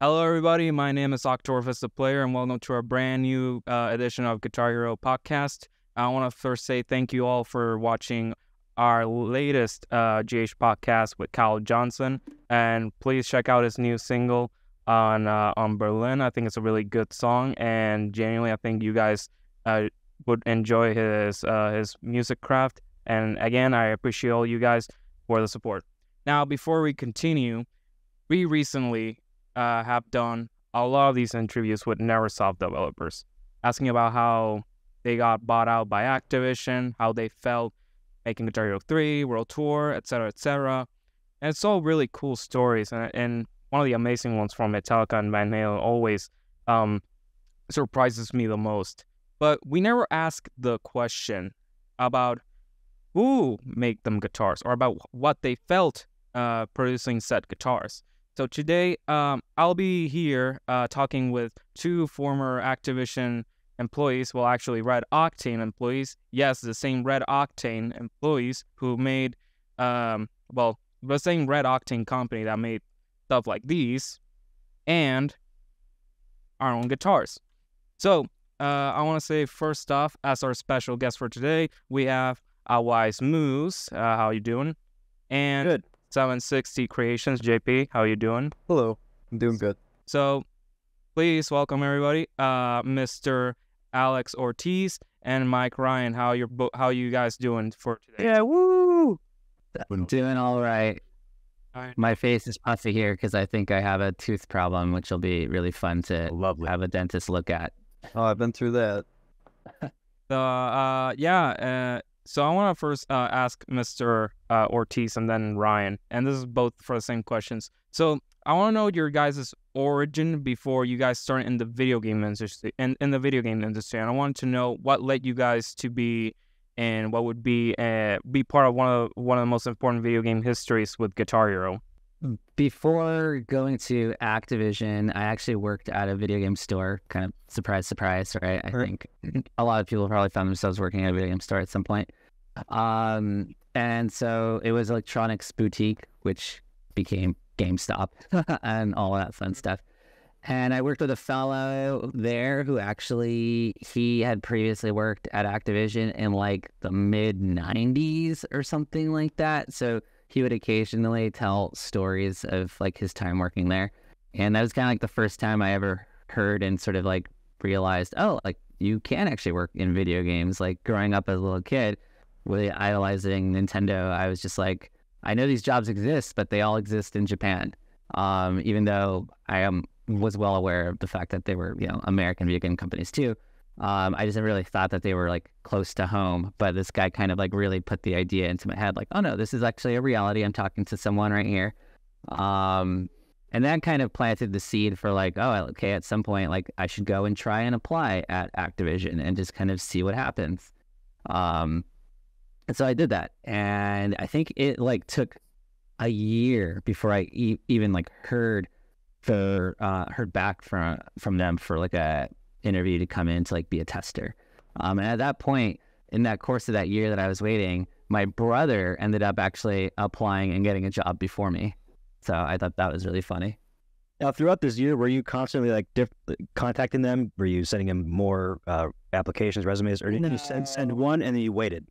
Hello, everybody. My name is Oktoberfest, the player, and welcome to our brand new edition of Guitar Hero podcast. I want to first say thank you all for watching our latest GH podcast with Kyle Johnson, and please check out his new single on Berlin. I think it's a really good song, and genuinely, I think you guys would enjoy his music craft. And again, I appreciate all you guys for the support. Now, before we continue, we recently have done a lot of these interviews with Neversoft developers, asking about how they got bought out by Activision, how they felt making Guitar Hero 3, World Tour, etc., etc. And it's all really cool stories, and one of the amazing ones from Metallica and Van Halen always surprises me the most. But we never ask the question about who make them guitars or about what they felt producing said guitars. So today, I'll be here talking with two former Activision employees, well, actually RedOctane employees. Yes, the same RedOctane employees who made, the same RedOctane company that made stuff like these and our own guitars. So I want to say first off, as our special guest for today, we have Wise Moose. How you doing? And Good. 760 Creations, JP, how you doing? Hello. I'm doing good. So, please welcome everybody, Mr. Alex Ortiz and Mike Ryan. How you guys doing for today? Yeah, woo! I'm doing all right. All right. My face is puffy here because I think I have a tooth problem, which will be really fun to Lovely. have a dentist look at. Oh, I've been through that. So I want to first ask Mr. Ortiz and then Ryan, and this is both for the same questions. So I want to know your guys' origin before you guys started in the video game industry. And I wanted to know what led you guys to be and what would be part of one of the most important video game histories with Guitar Hero. Before going to Activision, I actually worked at a video game store. Kind of surprise, surprise, right? I think a lot of people probably found themselves working at a video game store at some point. And so it was Electronics Boutique, which became GameStop and all that fun stuff. And I worked with a fellow there who he had previously worked at Activision in the mid 90s or something like that. So he would occasionally tell stories of his time working there. And that was kind of the first time I ever heard and sort of realized, you can actually work in video games. Growing up as a little kid, really idolizing Nintendo, I was just I know these jobs exist, but they all exist in Japan. Even though I was well aware of the fact that they were, American video game companies too. I just really thought that they were close to home, but this guy kind of really put the idea into my head, oh no, this is actually a reality. I'm talking to someone right here. And that kind of planted the seed for okay, at some point, I should go and try and apply at Activision and just kind of see what happens. And so I did that. And I think it took a year before I even heard back from them for a interview to come in to be a tester. And at that point, in that course of that year that I was waiting, my brother ended up actually applying and getting a job before me. So I thought that was really funny. Now, throughout this year, were you constantly contacting them? Were you sending them more applications, resumes, or did you send one and then you waited?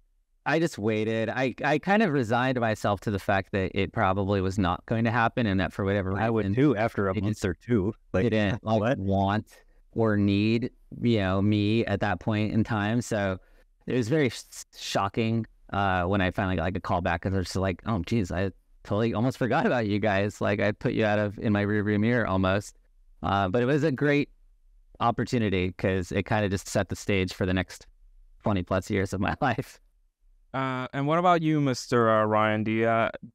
I just waited. I kind of resigned myself to the fact that it probably was not going to happen, and that for whatever reason, I would too after a month or two. They didn't want or need, me at that point in time. So it was very shocking when I finally got a call back, because I was just oh, geez, I totally almost forgot about you guys. I put you in my rearview mirror almost. But it was a great opportunity because it kind of just set the stage for the next 20 plus years of my life. And what about you, Mr. Ryan? Do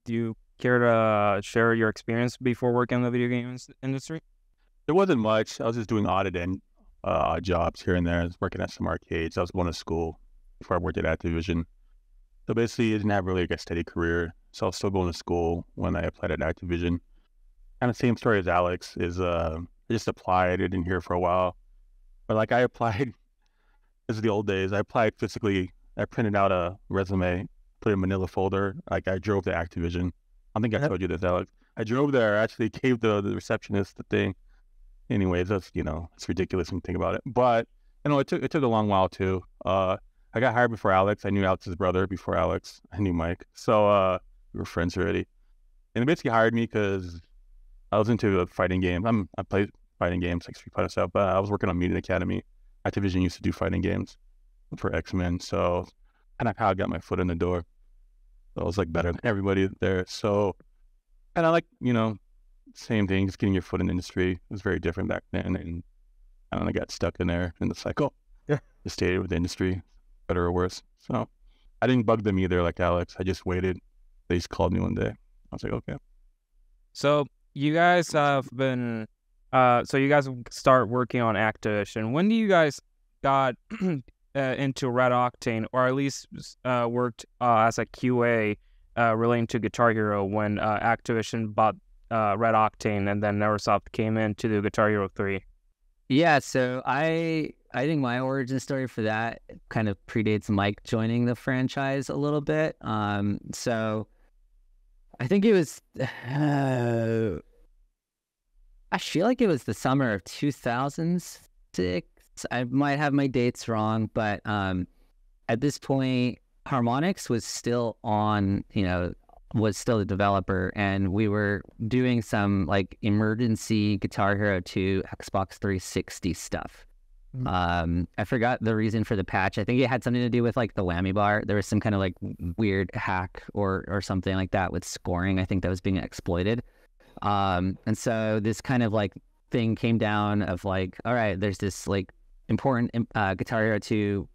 you care to share your experience before working in the video games industry? There wasn't much. I was just doing odd jobs here and there. I was working at some arcades. I was going to school before I worked at Activision. So basically, I didn't have really a steady career. So I was still going to school when I applied at Activision. Kind of same story as Alex is I just applied. I didn't hear for a while. But I applied, this is the old days. I applied physically. I printed out a resume, put it in a manila folder. I drove to Activision. I think I told you this, Alex. I drove there. I actually gave the receptionist the thing. anyways, that's, it's ridiculous when you think about it. But, it took a long while too. I got hired before Alex. I knew Alex's brother before Alex. I knew Mike. So we were friends already. And they basically hired me because I was into fighting games. I played fighting games like Street Fighter stuff, but I was working on Media Academy. Activision used to do fighting games for X-Men. So kind of how I got my foot in the door. So I was like better than everybody there. So, and I like, same thing, just getting your foot in the industry. It was very different back then. And I don't know, I got stuck in there in the cycle. Yeah. Just stayed with the industry, better or worse. So I didn't bug them either like Alex. I just waited. They just called me one day. I was like, okay. So you guys have been, so you guys start working on Activision. When do you guys got into RedOctane, or at least worked as a QA relating to Guitar Hero when Activision bought RedOctane and then Neversoft came in to do Guitar Hero 3? Yeah, so I think my origin story for that kind of predates Mike joining the franchise a little bit. So I think it was, I feel like it was the summer of 2006. I might have my dates wrong, but at this point, Harmonix was still on, was still the developer, and we were doing some like emergency Guitar Hero 2 Xbox 360 stuff. I forgot the reason for the patch. I think it had something to do with like the whammy bar. There was some kind of like weird hack or something like that with scoring, I think, that was being exploited. And so this kind of like thing came down of like, all right, there's this like important Guitar Hero 2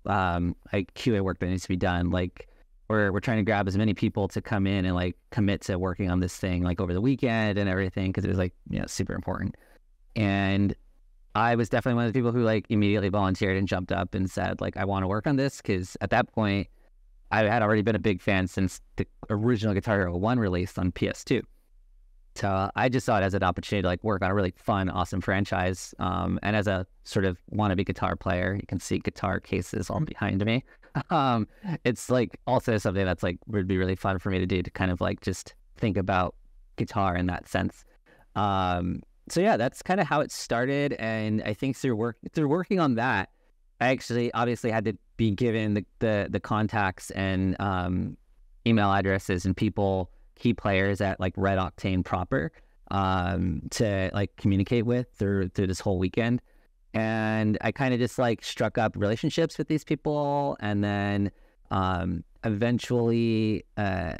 like QA work that needs to be done. Like we're trying to grab as many people to come in and like commit to working on this thing like over the weekend and everything, because it was like, super important. And I was definitely one of the people who like immediately volunteered and jumped up and said like, I want to work on this, because at that point I had already been a big fan since the original Guitar Hero 1 released on PS2. So I just saw it as an opportunity to like work on a really fun, awesome franchise. And as a sort of wannabe guitar player, you can see guitar cases all behind me. It's like also something that's like would be really fun for me to do, to kind of like just think about guitar in that sense. So yeah, that's kind of how it started. And I think through working on that, I actually obviously had to be given the contacts and email addresses and key players at like RedOctane proper to like communicate with through this whole weekend. And I kind of just like struck up relationships with these people, and then eventually a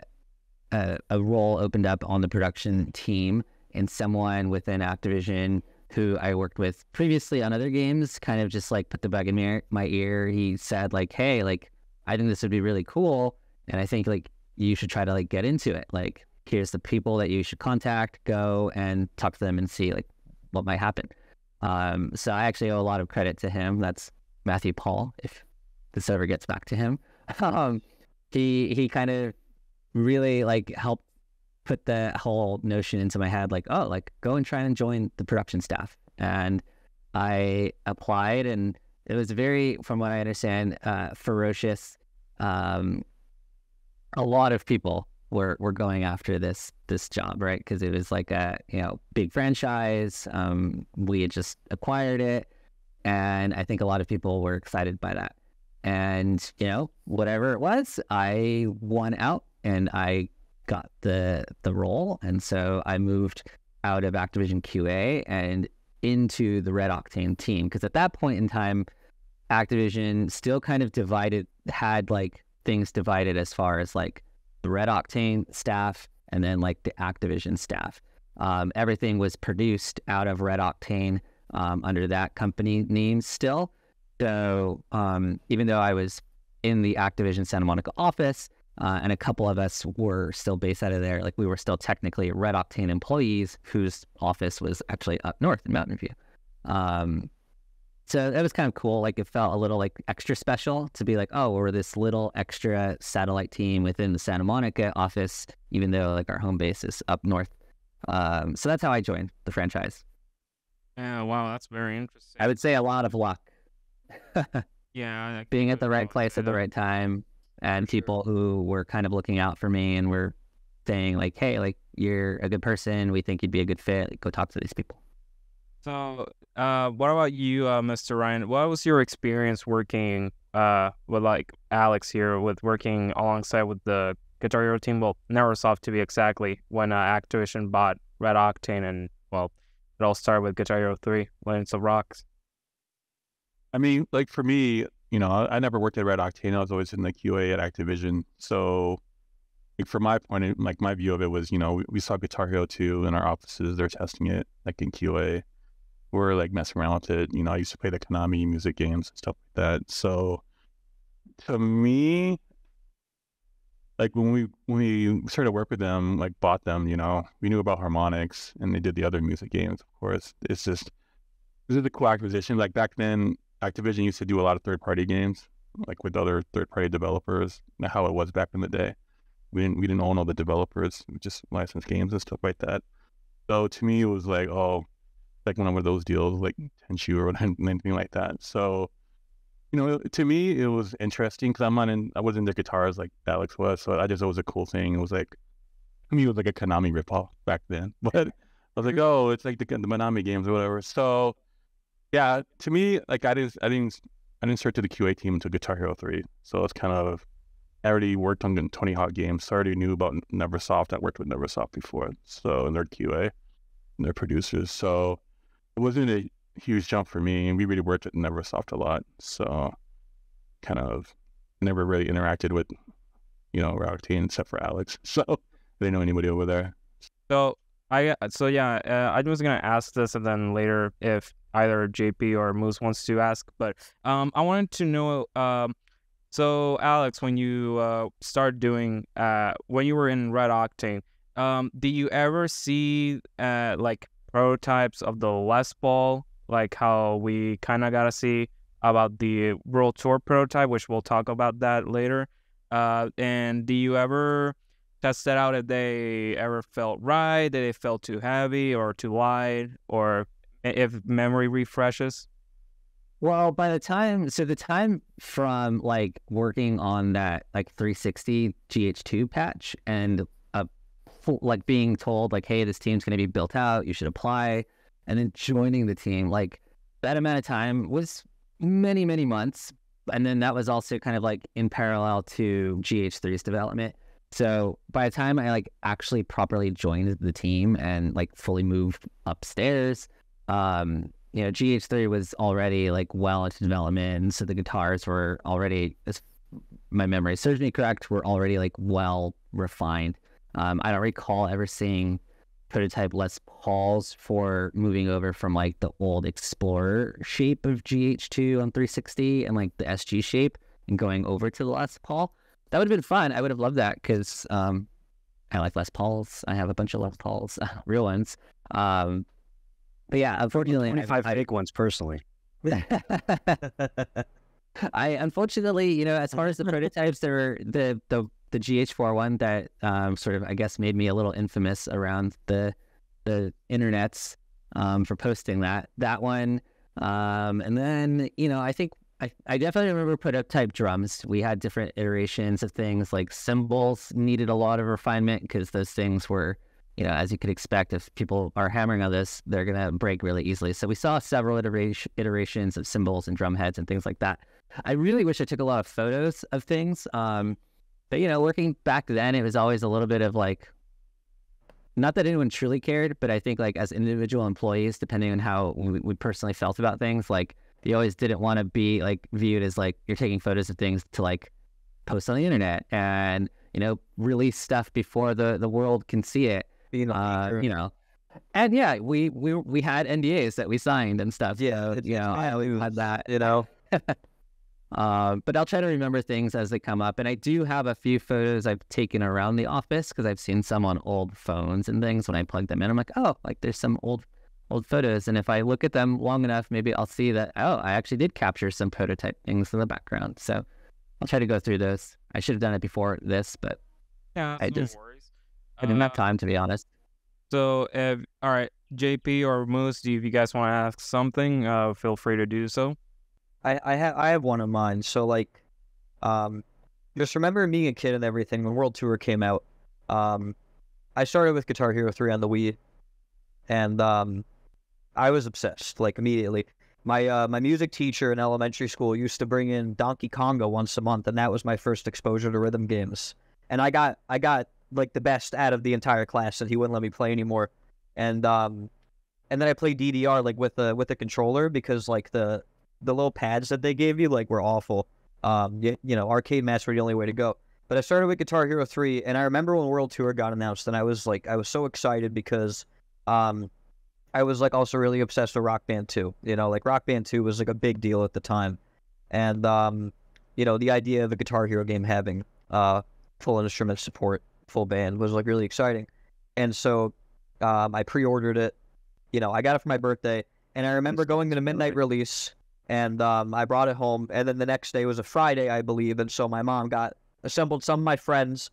role opened up on the production team, and someone within Activision who I worked with previously on other games kind of just like put the bug in my ear. He said like, hey, like, I think this would be really cool, and I think like you should try to like get into it. Like, here's the people that you should contact, go and talk to them and see like what might happen. So I actually owe a lot of credit to him. That's Matthew Paul, if this ever gets back to him. He kind of really like helped put the whole notion into my head, like, oh, like go and try and join the production staff. And I applied, and it was very, from what I understand, ferocious. A lot of people were going after this job, right? Because it was like a big franchise. We had just acquired it, and I think a lot of people were excited by that. And whatever it was, I won out, and I got the role. And so I moved out of Activision QA and into the RedOctane team, because at that point in time, Activision still kind of had like things divided as far as like the RedOctane staff and then like the Activision staff. Everything was produced out of RedOctane under that company name still. So even though I was in the Activision Santa Monica office, and a couple of us were still based out of there, like we were still technically RedOctane employees whose office was actually up north in Mountain View. So that was kind of cool. Like it felt a little like extra special to be like, oh, we're this little extra satellite team within the Santa Monica office, even though like our home base is up north. So that's how I joined the franchise. Yeah, wow, that's very interesting. I would say a lot of luck. Yeah. Being at the right place at the right time, and people who were kind of looking out for me and were saying like, hey, like you're a good person. We think you'd be a good fit. Like, go talk to these people. So, what about you, Mr. Ryan? What was your experience working with like Alex here, with working alongside with the Guitar Hero team? Well, Neversoft to be exactly, when Activision bought RedOctane, and well, it all started with Guitar Hero 3, Legends of Rocks. I mean, like for me, you know, I never worked at RedOctane. I was always in the QA at Activision. So, like from my point, like my view of it was, you know, we saw Guitar Hero 2 in our offices. They're testing it like in QA. We're like messing around with it. You know, I used to play the Konami music games and stuff like that. So to me, like when we started to work with them, like bought them, you know, we knew about harmonics and they did the other music games, of course. It's just, this is a cool acquisition. Like back then, Activision used to do a lot of third-party games, like with other third-party developers, how it was back in the day. We didn't own all the developers, we just licensed games and stuff like that. So to me, it was like, oh, like one of those deals, like Tenshu or anything like that. So, you know, to me, it was interesting because I wasn't into guitars like Alex was. So I just, it was a cool thing. It was like, to me, it was like a Konami ripoff back then. But I was like, oh, it's like the Konami games or whatever. So yeah, to me, like I didn't start to the QA team until Guitar Hero 3. So it's kind of, I already worked on Tony Hawk games, so I already knew about Neversoft. I worked with Neversoft before, so and their QA and their producers. So it wasn't a huge jump for me, and we really worked with Neversoft a lot. So kind of never really interacted with, you know, RedOctane except for Alex. So I didn't know anybody over there. So I was gonna ask this, and then later if either JP or Moose wants to ask, but I wanted to know. So Alex, when you started doing when you were in RedOctane, did you ever see like prototypes of the Les Paul, like how we kind of got to see about the World Tour prototype, which we'll talk about that later. And do you ever test that out if they ever felt right, did they felt too heavy or too light, or if memory refreshes? Well, the time from like working on that like 360 GH2 patch and like being told like, hey, this team's going to be built out, you should apply, and then joining the team, like that amount of time was many, many months. And then that was also kind of like in parallel to GH3's development. So by the time I like actually properly joined the team and like fully moved upstairs, you know, GH3 was already like well into development, and so the guitars were already, as my memory serves me correct, were already like well refined. I don't recall ever seeing prototype Les Pauls for moving over from like the old Explorer shape of GH2 on 360 and like the SG shape and going over to the Les Paul. That would have been fun. I would have loved that because I like Les Pauls. I have a bunch of Les Pauls, real ones. But yeah, unfortunately, 25 fake ones personally. I unfortunately, you know, as far as the prototypes, there were the GH4 one that sort of, I guess, made me a little infamous around the internets for posting that one. And then, you know, I think I definitely remember prototype drums. We had different iterations of things, like cymbals needed a lot of refinement because those things were, you know, as you could expect, if people are hammering on this, they're going to break really easily. So we saw several iterations of cymbals and drum heads and things like that. I really wish I took a lot of photos of things. But, you know, working back then, it was always a little bit of like, not that anyone truly cared, but I think like as individual employees, depending on how we personally felt about things, like you always didn't want to be like viewed as like you're taking photos of things to like post on the internet and, you know, release stuff before the world can see it. You know, and yeah, we had NDAs that we signed and stuff. Yeah, so, you know, I always had that. You know, but I'll try to remember things as they come up. And I do have a few photos I've taken around the office because I've seen some on old phones and things. When I plug them in, I'm like, oh, like there's some old photos. And if I look at them long enough, maybe I'll see that, oh, I actually did capture some prototype things in the background. So I'll try to go through those. I should have done it before this, but yeah, I just I didn't have time, to be honest. So, all right, JP or Moose, if you guys want to ask something, feel free to do so. I have one of mine. So like, just remember being a kid and everything when World Tour came out. I started with Guitar Hero 3 on the Wii, and I was obsessed, like, immediately. My music teacher in elementary school used to bring in Donkey Konga once a month, and that was my first exposure to rhythm games. And I got like the best out of the entire class, and he wouldn't let me play anymore. And then I played DDR like with a controller, because like the little pads that they gave you like were awful. You know, arcade mats were the only way to go. But I started with Guitar Hero 3, and I remember when World Tour got announced, and I was so excited because I was like also really obsessed with Rock Band 2. You know, like Rock Band 2 was like a big deal at the time. And you know, the idea of a Guitar Hero game having full instrument support, full band, was like really exciting. And so I pre-ordered it. You know, I got it for my birthday, and I remember going to the midnight release, and I brought it home, and then the next day was a Friday, I believe, and so my mom assembled some of my friends,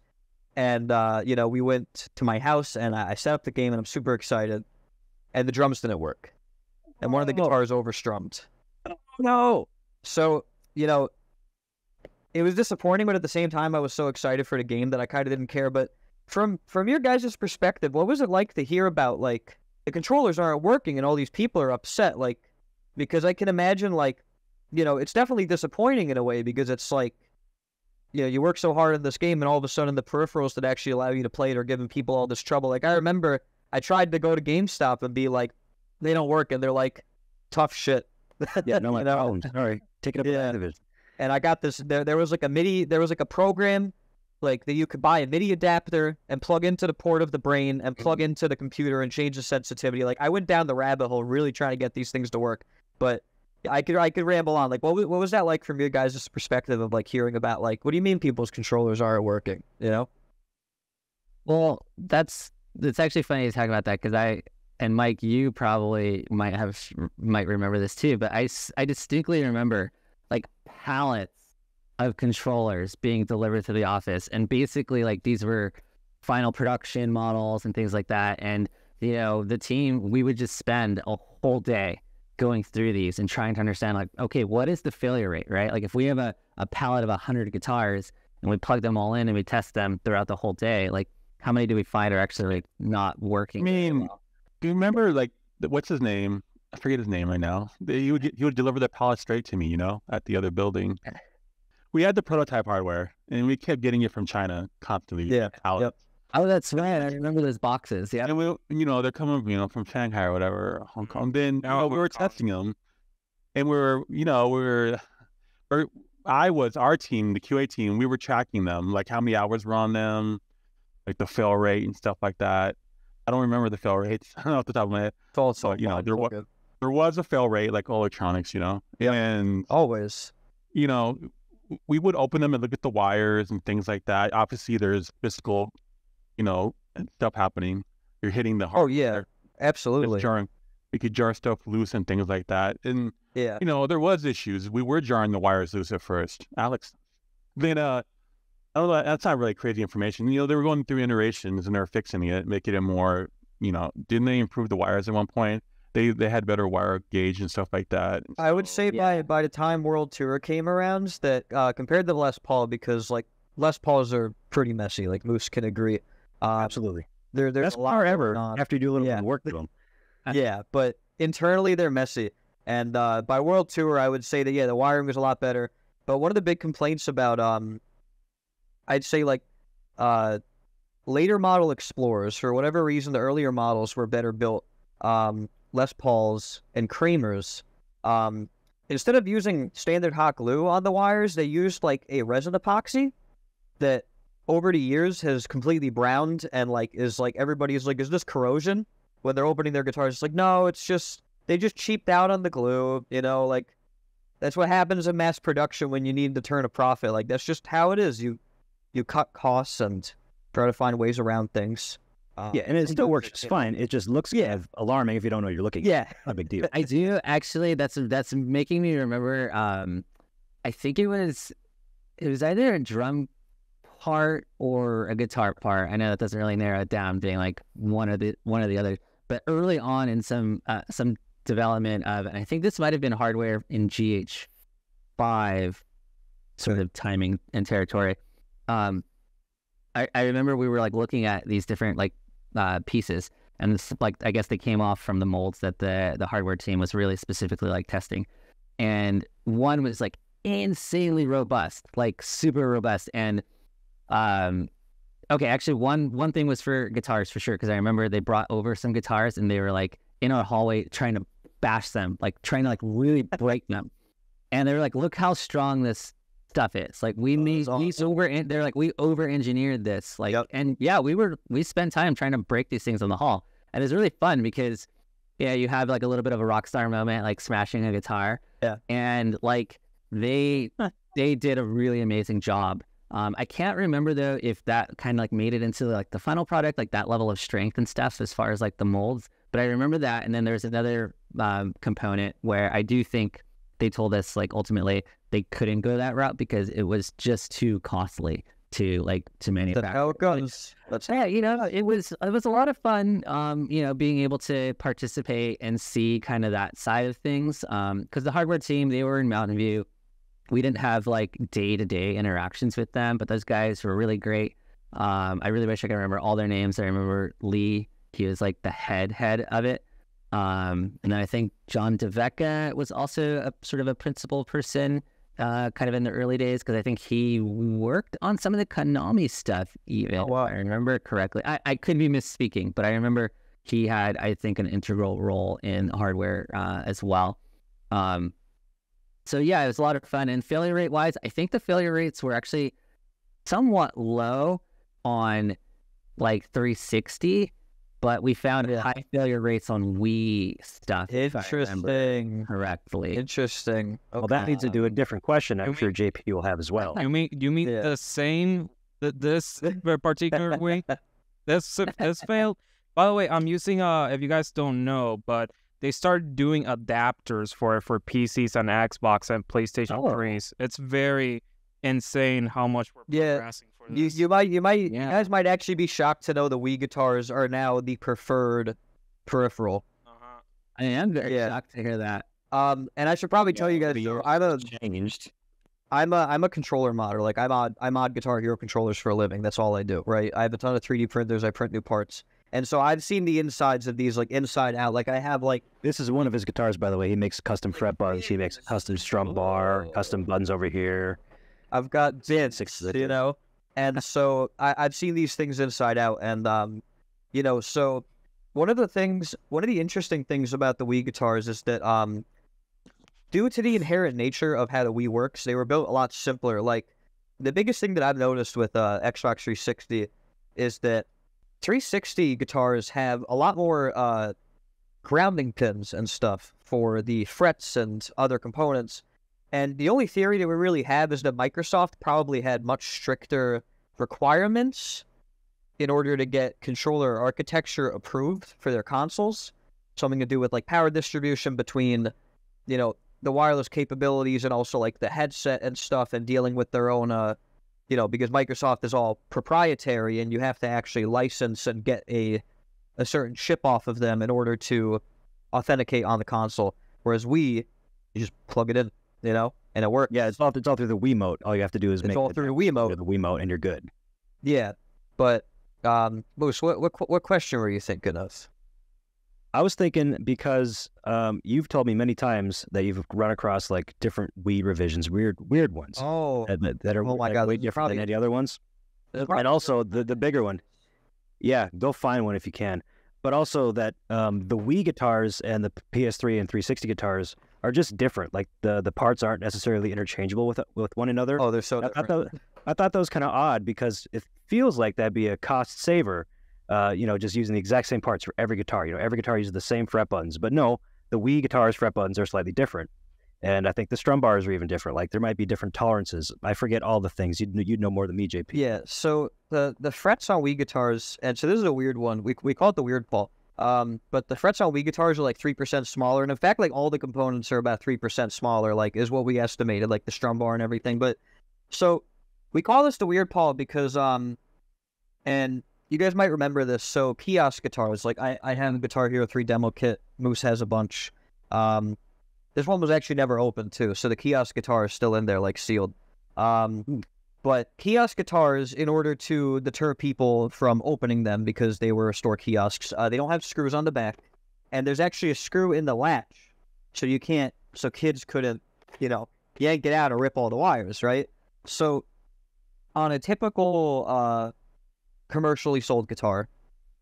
and you know, we went to my house, and I set up the game, and I'm super excited, and the drums didn't work, and one of the guitars overstrummed. No. So, you know, it was disappointing, but at the same time, I was so excited for the game that I kind of didn't care. But from your guys' perspective, what was it like to hear about, like, the controllers aren't working and all these people are upset? Like, because I can imagine, like, you know, it's definitely disappointing in a way, because it's like, you know, you work so hard in this game, and all of a sudden the peripherals that actually allow you to play it are giving people all this trouble. Like, I remember I tried to go to GameStop and be like, they don't work, and they're like, tough shit. Yeah, no, my problems. All right, take it up. Yeah. Activision. And I got this. There was like a MIDI. There was like a program, like that you could buy a MIDI adapter and plug into the port of the brain and plug into the computer and change the sensitivity. Like, I went down the rabbit hole really trying to get these things to work. But I could ramble on. Like, what was that like from your guys' perspective of like hearing about, like, what do you mean people's controllers aren't working? You know? Well, it's actually funny to talk about that, because and Mike, you probably might remember this too, but I distinctly remember like pallets of controllers being delivered to the office, and basically like these were final production models and things like that. And you know, the team, we would just spend a whole day going through these and trying to understand, like, okay, what is the failure rate, right? Like, if we have a palette of 100 guitars and we plug them all in and we test them throughout the whole day, like, how many do we find are actually like not working? I mean, well? do you remember, like, what's his name? I forget his name right now. He would deliver the pallet straight to me, you know, at the other building. We had the prototype hardware, and we kept getting it from China constantly. Yeah. Pallets. Yep. Oh, that's right. I remember those boxes. Yeah. And we, you know, they're coming, you know, from Shanghai or whatever, Hong Kong. Then we were testing them, and our team, the QA team, we were tracking them, like how many hours were on them, like the fail rate and stuff like that. I don't remember the fail rates. I don't know off the top of my head. It's all so, you know, there was a fail rate, like all electronics, you know. Yeah. And always. you know, we would open them and look at the wires and things like that. Obviously, there's physical, you know, stuff happening. You're hitting the hardware. Oh yeah, absolutely. We could jar stuff loose and things like that. And Yeah. you know, there was issues. We were jarring the wires loose at first, Alex. Then I don't know. That's not really crazy information. You know, they were going through iterations and they were fixing it, making it more. You know, didn't they improve the wires at one point? They had better wire gauge and stuff like that. I would say by the time World Tour came around, that compared to Les Paul, because like Les Pauls are pretty messy. Like Moose can agree. Absolutely. There's Best a lot car going ever on. after you do a little bit of work to them. Yeah, but internally they're messy. And by World Tour, I would say that the wiring was a lot better. But one of the big complaints about I'd say like later model Explorers, for whatever reason, the earlier models were better built. Les Pauls and Kramers, instead of using standard hot glue on the wires, they used like a resin epoxy that over the years has completely browned, and like is like everybody's like, is this corrosion? When they're opening their guitars, it's like, no, it's just they just cheaped out on the glue, you know, like that's what happens in mass production when you need to turn a profit. Like that's just how it is. You cut costs and try to find ways around things. Yeah, and it still works fine. It just looks kind of alarming if you don't know what you're looking at. Yeah. Not a big deal. I do actually. That's making me remember. I think it was either a drum part or a guitar part. I know that doesn't really narrow it down, being like one or the other. But early on in some development of, and I think this might have been hardware in GH5 sort of timing and territory. I remember we were like looking at these different like pieces, and it's like I guess they came off from the molds that the hardware team was really specifically like testing, and one was like insanely robust, like super robust, and okay, actually one thing was for guitars for sure, because I remember they brought over some guitars and they were like in our hallway trying to bash them, like trying to like really break them, and they were like, look how strong this stuff is. Like we they're like, we over engineered this, like, and yeah, we spent time trying to break these things on the hall, and it's really fun because you have like a little bit of a rock star moment, like smashing a guitar, and like they did a really amazing job. I can't remember though if that kind of like made it into like the final product, like that level of strength and stuff as far as like the molds, but I remember that. And then there's another component where I do think they told us like ultimately they couldn't go that route because it was just too costly to manufacture. That's how it goes. Yeah, it was a lot of fun, being able to participate and see kind of that side of things. Because the hardware team, they were in Mountain View. We didn't have like day-to-day interactions with them, but those guys were really great. I really wish I could remember all their names. I remember Lee, he was like the head of it. And then I think John DeVecca was also a sort of a principal person, kind of in the early days, because I think he worked on some of the Konami stuff even. Oh, wow. If I remember correctly. I could be misspeaking, but I remember he had, I think, an integral role in hardware as well. So yeah, it was a lot of fun. And failure rate wise, I think the failure rates were actually somewhat low on like 360, but we found high failure rates on Wii stuff. Interesting. Correctly. Interesting. Okay. Well, that leads to do a different question I'm sure JP will have as well. You mean the same this particular way? This failed. By the way, I'm using if you guys don't know, but they started doing adapters for PCs and Xbox and PlayStation 3s. It's very insane how much we're progressing for this. You guys might actually be shocked to know the Wii guitars are now the preferred peripheral. I am very shocked to hear that. And I should probably tell you guys, I'm a controller modder. Like I mod Guitar Hero controllers for a living. That's all I do, right? I have a ton of 3D printers. I print new parts. And so I've seen the insides of these, like inside out. Like I have like... This is one of his guitars, by the way. He makes custom fret buttons. He makes a custom strum bar, custom buttons over here. I've got bits, And so I've seen these things inside out. And, so one of the interesting things about the Wii guitars is that due to the inherent nature of how the Wii works, they were built a lot simpler. Like the biggest thing that I've noticed with Xbox 360 is that 360 guitars have a lot more grounding pins and stuff for the frets and other components. And the only theory that we really have is that Microsoft probably had much stricter requirements in order to get controller architecture approved for their consoles. Something to do with like power distribution between, the wireless capabilities and also like the headset and stuff, and dealing with their own because Microsoft is all proprietary and you have to actually license and get a certain chip off of them in order to authenticate on the console. Whereas Wii, you just plug it in, and it works. Yeah, it's all through the Wiimote. All you have to do is make all through the Wiimote, and you're good. Yeah, but Moose, what question were you thinking of? I was thinking because you've told me many times that you've run across like different Wii revisions, weird ones. Oh, that are way different than any other ones. And also the bigger one. Yeah, go find one if you can. But also that the Wii guitars and the PS3 and 360 guitars are just different. Like the parts aren't necessarily interchangeable with one another. Oh, they're so different. I thought that was kind of odd because it feels like that'd be a cost saver. Just using the exact same parts for every guitar. Every guitar uses the same fret buttons, but no, the Wii guitar's fret buttons are slightly different. And I think the strum bars are even different. Like there might be different tolerances. I forget all the things. You'd know more than me, JP. Yeah. So the frets on Wii guitars, and so this is a weird one. We call it the weird Paul. But the frets on Wii guitars are like 3% smaller, and in fact, like all the components are about 3% smaller. Like is what we estimated, like the strum bar and everything. But so we call this the weird Paul because and you guys might remember this. So kiosk guitars, like I have a Guitar Hero 3 demo kit. Moose has a bunch. This one was actually never opened too, so the kiosk guitar is still in there, like sealed. But kiosk guitars, in order to deter people from opening them because they were store kiosks, they don't have screws on the back. And there's actually a screw in the latch. So you can't, so kids couldn't, yank it out or rip all the wires, right? So on a typical commercially sold guitar,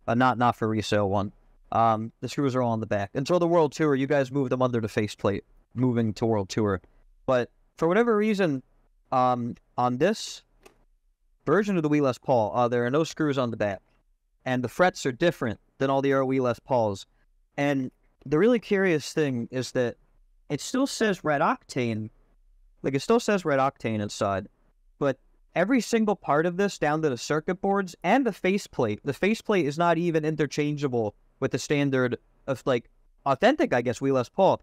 not for resale one, the screws are all on the back. Until the World Tour, you guys moved them under the faceplate, moving to World Tour. But for whatever reason, on this version of the Wii Les Paul, there are no screws on the back. And the frets are different than all the other Wii Les Pauls. And the really curious thing is that it still says RedOctane. Like, it still says RedOctane inside. But every single part of this, down to the circuit boards and the faceplate is not even interchangeable with the standard of, like, authentic, I guess, Wii Les Paul.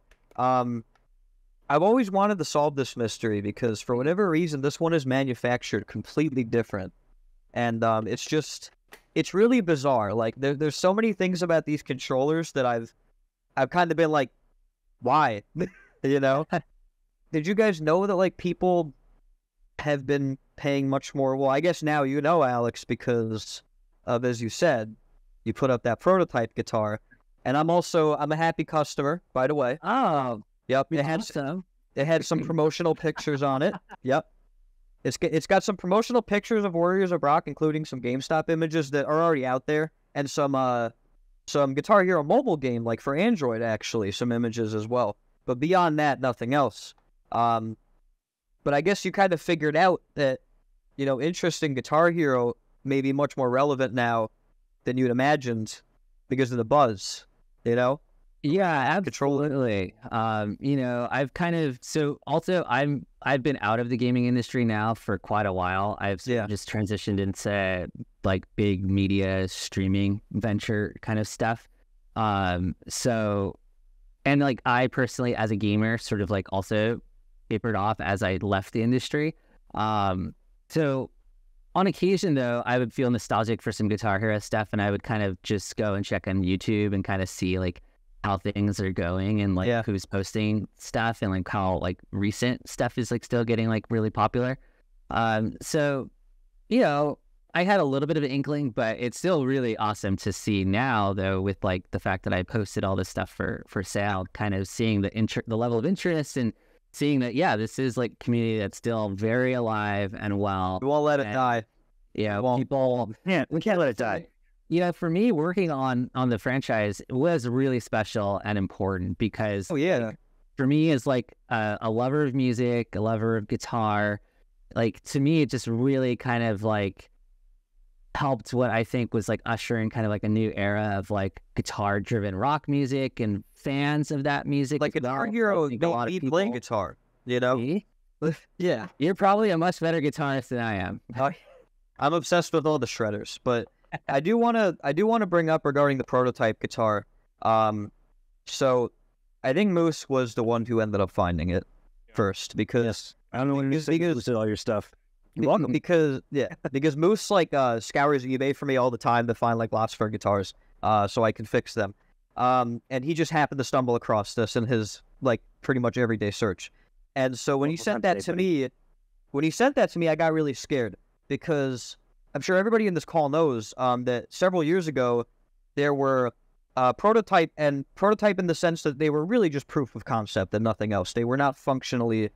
I've always wanted to solve this mystery because, for whatever reason, this one is manufactured completely different. And it's really bizarre. Like, there's so many things about these controllers that I've kind of been like, why? Did you guys know that, like, people have been paying much more? Well, I guess now you know, Alex, because of, as you said, you put up that prototype guitar. And I'm a happy customer, by the way. Oh, yep. It had some promotional pictures on it. Yep. It's got some promotional pictures of Warriors of Rock, including some GameStop images that are already out there, and some Guitar Hero mobile game, like for Android, actually, some images as well. But beyond that, nothing else. But I guess you kind of figured out that, interest in Guitar Hero may be much more relevant now than you'd imagined because of the buzz, Yeah, absolutely. I've I've been out of the gaming industry now for quite a while. I've just transitioned into like big media streaming venture kind of stuff. And like I personally, as a gamer, sort of like also tapered off as I left the industry. So on occasion, though, I would feel nostalgic for some Guitar Hero stuff, and I would kind of just go and check on YouTube and kind of see like how things are going and like who's posting stuff and like how like recent stuff is like still getting like really popular. So I had a little bit of an inkling, but it's still really awesome to see now, though, with like the fact that I posted all this stuff for sale, kind of seeing the level of interest and seeing that this is like community that's still very alive and well. We won't let it die. Yeah, people. Yeah, we can't let it die. For me, working on the franchise was really special and important because for me, as like a lover of music, a lover of guitar, like to me, it just really kind of like helped what I think was like ushering kind of like a new era of like guitar-driven rock music and fans of that music. Like Guitar Hero don't need playing guitar, Me? Yeah. You're probably a much better guitarist than I am. I'm obsessed with all the shredders, but I do want to bring up regarding the prototype guitar. So I think Moose was the one who ended up finding it first because I don't know when you listed all your stuff. You're welcome. Because Moose like scours eBay for me all the time to find like lots for guitars, so I can fix them. And he just happened to stumble across this in his like pretty much everyday search. And so when he sent that to me, I got really scared because I'm sure everybody in this call knows that several years ago there were prototype in the sense that they were really just proof of concept and nothing else. They were not functionally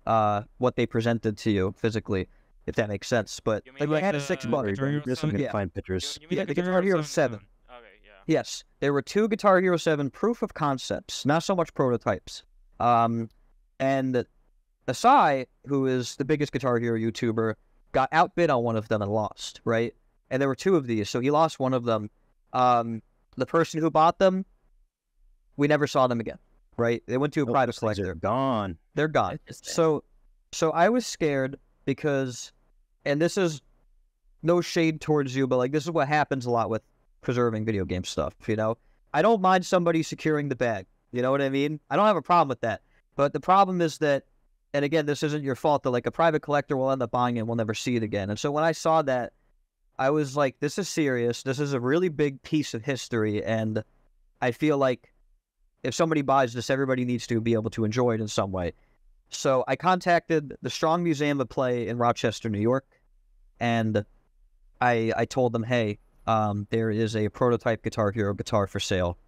what they presented to you physically, if that makes sense. But like I had a $6. Just gonna find pictures. The Guitar Hero 7. Okay, yeah. Yes, there were 2 Guitar Hero 7 proof of concepts, not so much prototypes. And Asai, who is the biggest Guitar Hero YouTuber, got outbid on one of them and lost, right? And there were 2 of these, so he lost one of them. The person who bought them, we never saw them again, right? They went to a private collector. They're gone. They're gone. So I was scared because, and this is no shade towards you, but like this is what happens a lot with preserving video game stuff, I don't mind somebody securing the bag, you know what I mean? I don't have a problem with that. But the problem is that, and again, this isn't your fault, that like a private collector will end up buying it and we'll never see it again. And so when I saw that, I was like, this is serious. This is a really big piece of history. And I feel like if somebody buys this, everybody needs to be able to enjoy it in some way. So I contacted the Strong Museum of Play in Rochester, New York, and I told them, hey, there is a prototype Guitar Hero guitar for sale.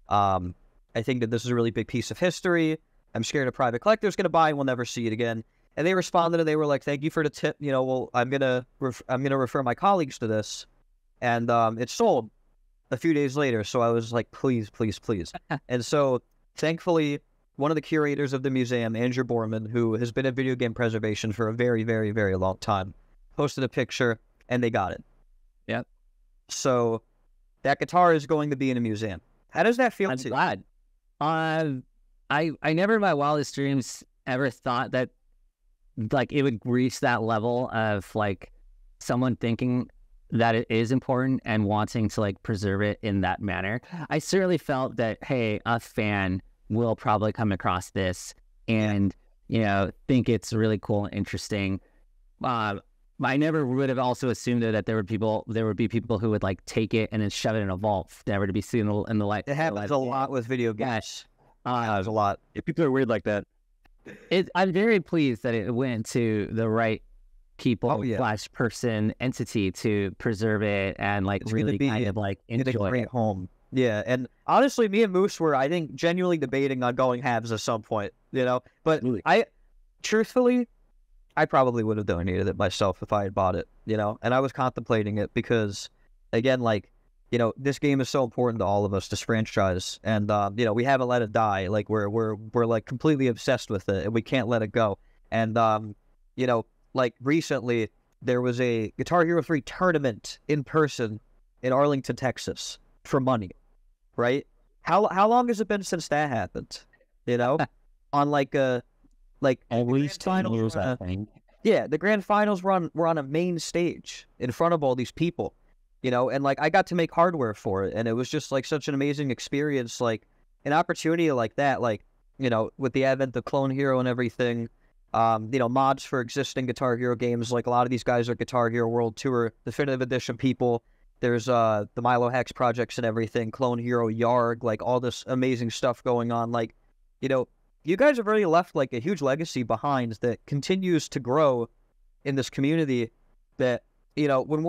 I think that this is a really big piece of history. I'm scared a private collector's going to buy and we'll never see it again. And they responded and they were like, thank you for the tip. Well, I'm gonna refer my colleagues to this. And it sold a few days later. So I was like, please, please, please. And so thankfully, one of the curators of the museum, Andrew Borman, who has been in video game preservation for a very, very, very long time, posted a picture and they got it. Yep. So that guitar is going to be in a museum. How does that feel I'm to you? glad. I never in my wildest dreams ever thought that like it would reach that level of like someone thinking that it is important and wanting to like preserve it in that manner. I certainly felt that, hey, a fan will probably come across this and, think it's really cool and interesting. I never would have also assumed that there would be people who would like take it and then shove it in a vault, never to be seen in the light. It happens a lot with video games. There's a lot. Yeah, people are weird like that. I'm very pleased that it went to the right people / person entity to preserve it and like It's really gonna be kind of like in a enjoy great it. home. Yeah, and honestly, me and Moose were, I think, genuinely debating on going halves at some point, But truthfully, I probably would have donated it myself if I had bought it, And I was contemplating it because, again, this game is so important to all of us, this franchise, and we haven't let it die. Like we're like completely obsessed with it, and we can't let it go. And like recently, there was a Guitar Hero 3 tournament in person in Arlington, Texas, for money. Right? How long has it been since that happened? On like a At least 10 years, I think. Yeah, the grand finals were on a main stage in front of all these people, and like I got to make hardware for it, and it was just like such an amazing experience, like an opportunity like that, like with the advent of Clone Hero and everything, mods for existing Guitar Hero games. Like a lot of these guys are Guitar Hero World Tour Definitive Edition people. There's the Milo Hex projects and everything, Clone Hero, Yarg, like all this amazing stuff going on. Like, you guys have really left like a huge legacy behind that continues to grow in this community. That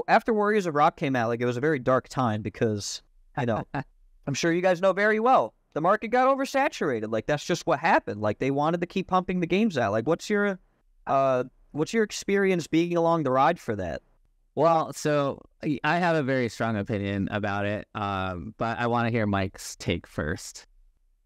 after Warriors of Rock came out, like it was a very dark time because I'm sure you guys know very well the market got oversaturated. Like that's just what happened. Like they wanted to keep pumping the games out. Like what's your experience being along the ride for that? Well, so I have a very strong opinion about it, but I want to hear Mike's take first.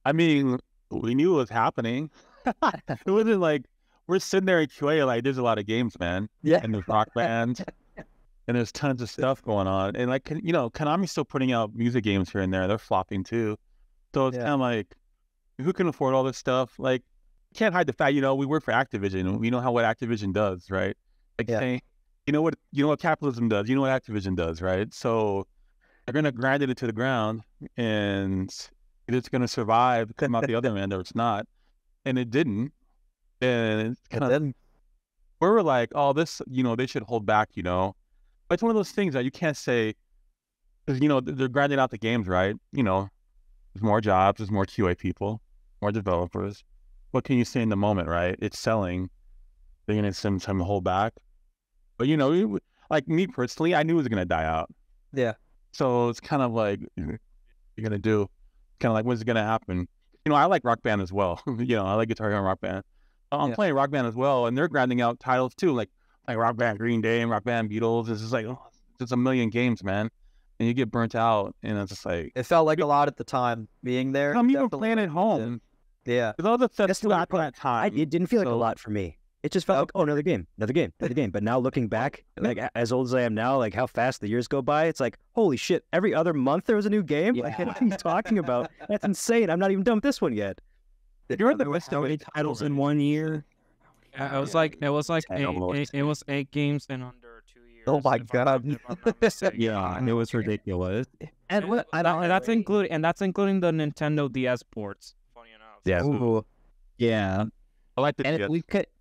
I mean, we knew it was happening. It wasn't like we're sitting there in QA like there's a lot of games, man. Yeah. And there's Rock Band, and there's tons of stuff going on. And like, Konami's still putting out music games here and there. They're flopping too. So it's kind of like, who can afford all this stuff? Like, can't hide the fact, we work for Activision. We know what Activision does, right? Like saying, you know what capitalism does. You know what Activision does, right? So they're gonna grind it into the ground, and it's gonna survive, come out the other end, or it's not. And it didn't. And it's kind of we're like, oh, this, they should hold back, But it's one of those things that you can't say, because they're grinding out the games, right? There's more jobs, there's more QA people, more developers. What can you say in the moment, right? It's selling. They're gonna some time to hold back. But like me personally, I knew it was gonna die out. Yeah. So it's kind of like you're gonna do, kind of like what's gonna happen. I like Rock Band as well. I like Guitar Hero and Rock Band. I'm playing Rock Band as well, and they're grinding out titles too, like Rock Band Green Day and Rock Band Beatles. It's just like there's a million games, man, and you get burnt out, and it's just like it felt like a lot at the time being there. I'm even playing at home. Yeah. With all the stuff at that time, It didn't feel like a lot for me. It just felt like, oh, another game. But now looking back, like as old as I am now, like how fast the years go by, it's like, holy shit, every other month there was a new game? Yeah. Like, what are you talking about? That's insane. I'm not even done with this one yet. You're the best of many titles in 1 year. It was like it was 8 games in under 2 years. Oh my God. If I'm not mistaken. Yeah, it was ridiculous. And that's including the Nintendo DS ports. Funny enough. Yeah. Ooh. Yeah. I like the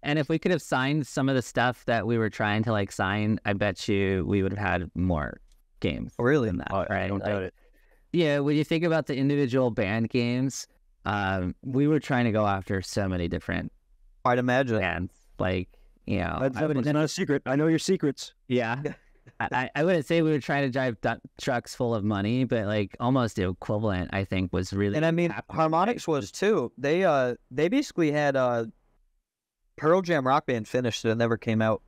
And if we could have signed some of the stuff that we were trying to like sign, I bet you we would have had more games. Really? Than that, Oh, right? I don't doubt it. Yeah, when you think about the individual band games, we were trying to go after so many different I'd imagine. And like, you know, That's not a secret. I know your secrets. yeah. I wouldn't say we were trying to drive trucks full of money, but like almost the equivalent, I think, was really. And I mean, Harmonix was too. They basically had Pearl Jam Rock Band finished and it never came out.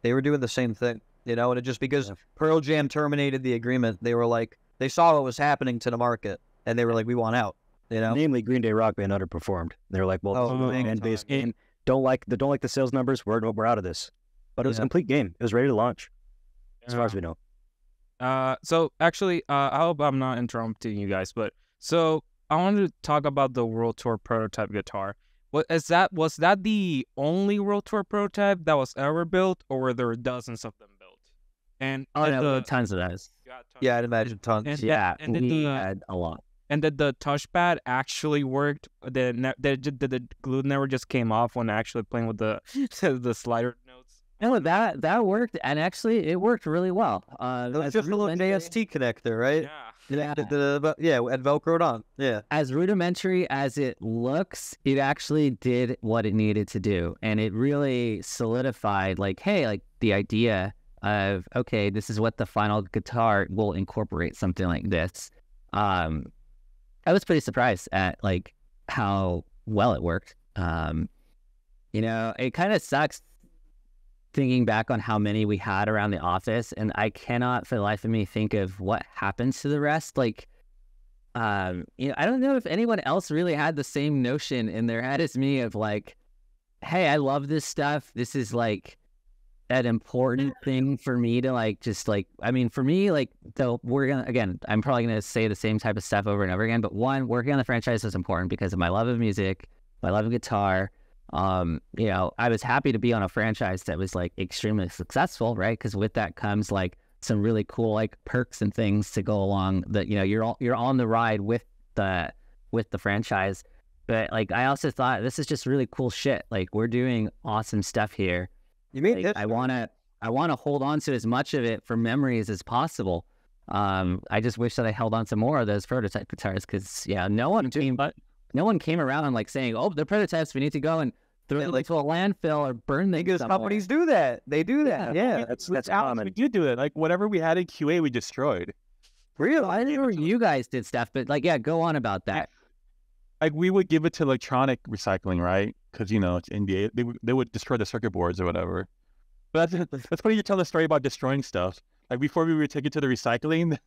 They were doing the same thing, you know, and it just because Pearl Jam terminated the agreement, they were like, they saw what was happening to the market, and they were like, we want out, you know. Namely, Green Day Rock Band underperformed. They were like, well, this is a fan-based game. Don't like the sales numbers. We're out of this. But it was a complete game. It was ready to launch, as far as we know. So actually, I hope I'm not interrupting you guys, but so I wanted to talk about the World Tour prototype guitar. Was that the only World Tour prototype that was ever built, or were there dozens of them built? And tons of those. Yeah, I'd imagine tons. And we had a lot. And did the touchpad actually worked? Did the glue never just came off when actually playing with the the slider notes? No, that worked, and actually it worked really well. It was just a little JST connector, right? Yeah. And Velcroed on. Yeah. As rudimentary as it looks, it actually did what it needed to do, and it really solidified, like, hey, like the idea of, okay, this is what the final guitar will incorporate, something like this. I was pretty surprised at like how well it worked. You know, it kind of sucks thinking back on how many we had around the office, and I cannot for the life of me think of what happens to the rest. Like, you know, I don't know if anyone else really had the same notion in their head as me of like, hey, I love this stuff. This is like an important thing for me to like, just like, I mean, for me, like, though I'm probably gonna say the same type of stuff over and over again, but one, working on the franchise was important because of my love of music, my love of guitar. You know, I was happy to be on a franchise that was like extremely successful, right? Because with that comes like some really cool like perks and things to go along that, you know, you're on the ride with the franchise. But like, I also thought this is just really cool shit. Like, we're doing awesome stuff here. You mean like, I want to hold on to as much of it for memories as possible. I just wish that I held on to more of those prototype guitars because no one came around and like saying, oh, they're prototypes, we need to go and throw them into a landfill or burn them. Because companies do that. They do that. Yeah. That's common. We do it. Like whatever we had in QA, we destroyed. Really? I didn't know you guys did stuff, but like, yeah, go on about that. Like we would give it to electronic recycling, right? Because you know it's NBA. They would destroy the circuit boards or whatever. But that's funny. You tell the story about destroying stuff. Like before we would take it to the recycling,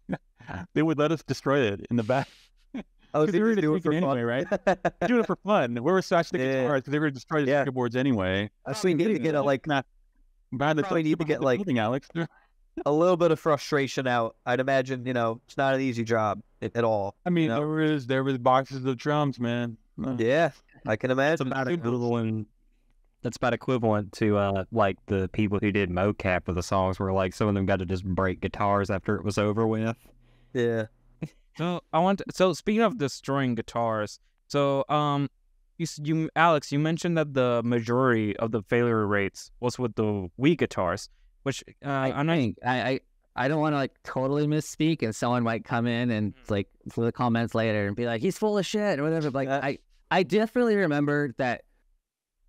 they would let us destroy it in the back. Oh, they were doing it for anyway, right? They're doing it for fun. We were scratching the guitars because they were destroying the circuit boards anyway. We need to get a like. Probably need to get like Alex. A little bit of frustration out. I'd imagine, you know, it's not an easy job at all. I mean, you know? there was boxes of drums, man. Yeah, I can imagine. That's about equivalent to like the people who did mocap for the songs, where like some of them got to just break guitars after it was over with. Yeah. So speaking of destroying guitars, so you Alex, you mentioned that the majority of the failure rates was with the Wii guitars, which I don't want to like totally misspeak, and someone might come in and like through the comments later and be like, he's full of shit or whatever. But like, I definitely remember that,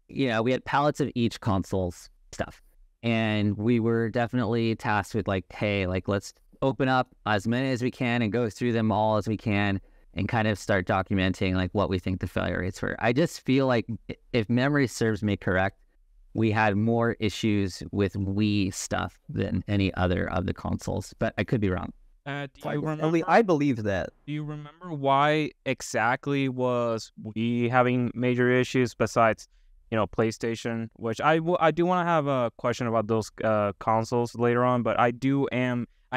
you know, we had pallets of each console's stuff, and we were definitely tasked with like, hey, like let's open up as many as we can and go through them all as we can and kind of start documenting like what we think the failure rates were. I just feel like, if memory serves me correct, we had more issues with Wii stuff than any other of the consoles, but I could be wrong. I believe that. Do you remember why exactly was Wii having major issues besides, you know, PlayStation? Which I do want to have a question about those consoles later on, but I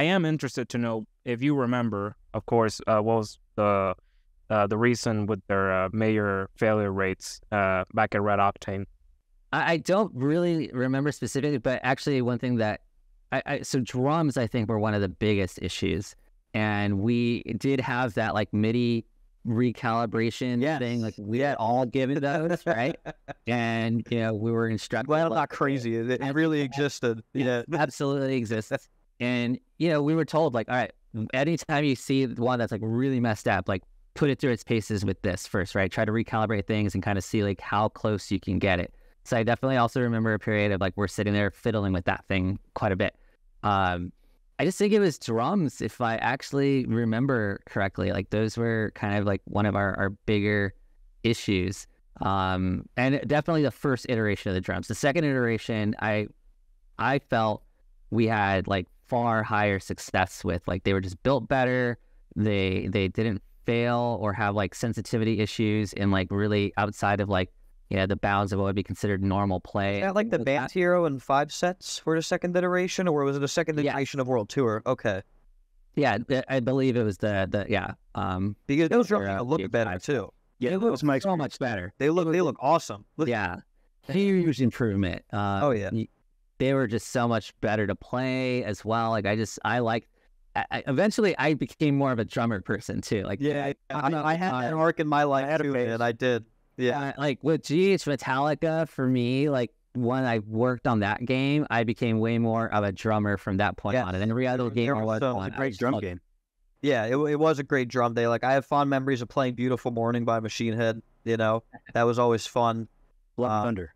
am interested to know if you remember, of course, what was the reason with their major failure rates back at RedOctane. I don't really remember specifically, but actually one thing that so drums, I think, were one of the biggest issues. And we did have that like MIDI recalibration thing. Like we had all given those, right? And, you know, we were instructed. Well, not crazy. It really existed. Yeah, absolutely exists. And, you know, we were told like, all right, anytime you see one that's like really messed up, like put it through its paces with this first, right? Try to recalibrate things and kind of see like how close you can get it. So I definitely also remember a period of like we're sitting there fiddling with that thing quite a bit. I just think it was drums, if I actually remember correctly. Like those were kind of like one of our bigger issues. And definitely the first iteration of the drums. The second iteration, I felt we had like far higher success with. Like they were just built better. They didn't fail or have like sensitivity issues in like really outside of like the bounds of what would be considered normal play. Is that like the Band Hero and 5 sets for the second iteration, or was it the second iteration of World Tour? Okay. Yeah, I believe it was the because those drums look better too. Yeah, it looks so much better. They look awesome. Yeah, huge improvement. Oh yeah, they were just so much better to play as well. Like eventually I became more of a drummer person too. Like I had an arc in my life too, and I did. Yeah, like with GH Metallica, for me, like when I worked on that game, I became way more of a drummer from that point on. And then every other game was a great drum game. Yeah, it was a great drum day. Like I have fond memories of playing "Beautiful Morning" by Machine Head. That was always fun. Blood and Thunder.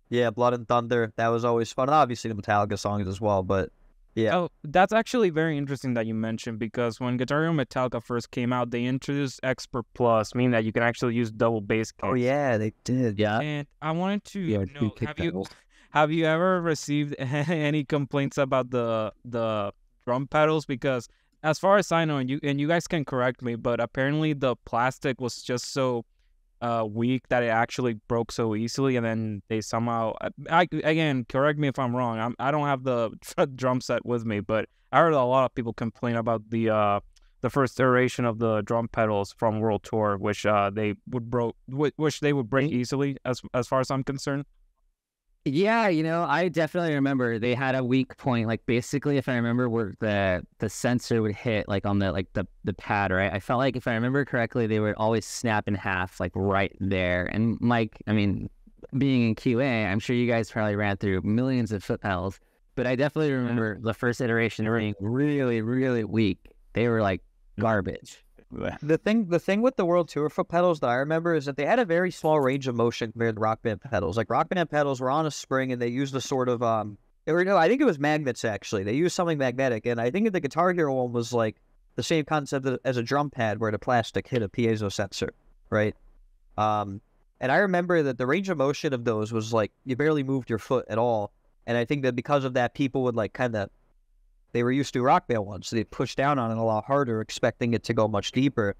Yeah, Blood and Thunder. That was always fun. And obviously the Metallica songs as well, but. Yeah. Oh, that's actually very interesting that you mentioned, because when Guitar Hero Metallica first came out, they introduced Expert Plus, meaning that you can actually use double bass kicks. Oh yeah, they did. Yeah. And I wanted to know, have you ever received any complaints about the drum pedals? Because as far as I know, and you guys can correct me, but apparently the plastic was just so weak that it actually broke so easily, and then they somehow again, correct me if I'm wrong, I don't have the drum set with me, but I heard a lot of people complain about the first iteration of the drum pedals from World Tour, which they would break easily, as far as I'm concerned. Yeah, I definitely remember they had a weak point. Like basically, if I remember, where the sensor would hit, like on the pad, right? I felt like if I remember correctly, they would always snap in half, like right there. And Mike, I mean, being in QA, I'm sure you guys probably ran through millions of foot pedals, but I definitely remember the first iteration being really, really weak. They were like garbage. The thing with the World Tour foot pedals that I remember is that they had a very small range of motion compared to Rock Band pedals. Like Rock Band pedals were on a spring, and they used a sort of I think it was magnets actually. They used something magnetic, and I think the Guitar Hero one was like the same concept as a drum pad, where the plastic hit a piezo sensor, right? And I remember that the range of motion of those was like you barely moved your foot at all, and I think that because of that, people would like kind of. They were used to Rock Band ones, so they pushed down on it a lot harder, expecting it to go much deeper,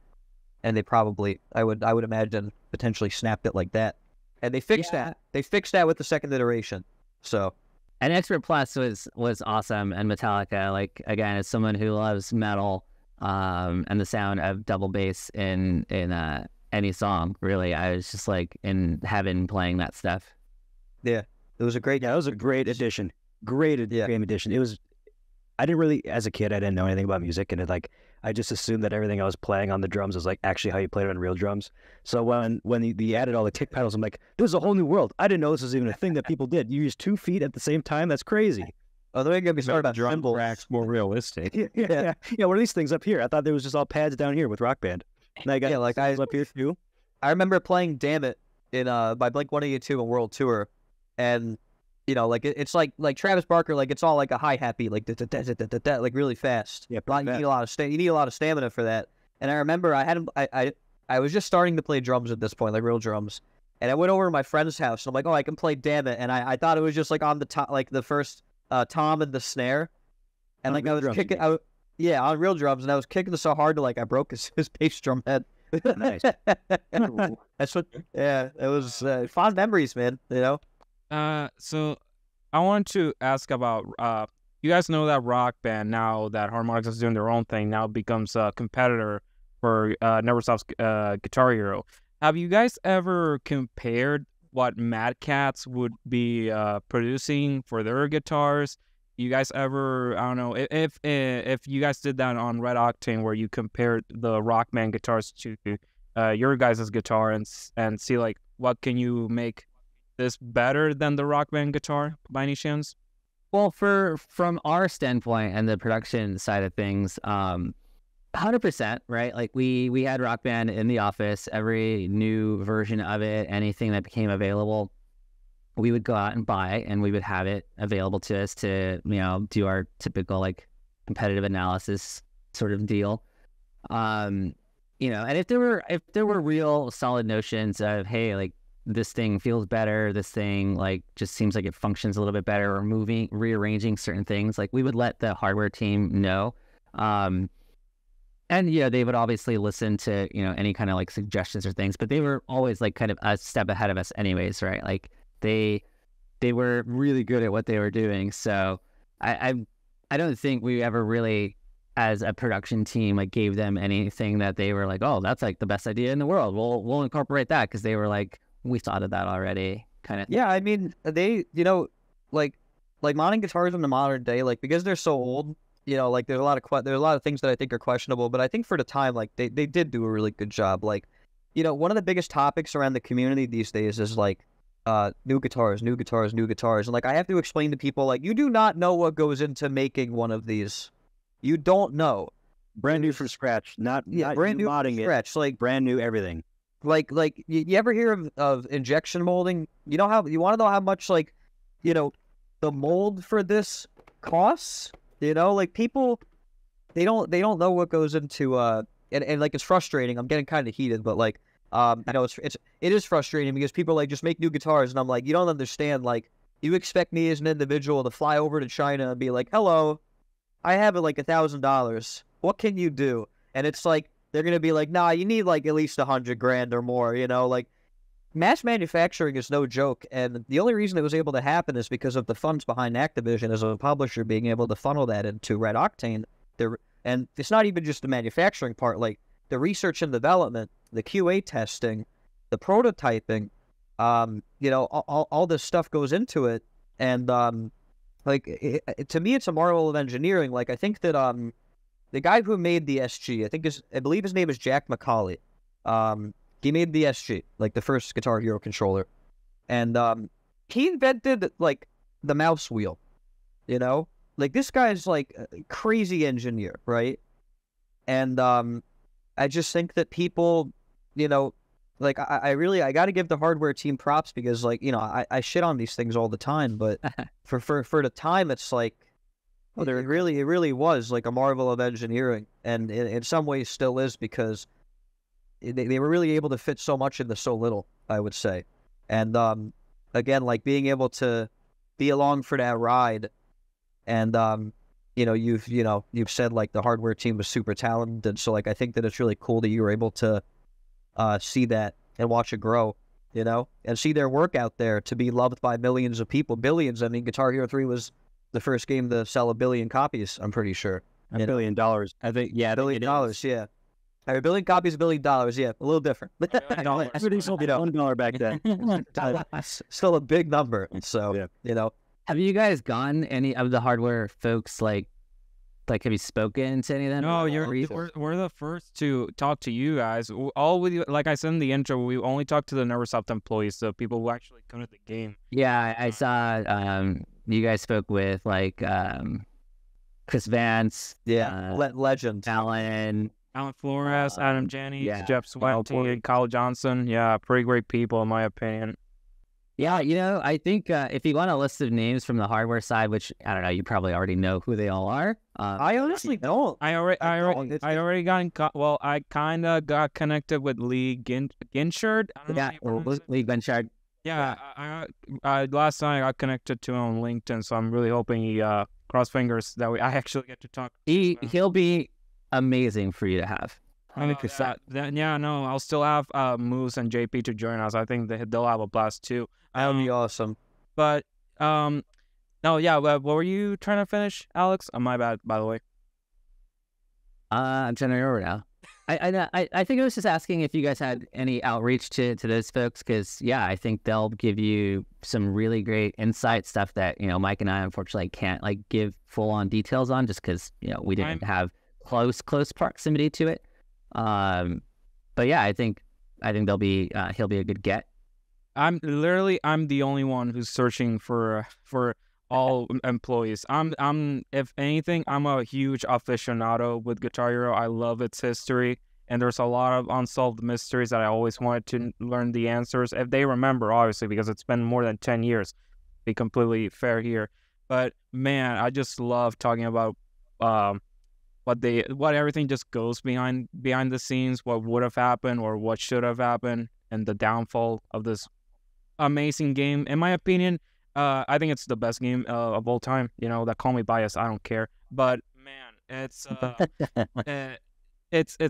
and they probably, I would imagine, potentially snapped it like that. And they fixed that. They fixed that with the second iteration. So, and Expert Plus was awesome, and Metallica, like again, as someone who loves metal, and the sound of double bass in any song, really, I was just like in heaven playing that stuff. Yeah, it was a great. Yeah, it was a great addition. Great game addition. It was. I didn't really, as a kid, I didn't know anything about music, and I just assumed that everything I was playing on the drums was like actually how you played it on real drums. So when he added all the kick pedals, I'm like, this is a whole new world. I didn't know this was even a thing that people did. You use 2 feet at the same time. That's crazy. Oh, they're gonna be started about drum cymbals. tracks more realistic. Yeah. What are these things up here? I thought there was just all pads down here with Rock Band. And I got up here too. I remember playing "Damn It" in by Blink-182 in World Tour, and. Like it's like Travis Barker, like it's all like a hi-hat beat, like like really fast. Yeah, you need a lot of you need a lot of stamina for that. And I remember I was just starting to play drums at this point, like real drums. And I went over to my friend's house, and I'm like, oh, I can play "Damn It," and I thought it was just like on the top, like the first tom and the snare, and like I was kicking, on real drums, and I was kicking so hard to like I broke his bass drum head. Nice. That's what. Yeah, it was fond memories, man. So I want to ask about you guys know that Rock Band, now that Harmonix is doing their own thing, now becomes a competitor for Neversoft's Guitar Hero. Have you guys ever compared what Mad Catz would be producing for their guitars? You guys ever, I don't know, if you guys did that on RedOctane, where you compared the Rock Band guitars to your guys' guitar and see like what can you make this better than the Rock Band guitar by any chance? Well, from our standpoint and the production side of things, 100%, right? Like we had Rock Band in the office. Every new version of it, anything that became available, we would go out and buy, and we would have it available to us to, do our typical like competitive analysis sort of deal. And if there were real solid notions of, hey, like this thing feels better, this thing like just seems like it functions a little bit better, or rearranging certain things, like we would let the hardware team know. And they would obviously listen to, any kind of like suggestions or things, but they were always like kind of a step ahead of us anyways, right? Like they were really good at what they were doing. So I don't think we ever really, as a production team, like gave them anything that they were like, oh, that's like the best idea in the world, we'll incorporate that, because they were like, we thought of that already, kind of thing. Yeah, I mean, they, like modding guitars in the modern day, like because they're so old, like there's a lot of things that I think are questionable, but I think for the time, like they did do a really good job. Like, one of the biggest topics around the community these days is like new guitars, and like I have to explain to people, like, you do not know what goes into making one of these. You don't know. Brand new from scratch, not brand new modding from scratch, like brand new everything. Like you ever hear of injection molding? You want to know how much like, the mold for this costs? Like people, they don't know what goes into and like it's frustrating. I'm getting kind of heated, but like it is frustrating because people are like, just make new guitars, and I'm like, you don't understand. Like, you expect me as an individual to fly over to China and be like, hello, I have it like $1,000. What can you do? And it's like, they're going to be like, nah, you need like at least $100,000 or more, like mass manufacturing is no joke. And the only reason it was able to happen is because of the funds behind Activision as a publisher being able to funnel that into RedOctane. And it's not even just the manufacturing part, like the research and development, the QA testing, the prototyping, all this stuff goes into it. And to me, it's a marvel of engineering. Like, I think that the guy who made the SG, I believe his name is Jack McCauley. He made the SG, like the first Guitar Hero controller, and he invented like the mouse wheel. Like this guy's like a crazy engineer, right? And I just think that people, like I got to give the hardware team props, because like I shit on these things all the time, but for the time, it's like. It really was like a marvel of engineering, and in some ways still is, because they were really able to fit so much into so little, I would say. And again, like being able to be along for that ride, and you've said like the hardware team was super talented, so like I think that it's really cool that you were able to see that and watch it grow, and see their work out there to be loved by millions of people, billions. I mean, Guitar Hero 3 was the first game to sell 1 billion copies, I'm pretty sure. $1 billion. I think, yeah. $1 billion, yeah. 1 billion copies, $1 billion, yeah. A little different. $1 back then. Still a big number. So, yeah. Have you guys gone any of the hardware folks, like have you spoken to any of them? No, we're the first to talk to you guys. All with you, like I said in the intro, we only talked to the Neversoft employees, so people who actually come to the game. Yeah, I saw you guys spoke with like Chris Vance, legend, Alan Flores, Adam Janney, Jeff Sweaty, Kyle Johnson. Yeah, pretty great people in my opinion. Yeah, I think if you want a list of names from the hardware side, which I don't know, you probably already know who they all are. I honestly don't. I already got I kind of got connected with Lee Ginshard. Lee Ginshard. Yeah, I last night I got connected to him on LinkedIn, so I'm really hoping he cross fingers that I actually get to talk. He'll be amazing for you to have. 100%. I'll still have Moose and JP to join us. I think they'll have a blast too. That would be awesome. But what were you trying to finish, Alex? My bad, by the way. I'm trying to remember now. I think I was just asking if you guys had any outreach to those folks, because I think they'll give you some really great insight stuff that Mike and I unfortunately can't like give full on details on, just because we didn't have close proximity to it. But I think he'll be a good get. I'm the only one who's searching for all employees. If anything, I'm a huge aficionado with Guitar Hero. I love its history, and there's a lot of unsolved mysteries that I always wanted to learn the answers. If they remember, obviously, because it's been more than 10 years. Be completely fair here, but man, I just love talking about what everything just goes behind the scenes, what would have happened or what should have happened, and the downfall of this amazing game. In my opinion, I think it's the best game of all time. That call me biased, I don't care. But man, it's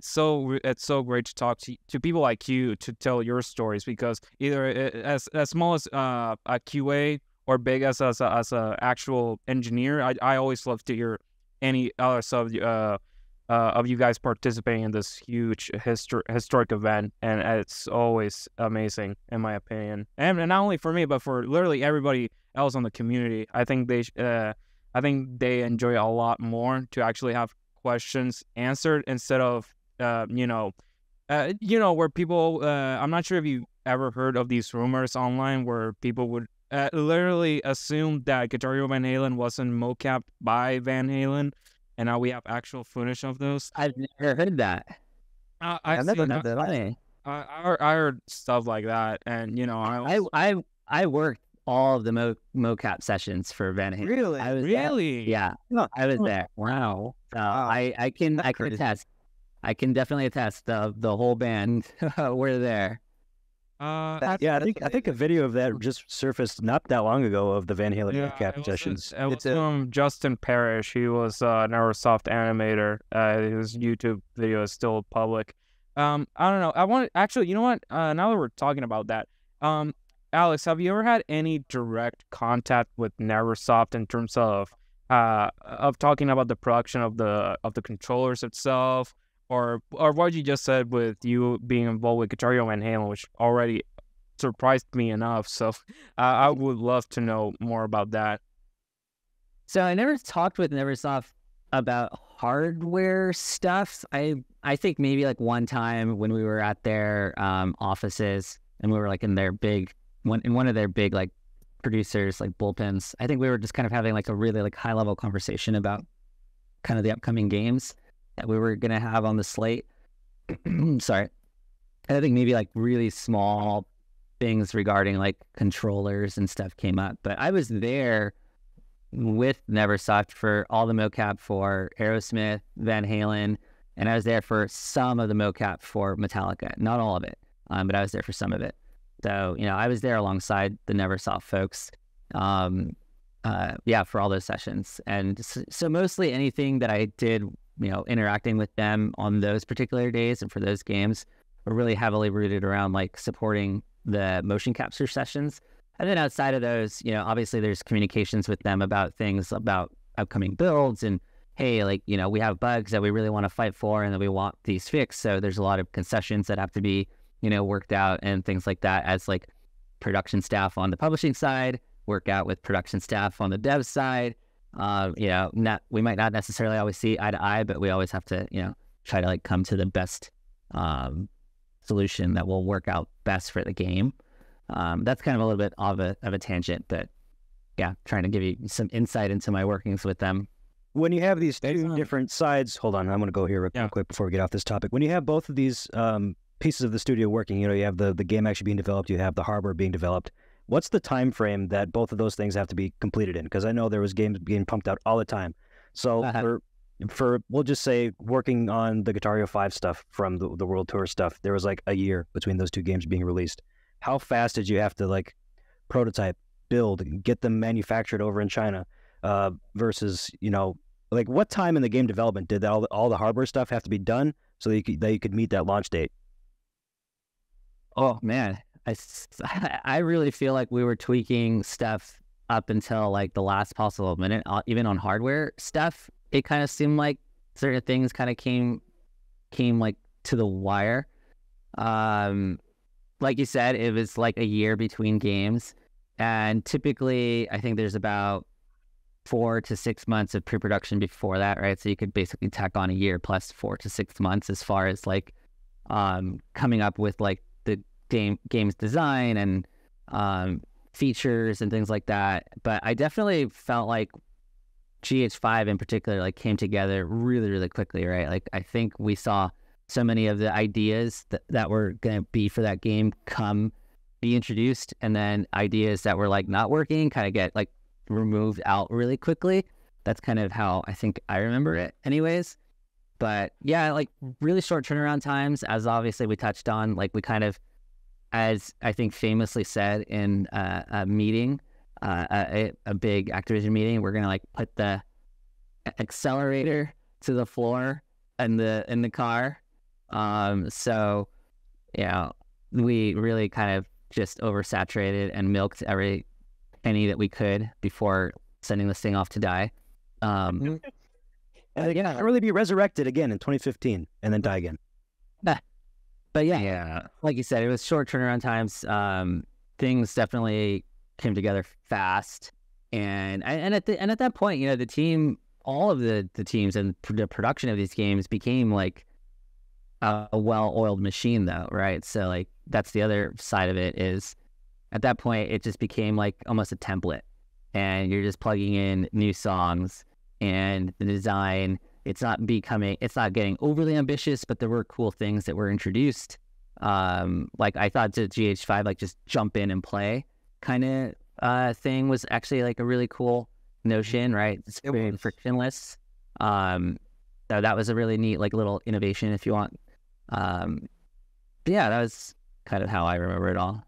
so great to talk to people like you to tell your stories, because either as small as a QA or big as a actual engineer, I always love to hear any other of you guys participating in this huge historic event, and it's always amazing in my opinion, and not only for me but for literally everybody else on the community. I think they enjoy a lot more to actually have questions answered instead of where people I'm not sure if you ever heard of these rumors online where people would literally assume that Guitar Hero Van Halen wasn't mocapped by Van Halen, and now we have actual footage of those. I've never heard that. I've never heard that. Funny. I heard stuff like that, and I worked all of the mocap sessions for Van Halen. Really? I was really? Yeah, I was there. Wow. So I can attest. I can definitely attest. The whole band were there. I think a video of that just surfaced not that long ago of the Van Halen cap sessions. It was from Justin Parrish. He was an Neversoft animator. His YouTube video is still public. I don't know. I want actually. You know what? Now that we're talking about that, Alex, have you ever had any direct contact with Neversoft in terms of talking about the production of the controllers itself? Or what you just said with you being involved with Guitar Hero Van Halen, which already surprised me enough. So I would love to know more about that. So I never talked with Neversoft about hardware stuff. I think maybe like one time when we were at their offices and we were like in one of their big like producers like bullpens. I think we were just kind of having like a really like high level conversation about kind of the upcoming games that we were going to have on the slate. Sorry. I think maybe like really small things regarding like controllers and stuff came up. But I was there with Neversoft for all the mocap for Aerosmith, Van Halen, and I was there for some of the mocap for Metallica. Not all of it, but I was there for some of it. So, I was there alongside the Neversoft folks. For all those sessions. And so mostly anything that I did interacting with them on those particular days and for those games were really heavily rooted around like supporting the motion capture sessions. And then outside of those, obviously there's communications with them about things about upcoming builds and, hey, like, we have bugs that we really want to fight for and that we want these fixed. So there's a lot of concessions that have to be, worked out and things like that as like production staff on the publishing side, work out with production staff on the dev side. We might not necessarily always see eye to eye, but we always have to, try to like come to the best solution that will work out best for the game. That's kind of a little bit of a tangent, but yeah, trying to give you some insight into my workings with them. When you have these two different sides, hold on, I'm going to go here real quick before we get off this topic. When you have both of these pieces of the studio working, you have the game actually being developed, you have the hardware being developed. What's the time frame that both of those things have to be completed in? Because I know there was games being pumped out all the time. So for we'll just say working on the Guitar Hero 5 stuff from the World Tour stuff, there was like a year between those two games being released. How fast did you have to like prototype, build, get them manufactured over in China versus, like what time in the game development did all the hardware stuff have to be done so that you could meet that launch date? Oh, man. I really feel like we were tweaking stuff up until like the last possible minute. Even on hardware stuff, it kind of seemed like certain things kind of came like to the wire. Like you said, it was like a year between games, and typically I think there's about 4 to 6 months of pre-production before that, right? So you could basically tack on a year plus 4 to 6 months as far as like coming up with like the game's design and features and things like that. But I definitely felt like GH5 in particular like came together really, really quickly, right? Like I think we saw so many of the ideas that were going to be for that game be introduced, and then ideas that were like not working kind of get like removed out really quickly. That's kind of how I think I remember it anyways. But yeah, like really short turnaround times, as obviously we touched on. Like we kind of, as I think famously said in a meeting, a big Activision meeting, we're gonna like put the accelerator to the floor in the car. So yeah, we really kind of just oversaturated and milked every penny that we could before sending this thing off to die. Yeah, really be resurrected again in 2015 and then die again. But yeah, like you said, it was short turnaround times. Things definitely came together fast, and at that point, you know, the team, all of the teams and the production of these games became like a well-oiled machine, though, right? So like that's the other side of it is at that point it just became like almost a template, and you're just plugging in new songs. And the design, it's not getting overly ambitious, but there were cool things that were introduced. Like I thought the GH5, like just jump in and play kind of thing was actually like a really cool notion, right? It's very frictionless. So that was a really neat like little innovation if you want. Yeah, that was kind of how I remember it all.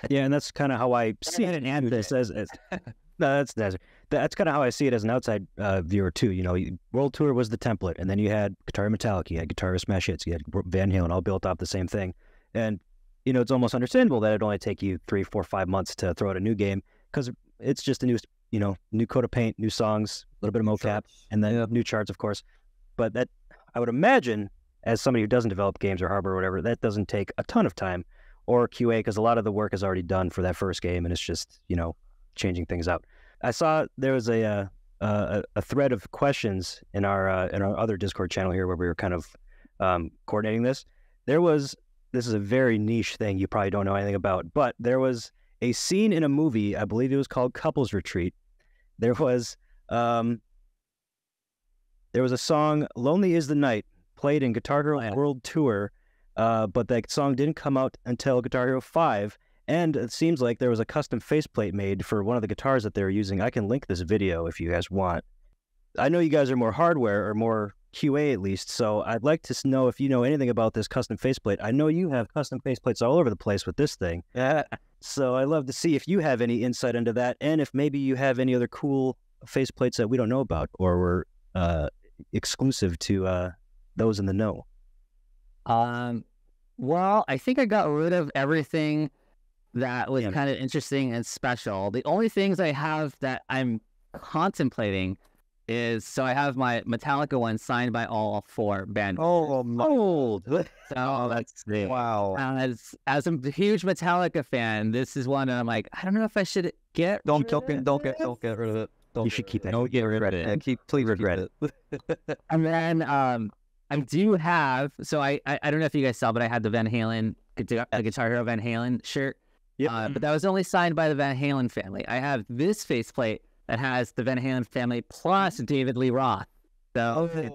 Yeah, and that's kind of how I see it. And this says no, that's kind of how I see it as an outside viewer too. You know, World Tour was the template, and then you had Guitar Metallic, you had Guitar Smash Hits, you had Van Halen, all built off the same thing. And you know, it's almost understandable that it'd only take you 3, 4, 5 months to throw out a new game because it's just a new coat of paint, new songs, a little bit of mocap, and then new charts, of course. But that I would imagine, as somebody who doesn't develop games or hardware or whatever, that doesn't take a ton of time or QA because a lot of the work is already done for that first game, and it's just changing things out. I saw there was a thread of questions in our other Discord channel here where we were kind of coordinating this. This is a very niche thing you probably don't know anything about, but there was a scene in a movie, I believe it was called Couples Retreat. There was a song, Lonely is the Night, played in Guitar Hero World Tour, but that song didn't come out until Guitar Hero 5. And it seems like there was a custom faceplate made for one of the guitars that they were using. I can link this video if you guys want. I know you guys are more hardware or more QA at least, so I'd like to know if you know anything about this custom faceplate. I know you have custom faceplates all over the place with this thing. So I'd love to see if you have any insight into that, and if maybe you have any other cool faceplates that we don't know about or were exclusive to those in the know. Well, I think I got rid of everything that was kind of interesting and special. The only things I have that I'm contemplating is, so I have my Metallica one signed by all 4 band. Oh, old. So that's wow. As a huge Metallica fan, this is one that I'm like, I don't know if I should get. Don't get rid of it. You should keep that. Don't get rid of it. Yeah, please regret it. And then I do have. So I don't know if you guys saw, but I had the Van Halen Guitar Hero Van Halen shirt. Yeah, but that was only signed by the Van Halen family. I have this faceplate that has the Van Halen family plus David Lee Roth. So it's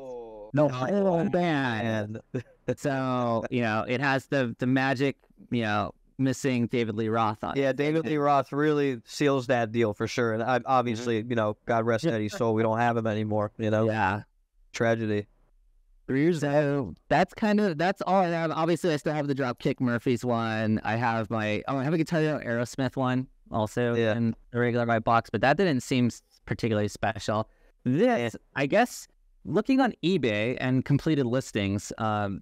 the whole band. So it has the magic, missing David Lee Roth on. Yeah, David Lee Roth really seals that deal for sure. And obviously, God rest Eddie's soul, we don't have him anymore. Yeah, tragedy. So that's all I have. Obviously, I still have the Dropkick Murphys one. I have I have a Guitar Hero Aerosmith one also in the regular white box, but that didn't seem particularly special. This, I guess, looking on eBay and completed listings, I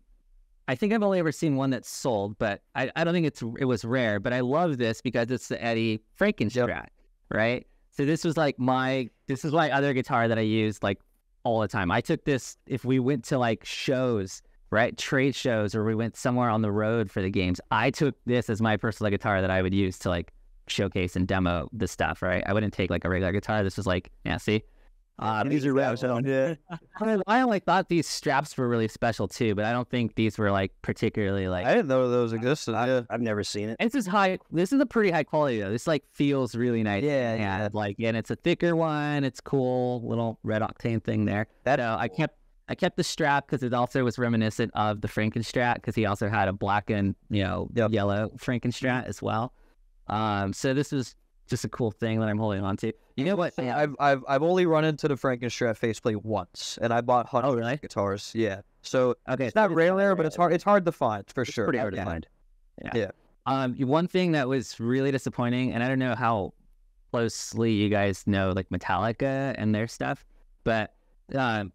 think I've only ever seen one that's sold, but I don't think it was rare. But I love this because it's the Eddie Frankenstrat, right? So this is my other guitar that I used like all the time. I took this if we went to like shows, right? Trade shows, or we went somewhere on the road for the games. I took this as my personal guitar that I would use to like showcase and demo the stuff, right? I wouldn't take like a regular guitar. This was like, see. These are wraps on. Yeah. I only thought these straps were really special too, but I don't think these were like particularly like. I didn't know those existed. Yeah. I've never seen it. This is high. This is a pretty high quality though. This like feels really nice. Yeah, and like, and it's a thicker one. It's cool, little RedOctane thing there. So I kept the strap because it also was reminiscent of the Frankenstrat because he also had a black and yellow Frankenstrat as well. So this was just a cool thing that I'm holding on to. You know what? I've only run into the Frankenstrat faceplate once, and I bought hundreds of guitars. Yeah. So it's not rare, but it's hard to find for sure. Pretty hard to find. Yeah. One thing that was really disappointing, and I don't know how closely you guys know like Metallica and their stuff, but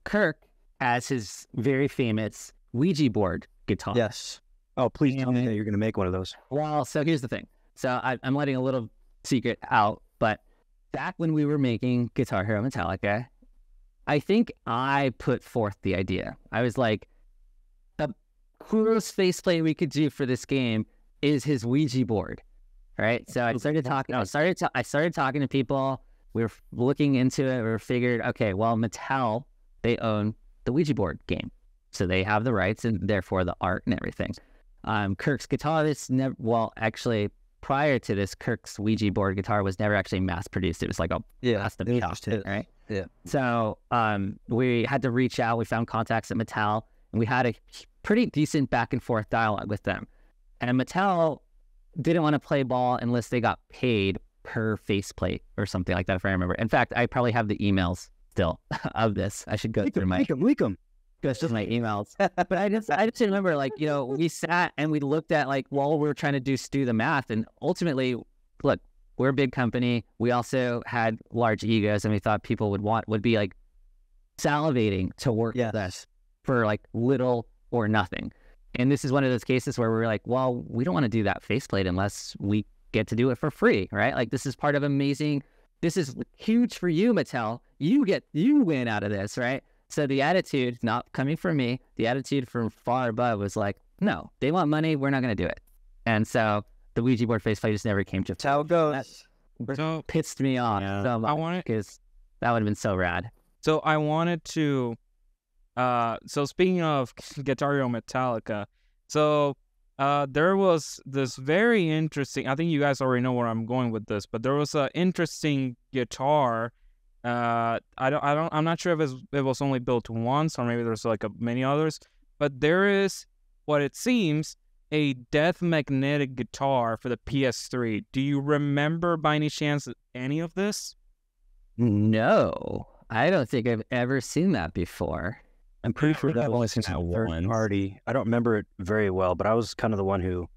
Kirk has his very famous Ouija board guitar. Yes. Oh, please tell me that you're going to make one of those. Well, so here's the thing. So I'm letting a little secret out, but back when we were making Guitar Hero Metallica, I think I put forth the idea. I was like, the coolest faceplate we could do for this game is his Ouija board, right? So I started talking. I started talking to people. We were looking into it. We figured, okay, well, Mattel, they own the Ouija board game, so they have the rights and therefore the art and everything. Kirk's guitar is never. Well, actually, prior to this, Kirk's Ouija board guitar was never actually mass produced. It was like a custom hit, right? Yeah. So we had to reach out. We found contacts at Mattel, and we had a pretty decent back and forth dialogue with them. And Mattel didn't want to play ball unless they got paid per faceplate or something like that, if I remember. In fact, I probably have the emails still of this. I should go through my emails. But I just remember, like, we sat and we looked at, like, while we were trying to do the math, and ultimately, look, we're a big company. We also had large egos, and we thought people would be like salivating to work with us for like little or nothing. And this is one of those cases where we're like, well, we don't want to do that faceplate unless we get to do it for free, right? Like, this is part of amazing. This is huge for you, Mattel. You win out of this, right? So the attitude, not coming from me, the attitude from far above was like, no, they want money. We're not going to do it. And so the Ouija board faceplate just never came to. That's how it goes. That pissed me off so much because that would have been so rad. So I wanted to. So speaking of Guitar Hero Metallica, so there was this very interesting. I think you guys already know where I'm going with this, but there was an interesting guitar. I'm not sure if it was only built once or maybe there's like many others, but there is what it seems a death magnetic guitar for the PS3. Do you remember by any chance any of this? No, I don't think I've ever seen that before. I'm pretty sure I've only seen that third party. I don't remember it very well, but I was kind of the one who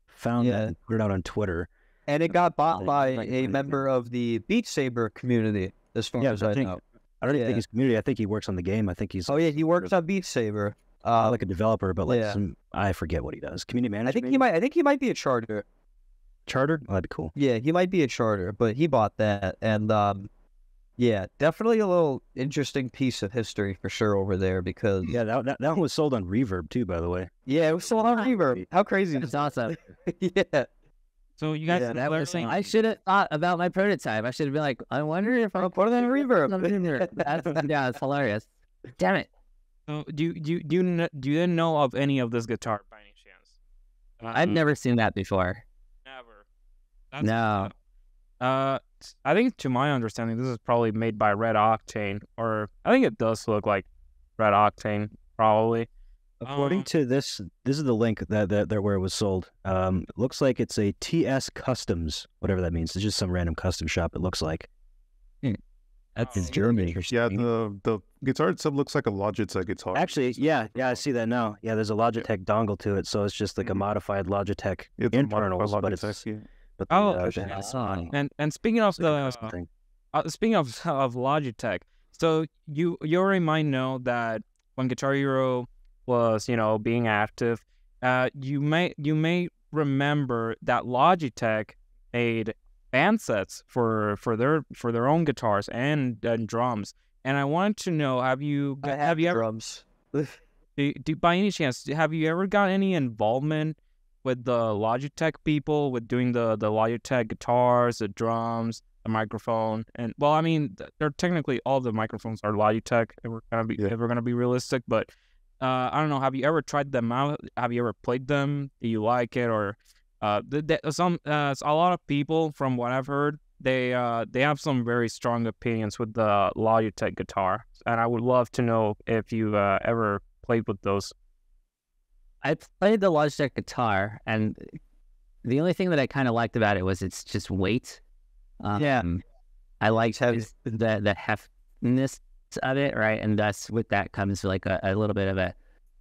found that and put it out on Twitter. And it got bought by a member of the Beat Saber community. As far as I know. I don't even think he's community. I think he works on the game. I think he's. Oh yeah, he works on Beat Saber. Like a developer, but like I forget what he does. Community manager. I think he might be a charter. Charter? Oh, that'd be cool. Yeah, he might be a charter, but he bought that, and definitely a little interesting piece of history for sure over there because that one was sold on Reverb too, by the way. Yeah, it was sold on Reverb. How crazy! That's awesome. Yeah. So you guys, that was saying I should have thought about my prototype. I should have been like, I wonder if I'll put it on Reverb. That's hilarious. Damn it. So do you know of any of this guitar by any chance? I've never seen that before. Never. No. I think to my understanding, this is probably made by RedOctane, or I think it does look like RedOctane, probably. According to this is the link that where it was sold. It looks like it's a TS Customs, whatever that means. It's just some random custom shop. It looks like. That's in Germany. Yeah, the guitar itself looks like a Logitech guitar. Actually, yeah, I see that now. Yeah, there's a Logitech dongle to it, so it's just like a modified Logitech internals, but it's. But and speaking of speaking of Logitech, so you already might know that when Guitar Hero was being active, you may remember that Logitech made band sets for their own guitars and drums. And I wanted to know, have you ever drums? By any chance, have you ever got any involvement with the Logitech people with doing the Logitech guitars, the drums, the microphone, and well, I mean, they're technically all the microphones are Logitech. If we're gonna be realistic, but I don't know. Have you ever tried them out? Have you ever played them? Do you like it? Or a lot of people, from what I've heard, they have some very strong opinions with the Logitech guitar, and I would love to know if you ever played with those. I played the Logitech guitar, and the only thing that I kind of liked about it was it's just weight. I liked the heaviness of it, right? And thus with that comes like a little bit of a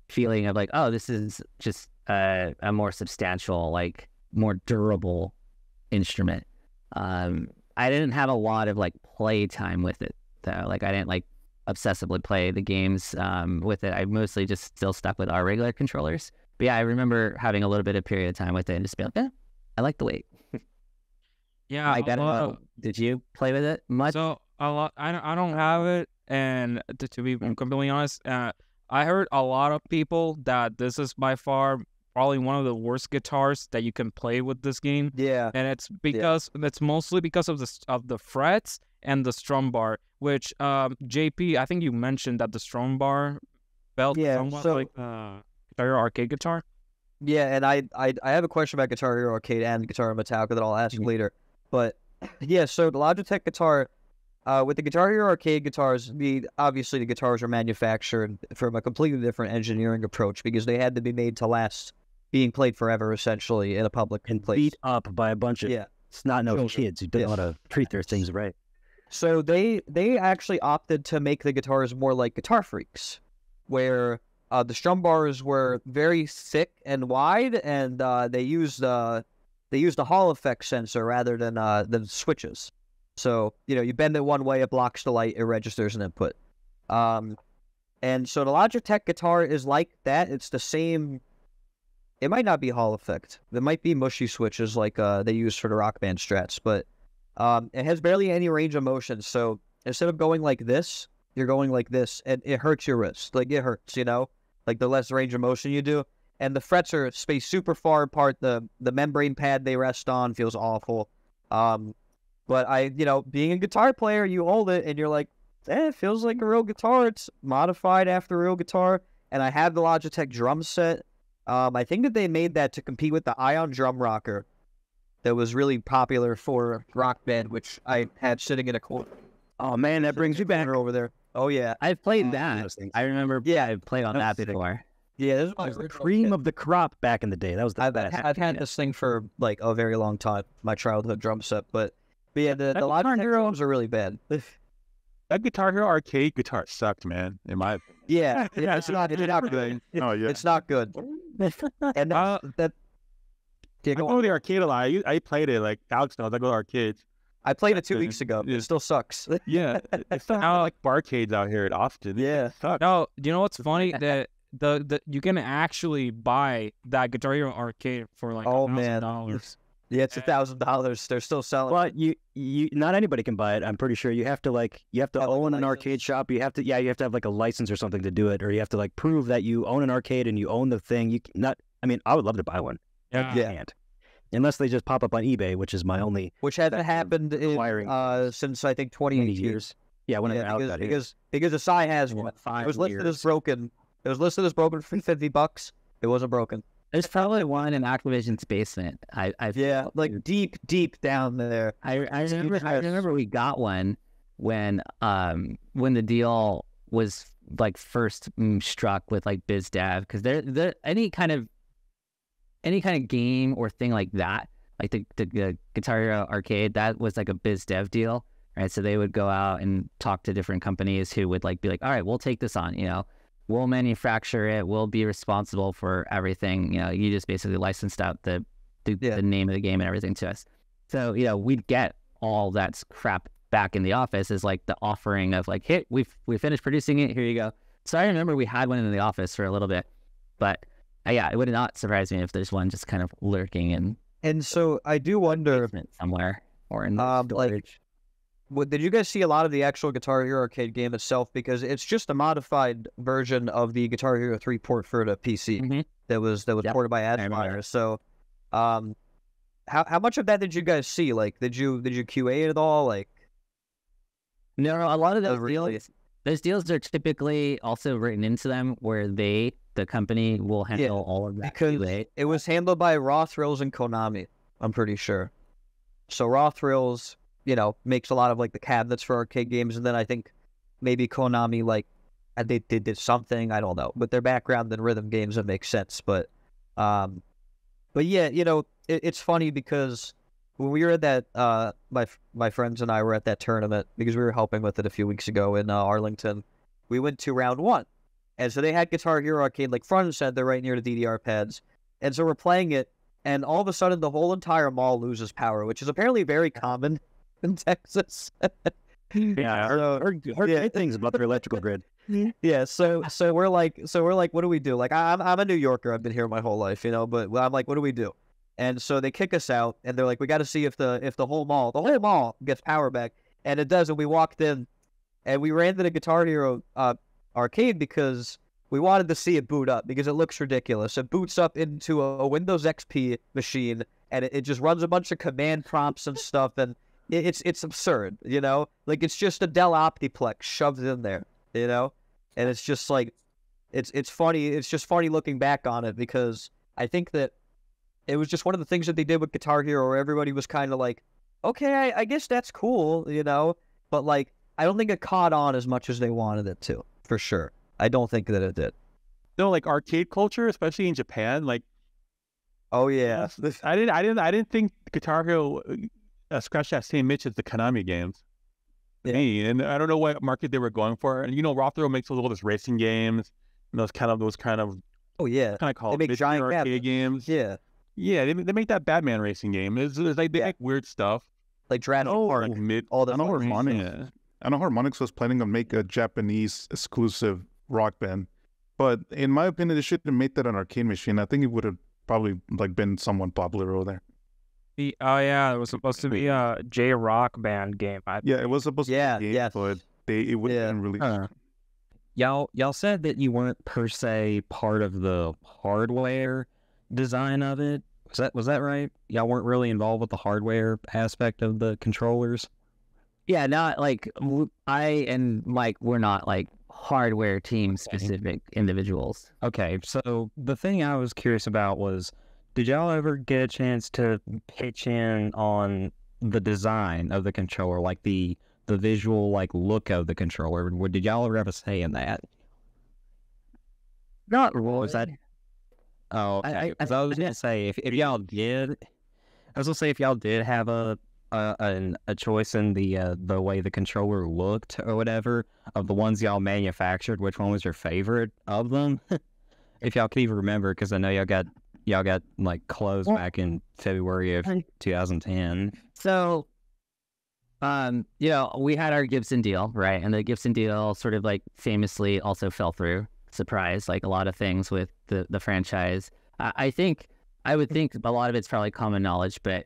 feeling of like, oh, this is just a more substantial, like more durable instrument. I didn't have a lot of like play time with it though. Like I didn't like obsessively play the games with it. I mostly just still stuck with our regular controllers. But yeah, I remember having a little bit of period of time with it and just being like, yeah, I like the weight. Yeah, Mike, did you play with it much? So a lot. I don't have it, and to be completely honest, I heard a lot of people that this is by far probably one of the worst guitars that you can play with this game. Yeah, and it's mostly because of the frets and the strum bar, which JP, I think you mentioned that the strum bar felt somewhat like Guitar Hero Arcade guitar. Yeah, and I have a question about Guitar Hero Arcade and Guitar Hero Metallica that I'll ask later. But yeah, so the Logitech guitar, with the Guitar Hero Arcade guitars, obviously the guitars are manufactured from a completely different engineering approach because they had to be made to last, being played forever essentially in a public place. Beat up by a bunch of snot-nosed kids who don't know how to treat their things right. So they actually opted to make the guitars more like Guitar Freaks, where the strum bars were very thick and wide, and they used a Hall effect sensor rather than switches. So you bend it one way, it blocks the light, it registers an input. And so the Logitech guitar is like that. It's the same. It might not be Hall effect. There might be mushy switches like they use for the Rock Band strats, but it has barely any range of motion. So instead of going like this, you're going like this, and it hurts your wrist. Like it hurts, like the less range of motion you do. And the frets are spaced super far apart. The membrane pad they rest on feels awful. But being a guitar player, you hold it and you're like, it feels like a real guitar. It's modified after a real guitar. And I have the Logitech drum set. I think that they made that to compete with the Ion drum rocker that was really popular for Rock Band, which I had sitting in a corner. Oh man, that brings you back over there. Oh yeah, I've played that. I remember. Yeah, I played on that before. Yeah, this was the cream of the crop back in the day. That was the best. I've had this thing for like a very long time. My childhood drum set, but yeah, the Logitech drums are really bad. That Guitar Hero Arcade guitar sucked, man. In my opinion. Yeah, it's not good. Oh yeah, it's not good. And that. I go to the arcade a lot. I played it like Alex knows. I go to arcades. I played it 2 weeks ago. It still sucks. Yeah, it's not like barcades out here at Austin. Yeah, it sucks. No, you know what's funny? That the you can actually buy that Guitar Hero Arcade for like $1,000. Yeah, it's $1,000. They're still selling. Well, you not anybody can buy it. I'm pretty sure you have to own an arcade shop. You have to have like a license or something to do it, or you have to like prove that you own an arcade and you own the thing. I would love to buy one. Yeah. Unless they just pop up on eBay, which is my only. Which hasn't happened since I think 28 years. Yeah, whenever Alex got here. Because Asai has one. It was listed as broken. It was listed as broken for $50. It wasn't broken. There's probably one in Activision's basement. Like deep down there. I remember we got one when the deal was like first struck with like BizDev, because there any kind of game or thing like that, like the Guitar Hero Arcade, that was like a biz dev deal, right? So they would go out and talk to different companies who would like be like, all right, we'll take this on, we'll manufacture it, we'll be responsible for everything. You just basically licensed out the name of the game and everything to us. So we'd get all that crap back in the office as like the offering of like, hey, we finished producing it, here you go. So I remember we had one in the office for a little bit, but. Yeah, it would not surprise me if there's one just kind of lurking and so I do wonder somewhere or in the storage. Did you guys see a lot of the actual Guitar Hero Arcade game itself? Because it's just a modified version of the Guitar Hero 3 port for the PC that was ported by Admire. So, how much of that did you guys see? Like, did you QA it at all? Like, No, a lot of Oh, those really? deals, are typically also written into them where the company will handle all of that because QA. it was handled by Raw Thrills and Konami, I'm pretty sure. So Raw Thrills, makes a lot of like the cabinets for arcade games, and then I think maybe Konami they did something, I don't know. But their background in rhythm games, it makes sense. But yeah, it's funny because when we were at that, my friends and I were at that tournament because we were helping with it a few weeks ago in Arlington. We went to round 1, and so they had Guitar Hero Arcade like front and center right near the DDR pads, and so we're playing it, and all of a sudden the whole entire mall loses power, which is apparently very common in Texas. Yeah, I heard great things about their electrical grid. Yeah, so we're like, what do we do? Like, I'm a New Yorker. I've been here my whole life, but I'm like, what do we do? And so they kick us out, and they're like, we got to see if the whole mall gets power back, and it does. And we walked in, and we ran to the Guitar Hero arcade because we wanted to see it boot up because it looks ridiculous. It boots up into a Windows XP machine, and it just runs a bunch of command prompts and stuff, and it's absurd, Like, it's just a Dell Optiplex shoved in there, and it's just like, it's funny. It's just funny looking back on it because I think that it was just one of the things that they did with Guitar Hero where everybody was kind of like, okay, I guess that's cool, But, like, I don't think it caught on as much as they wanted it to, for sure. I don't think that it did. No, like arcade culture, especially in Japan, like, Oh, yeah. I didn't think Guitar Hero scratched that same itch as the Konami games. Yeah. Hey, and I don't know what market they were going for. And Raw Throw makes all those racing games and those kind of Oh, yeah. called They make giant arcade cabinets. games. Yeah. Yeah, they make that Batman racing game. It's like they make weird stuff. Like Jurassic Park. All the I know fun Harmonix. Yeah. I know Harmonix was planning to make a Japanese exclusive rock band, but in my opinion, they shouldn't have made that an arcade machine. I think it would have probably been somewhat popular over there. It was supposed to be a J-Rock band game. Yeah, it was supposed to Yeah, be a game, yes. but it wouldn't Yeah. have been released. Y'all said that you weren't per se part of the hardware design of it. Was that right? Y'all weren't really involved with the hardware aspect of the controllers? Yeah, not like I and Mike, we're not like hardware team specific individuals. Okay, so the thing I was curious about was, did y'all ever get a chance to pitch in on the design of the controller, like the visual look of the controller? Did y'all ever have a say in that? Not really. Was that? Oh, okay. 'Cause I was gonna say if y'all did, I was gonna say if y'all did have a choice in the way the controller looked or whatever of the ones y'all manufactured, which one was your favorite of them? If y'all could even remember, because I know y'all got closed back in February of 2010. So, we had our Gibson deal, right? And the Gibson deal sort of famously also fell through. Surprise, like a lot of things with the franchise. I would think a lot of it's probably common knowledge, but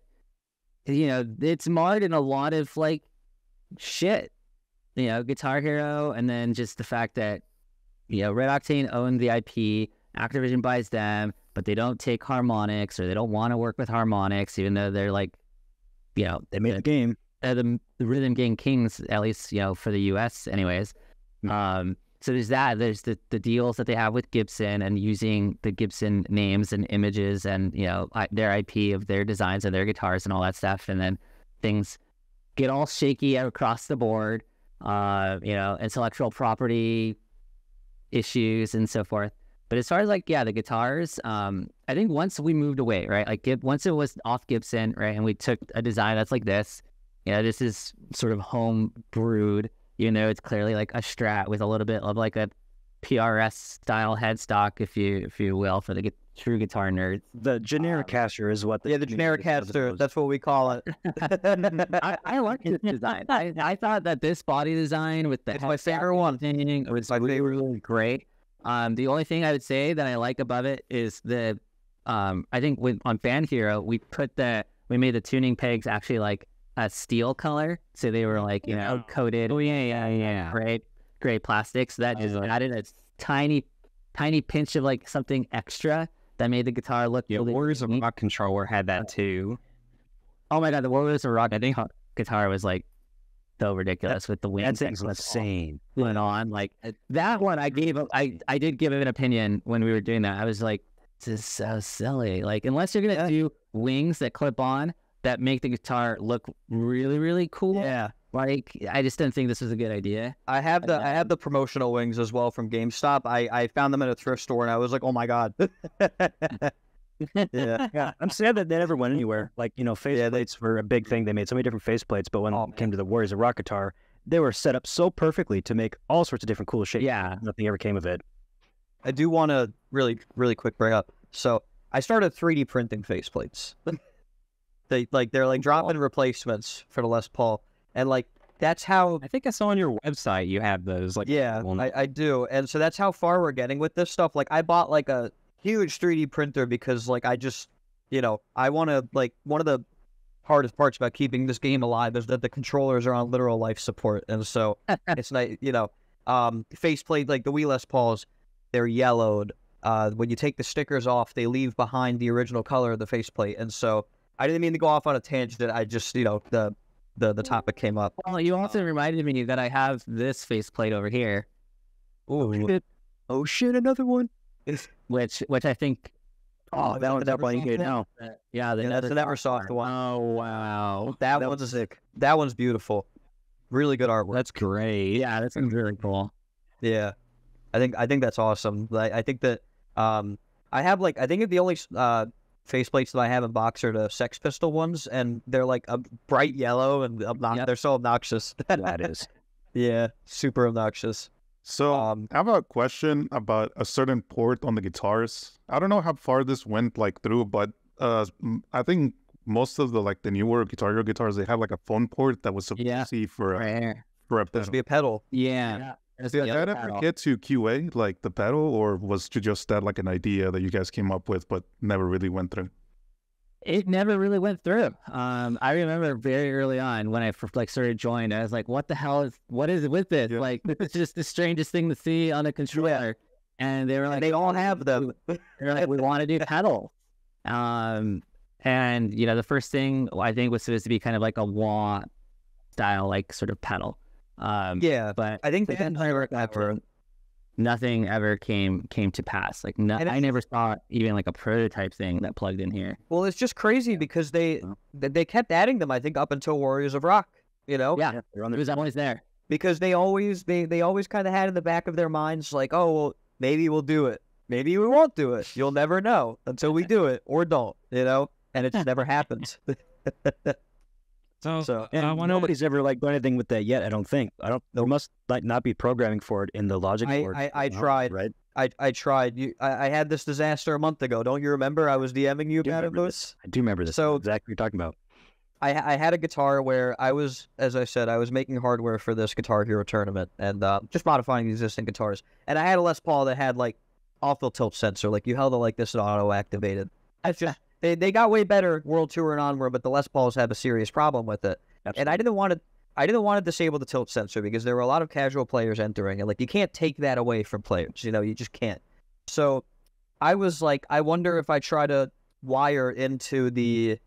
it's marred in a lot of shit. Guitar Hero, and then just the fact that RedOctane owned the IP, Activision buys them, but they don't take Harmonix, or they don't want to work with Harmonix, even though they're They made the game. the rhythm game kings, at least for the US anyways. So there's that. There's the deals that they have with Gibson and using the Gibson names and images and their IP of their designs of their guitars and all that stuff, and then things get all shaky across the board. Intellectual property issues and so forth. But as far as the guitars, I think once we moved away, right, once it was off Gibson, right, and we took a design that's like this, this is sort of home brewed. It's clearly a Strat with a little bit of a PRS style headstock, if you will, for the true guitar nerds. The generic caster is what. The generic caster. That's what we call it. I like this design. I thought that this body design with the It's my favorite one. thing was really great. The only thing I would say that I like above it is I think on Fan Hero we made the tuning pegs actually a steel color, so they were coated. Oh yeah. Great plastic. So that just added a tiny pinch of something extra that made the guitar look. Yeah, really Warriors of neat. Rock controller had that too. Oh my god, the Warriors of Rock, I think guitar was like so ridiculous with the wings. That thing's insane. Went on like that one. I did give it an opinion when we were doing that. I was like, this is so silly. Like unless you're gonna do wings that clip on that make the guitar look really really cool. Yeah. Like I just didn't think this was a good idea. I have the promotional wings as well from GameStop. I found them at a thrift store and I was like, oh my god. Yeah. I'm sad that they never went anywhere. Like, faceplates were a big thing. They made so many different faceplates, but when it came to the Warriors of Rock guitar, they were set up so perfectly to make all sorts of different cool shapes. Yeah. Nothing ever came of it. I do want to really, really quick bring up. So I started 3D printing faceplates. They're like drop-in replacements for the Les Paul. And like, that's how... I think I saw on your website you have those. Like, yeah, I do. And so that's how far we're getting with this stuff. Like, I bought like a huge 3D printer because like I just, I want to, like, one of the hardest parts about keeping this game alive is that the controllers are on literal life support. And so it's nice, faceplate, like the Wii Les Pauls, they're yellowed. When you take the stickers off, they leave behind the original color of the faceplate. And so I didn't mean to go off on a tangent. I just, the topic came up. Well, you also reminded me that I have this faceplate over here. Oh shit, another one. Which I think. Oh, that one you get now. Yeah, that's the Neversoft one. Oh wow, that one's sick. That one's beautiful. Really good artwork. That's great. Yeah, that sounds really cool. Yeah, I think that's awesome. I think that I have like I think the only faceplates that I have in box are the Sex Pistol ones, and they're like a bright yellow and they're so obnoxious. That is. Yeah, super obnoxious. So I have a question about a certain port on the guitars. I don't know how far this went like through, but I think most of the newer Guitar Hero guitars, they have like a phone port that was supposed to see for a pedal. Supposed to be a pedal. Yeah. Did that ever get to QA, like the pedal, or was it just that like an idea that you guys came up with but never really went through? It never really went through. I remember very early on when I started joining, I was like, what the hell what is it with this? Yeah. Like, it's just the strangest thing to see on a controller. And they were like, they all have them. They're like, we want to do pedal. And, the first thing I think was supposed to be kind of like a wah style, like sort of pedal. But I think nothing ever came to pass. Like I never saw even like a prototype thing that plugged in here. Well, it's just crazy because they kept adding them. I think up until Warriors of Rock. Yeah, it was always there because they always kind of had in the back of their minds like, oh well, maybe we'll do it, maybe we won't do it. You'll never know until we do it or don't. And it just never happens. So nobody's ever done anything with that yet. I don't think. There must not be programming for it in the Logic board. I tried. Right? I tried. I had this disaster a month ago. Don't you remember? I was DMing you about it, Lewis. I do remember this. So exactly what you're talking about. I had a guitar where I was, as I said, I was making hardware for this Guitar Hero tournament and just modifying the existing guitars. And I had a Les Paul that had off-fill tilt sensor. Like you held it like this and auto-activated. They got way better World Tour and onward, but the Les Pauls have a serious problem with it. Absolutely. And I didn't want to disable the tilt sensor because there were a lot of casual players entering it. Like you can't take that away from players, you just can't. So I was like, I wonder if I try to wire into the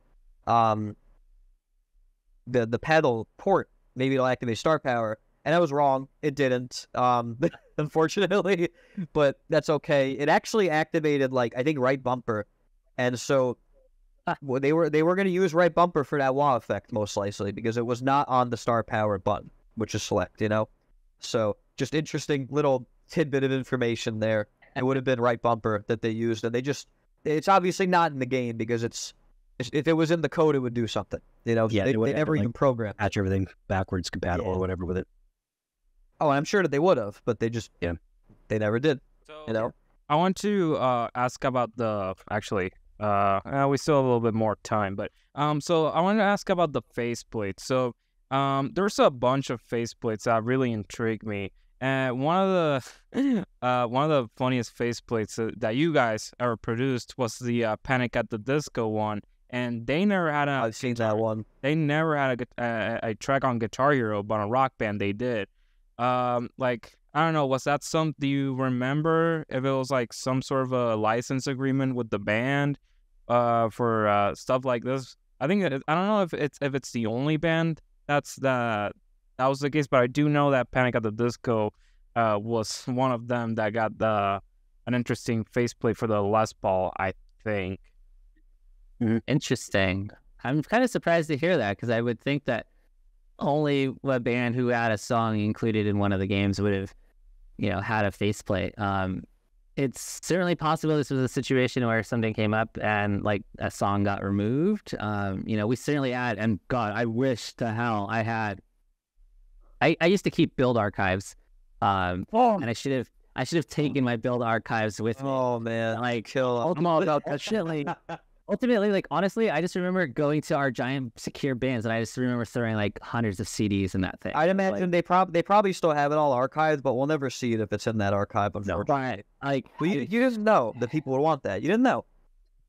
pedal port, maybe it'll activate star power. And I was wrong. It didn't, unfortunately, but that's okay. It actually activated I think right bumper. And so they were going to use right bumper for that wah effect, most likely, because it was not on the star power button, which is select, So just interesting little tidbit of information there. It would have been right bumper that they used. And it's obviously not in the game because if it was in the code, it would do something, They never even programmed. Patch everything backwards compatible or whatever with it. Oh, and I'm sure that they would have, but they never did, So, I want to ask about we still have a little bit more time, but so I want to ask about the faceplate. So there's a bunch of faceplates that really intrigue me, and one of the funniest faceplates that you guys ever produced was the Panic at the Disco one, and they never had I've seen that one. They never had a track on Guitar Hero, but on Rock Band they did. I don't know, was that do you remember if it was some sort of a license agreement with the band for stuff like this? I think I don't know if it's the only band that was the case, but I do know that Panic at the Disco was one of them that got an interesting faceplate for the Les Paul, I think. Interesting. I'm kind of surprised to hear that, because I would think that only a band who had a song included in one of the games would have, had a faceplate. It's certainly possible this was a situation where something came up and like a song got removed. We certainly had, and God, I wish to hell I had. I used to keep build archives, and I should have taken my build archives with me. Oh man, Like, kill. I'm all about that shit. Like, ultimately, like, honestly, I just remember going to our giant secure bins, and I just remember throwing like hundreds of CDs in that thing. I'd imagine they probably still have it all archived, but we'll never see it if it's in that archive. Unfortunately, Like, well, you didn't know that people would want that. You didn't know.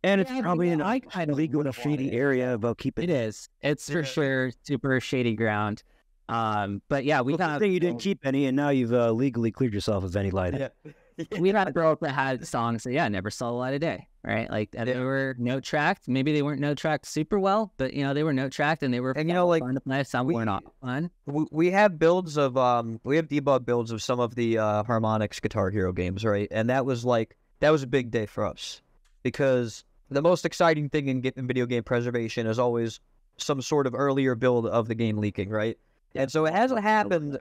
And it's Yeah, probably in I a kind of legal enough shady area about keeping it is. It's for sure super shady ground. But yeah, we Well, kind good thing you didn't keep any, and now you've legally cleared yourself of any lighting. we had a girl that had songs that never saw the light of day, right? Like, and they were note tracked. Maybe they weren't note tracked super well, but they were note tracked, and they were like, fun to play. Some were not fun. We have builds of we have debug builds of some of the Harmonix Guitar Hero games, right? And that was a big day for us, because the most exciting thing in video game preservation is always some sort of earlier build of the game leaking, right? And so it hasn't happened.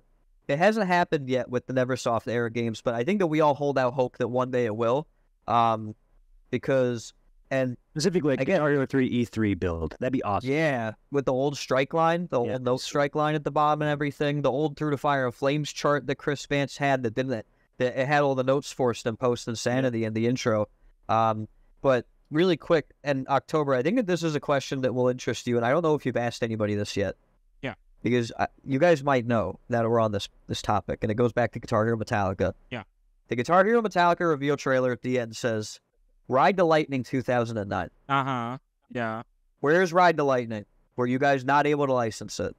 It hasn't happened yet with the Neversoft era games, but I think that we all hold out hope that one day it will, because Specifically, like Guitar Hero 3 E3 build. That'd be awesome. yeah, with the old strike line, the old note strike line at the bottom and everything, the old Through the Fire of Flames chart that Chris Vance had that it had all the notes forced in post Insanity in the intro. But really quick, in October, I think that this is a question that will interest you, and I don't know if you've asked anybody this yet. Because you guys might know that we're on this topic, and it goes back to Guitar Hero Metallica. Yeah. The Guitar Hero Metallica reveal trailer at the end says, Ride the Lightning 2009. Yeah. Where's Ride the Lightning? Were you guys not able to license it?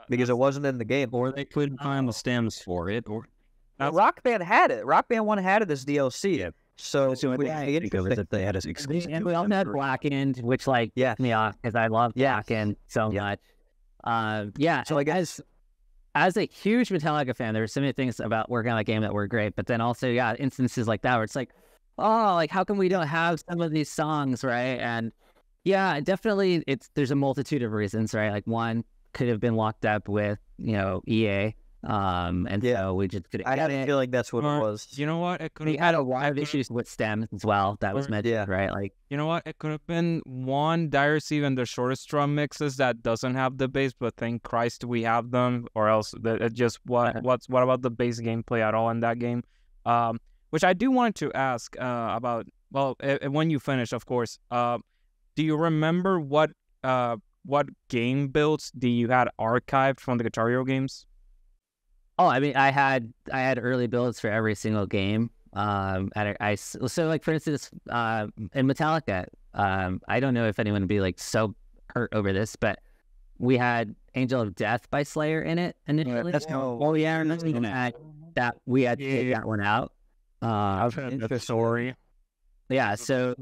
Because it wasn't in the game. Or they couldn't find the stems for it, or Rock Band had it. Rock Band 1 had it as DLC. Yeah. So That's the only thing I think of is that they had us exclusive. And we all had Blackened, which pissed me off, because I love Blackened so much. So I guess as a huge Metallica fan, there were so many things about working on that game that were great, but then also instances like that where it's like, oh, like, how come we don't have some of these songs, right? And definitely there's a multitude of reasons, right? Like, one could have been locked up with EA, so we just couldn't. I had a feeling that's what it was. You know what? We had a lot of issues with stems as well. That was mentioned, right? Like, you know what? It could have been one Dire Steve and the shortest drum mixes that doesn't have the bass, but thank Christ we have them, or else what about the bass gameplay at all in that game? Which I do want to ask about. Well, when you finish, of course. Do you remember what game builds you had archived from the Guitar Hero games? Oh, I mean, I had early builds for every single game. So like, for instance, in Metallica, I don't know if anyone would be like so hurt over this, but we had Angel of Death by Slayer in it initially. That we had to take that one out. I've heard that story. Yeah, so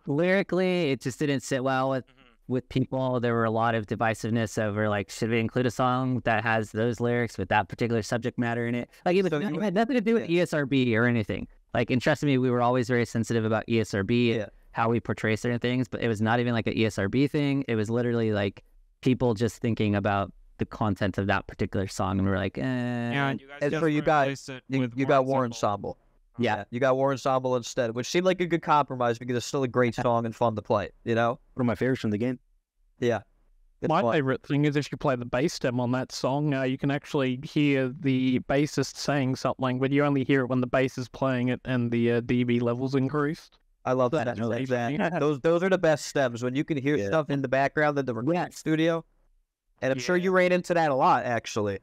lyrically, it just didn't sit well with people. There were a lot of divisiveness over, like, should we include a song that has those lyrics with that particular subject matter in it? Like, it had nothing to do with ESRB or anything. Like, and trust me, we were always very sensitive about ESRB, how we portray certain things, but it was not even like an ESRB thing. It was literally like people just thinking about the content of that particular song, and we were like, Yeah, and you got War Ensemble. Yeah, you got War Ensemble instead, which seemed like a good compromise because it's still a great song and fun to play, One of my favorites from the game. Yeah. My favorite thing is if you play the bass stem on that song, you can actually hear the bassist saying something, but you only hear it when the bass is playing it and the dB levels increased. I love that. Those are the best stems, when you can hear stuff in the background in the recording studio. And I'm sure you ran into that a lot, actually.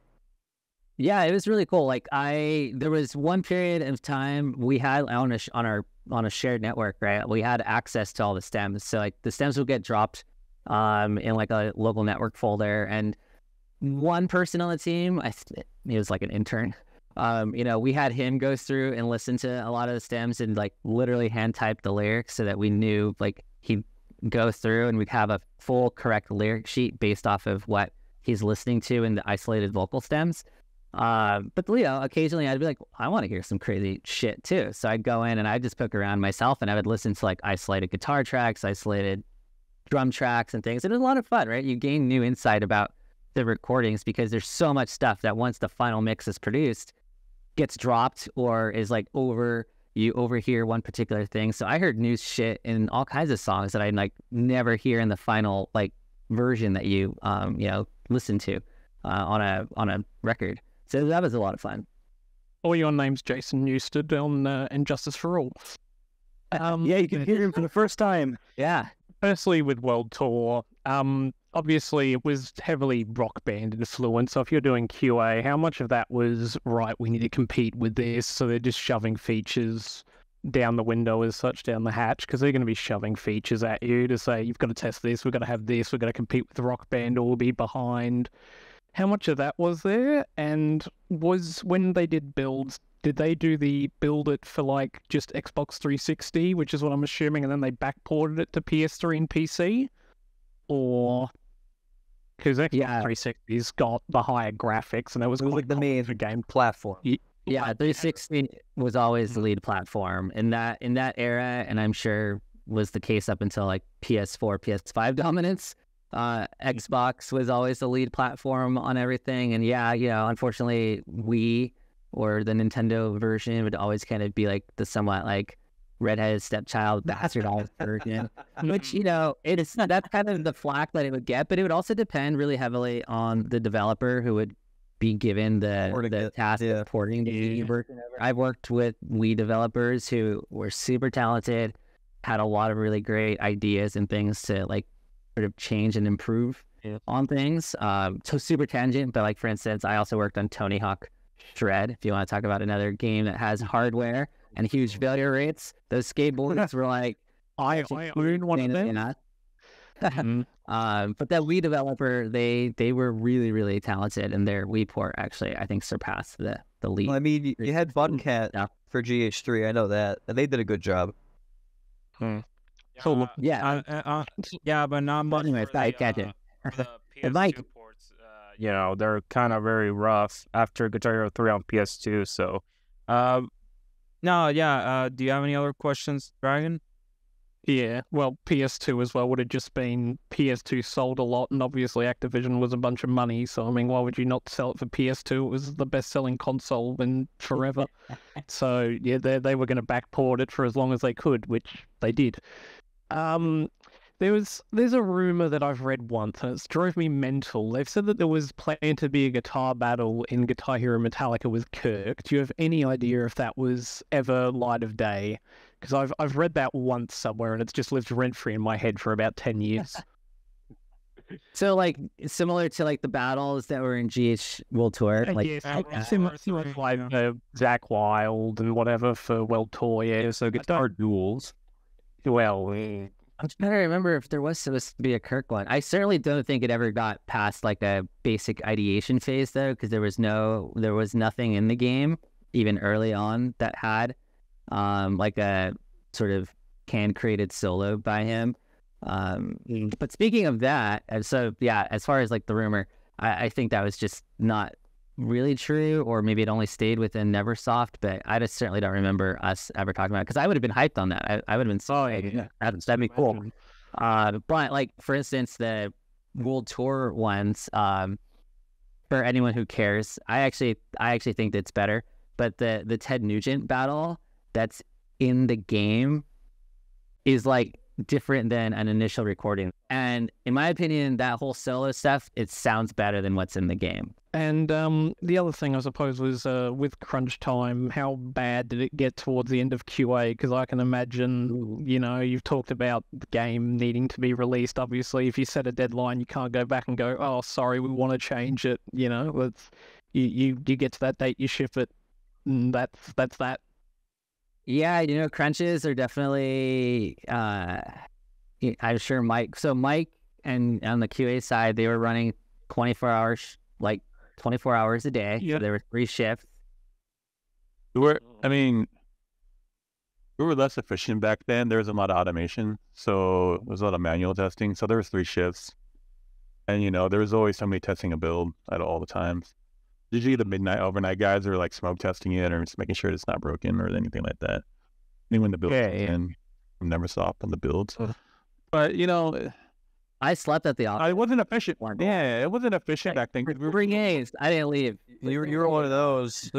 Yeah, it was really cool. Like, there was one period of time we had on a shared network, right? We had access to all the stems. So, like, the stems would get dropped in like a local network folder, and one person on the team, he was like an intern. We had him go through and listen to a lot of the stems and like literally hand type the lyrics so that we knew, like, he go through and we'd have a full correct lyric sheet based off of what he's listening to in the isolated vocal stems. But occasionally I'd be like, I want to hear some crazy shit too. So I'd go in and I'd just poke around myself and I would listen to like isolated guitar tracks, isolated drum tracks and things. And it was a lot of fun, right? You gain new insight about the recordings because there's so much stuff that once the final mix is produced gets dropped or is like you overhear one particular thing. So I heard new shit in all kinds of songs that I'd like never hear in the final like version that you listen to on a record. So that was a lot of fun. Or your name's Jason Newsted on Injustice for All. Yeah, you can hear him for the first time. Yeah. Firstly, with World Tour, obviously it was heavily rock band influence. So if you're doing QA, how much of that was, right, we need to compete with this, so they're just shoving features down the window as such, down the hatch, because they're going to be shoving features at you to say, you've got to test this, we've got to have this, we've got to compete with the rock band or we'll be behind. How much of that was there? And was, when they did builds, did they do the build it for like just Xbox 360, which is what I'm assuming, and then they backported it to PS3 and PC? Or because Xbox 360's got the higher graphics and it was like the main game platform. Yeah, 360 was always the lead platform in that era, and I'm sure was the case up until like PS4, PS5 dominance. Xbox was always the lead platform on everything, and unfortunately, Wii or the Nintendo version would always kind of be like the somewhat like redheaded stepchild bastardized version, which that's kind of the flack that it would get, but it would also depend really heavily on the developer who would be given the task of porting the Wii version over. I've worked with Wii developers who were super talented, had a lot of really great ideas and things to like sort of change and improve on things. So super tangent, but like for instance, I also worked on Tony Hawk Shred. If you want to talk about another game that has hardware and huge failure rates, those skateboards were like I own one of them. But that Wii developer, they were really, really talented, and their Wii port actually, I think, surpassed the lead. Well, I mean, you had Funcat for GH3. I know that, and they did a good job. So but not much. Anyway, for the PS2 ports. They're kind of very rough after Guitar Hero 3 on PS2. So, do you have any other questions, Dragon? Yeah, well, PS2 as well would have just been PS2 sold a lot, and obviously Activision was a bunch of money. So, I mean, why would you not sell it for PS2? It was the best-selling console in forever. So, yeah, they were going to backport it for as long as they could, which they did. There's a rumor that I've read once, and it's drove me mental. They've said that there was planned to be a guitar battle in Guitar Hero Metallica with Kirk. Do you have any idea if that was ever light of day? Because I've read that once somewhere, and it's just lived rent-free in my head for about 10 years. So, like, similar to, like, the battles that were in GH World Tour? Like, similar to, like, Zach Wild and whatever for World Tour, yeah. So guitar duels. Well, I'm trying to remember if there was supposed to be a Kirk one. I certainly don't think it ever got past, like, a basic ideation phase, though, because there was nothing in the game, even early on, that had, like, a sort of can-created solo by him. But speaking of that, as far as like the rumor, I think that was just not really true, or maybe it only stayed within Neversoft, but I just certainly don't remember us ever talking about it, because I would have been hyped on that. I would have been that'd be cool. But like, for instance, the World Tour ones, for anyone who cares, I actually think that's better. But the Ted Nugent battle that's in the game is like different than an initial recording, and in my opinion, that whole solo stuff, it sounds better than what's in the game. And the other thing, I suppose, was with crunch time, how bad did it get towards the end of QA? Because I can imagine, you've talked about the game needing to be released. Obviously, if you set a deadline, you can't go back and go, oh, sorry, we want to change it. You get to that date, you ship it, and that's that. Yeah, crunches are definitely, I'm sure Mike and on the QA side, they were running 24 hours a day. Yeah. So there were 3 shifts. I mean, we were less efficient back then. There was a lot of automation, so there was a lot of manual testing. So there was 3 shifts, and there was always somebody testing a build at all the times. Usually the midnight overnight guys are like smoke testing it or just making sure it's not broken or anything like that. And when the build comes in, I'm never stopped on the builds. But I slept at the office. I wasn't efficient. Yeah, it wasn't efficient back then. Bring games. I didn't leave. You were one of those.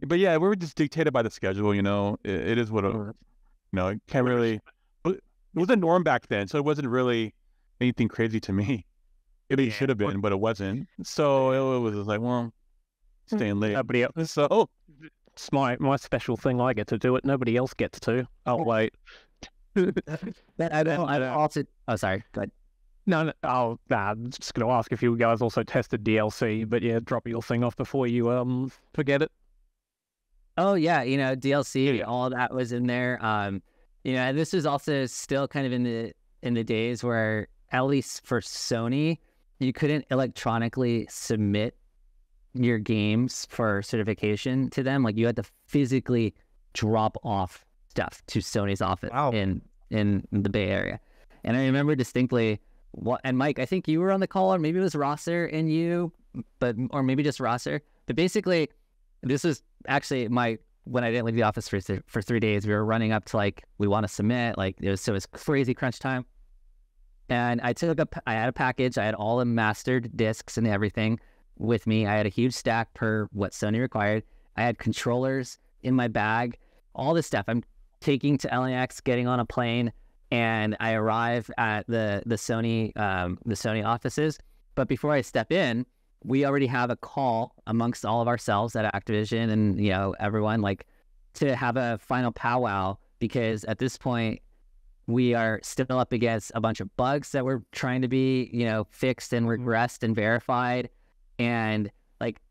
But yeah, we were just dictated by the schedule. It is what it can't really. It was a norm back then, so it wasn't really anything crazy to me. It should have been, but it wasn't. So it was like, well, staying late. Nobody else. So it's my special thing. I get to do it. Nobody else gets to. Oh wait. I don't. Also. Oh, sorry. Go ahead. No. Oh, nah, I'm just going to ask if you guys also tested DLC, but yeah, drop your thing off before you forget it. Oh yeah, DLC, all that was in there. And this was also still kind of in the days where, at least for Sony, you couldn't electronically submit your games for certification to them. Like, you had to physically drop off stuff to Sony's office in the Bay Area. And I remember distinctly and Mike, I think you were on the call, or maybe it was Rosser and you, or maybe just Rosser. But basically, this was actually when I didn't leave the office for 3 days. We were running up to we want to submit, it was crazy crunch time. And I had a package. I had all the mastered discs and everything with me. I had a huge stack per what Sony required. I had controllers in my bag, all this stuff I'm taking to LAX, getting on a plane, and I arrive at the Sony offices. But before I step in, we already have a call amongst all of ourselves at Activision and everyone to have a final powwow, because at this point we are still up against a bunch of bugs that we're trying to be fixed and regressed and verified. And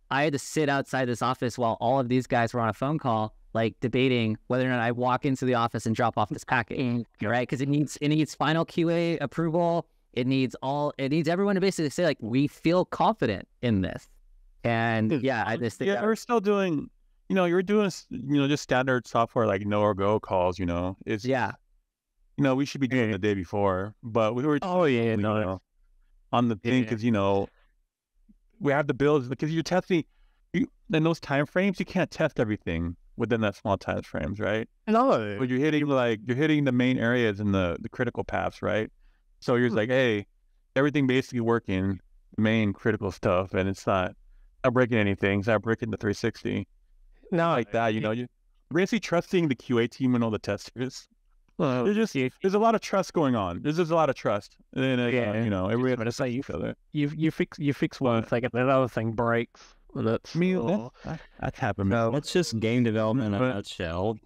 I had to sit outside this office while all of these guys were on a phone call, debating whether or not I walk into the office and drop off this package, right? Because it needs final QA approval. It needs everyone to basically say we feel confident in this. And I just think we're still doing, you're doing just standard software no or go calls. It's we should be doing it the day before, but we were on the thing because we have the builds, because you're testing in those time frames. You can't test everything within that small time frames, right? No, but you're hitting the main areas and the critical paths, right? So you're like, hey, everything basically working, the main critical stuff, and it's not breaking anything. It's not breaking the 360. No, like that. You're basically trusting the QA team and all the testers. There's a lot of trust going on. There's just a lot of trust. And everybody has to say each other. You fix one thing and another thing breaks. That's happened. No, it's just game development in a nutshell.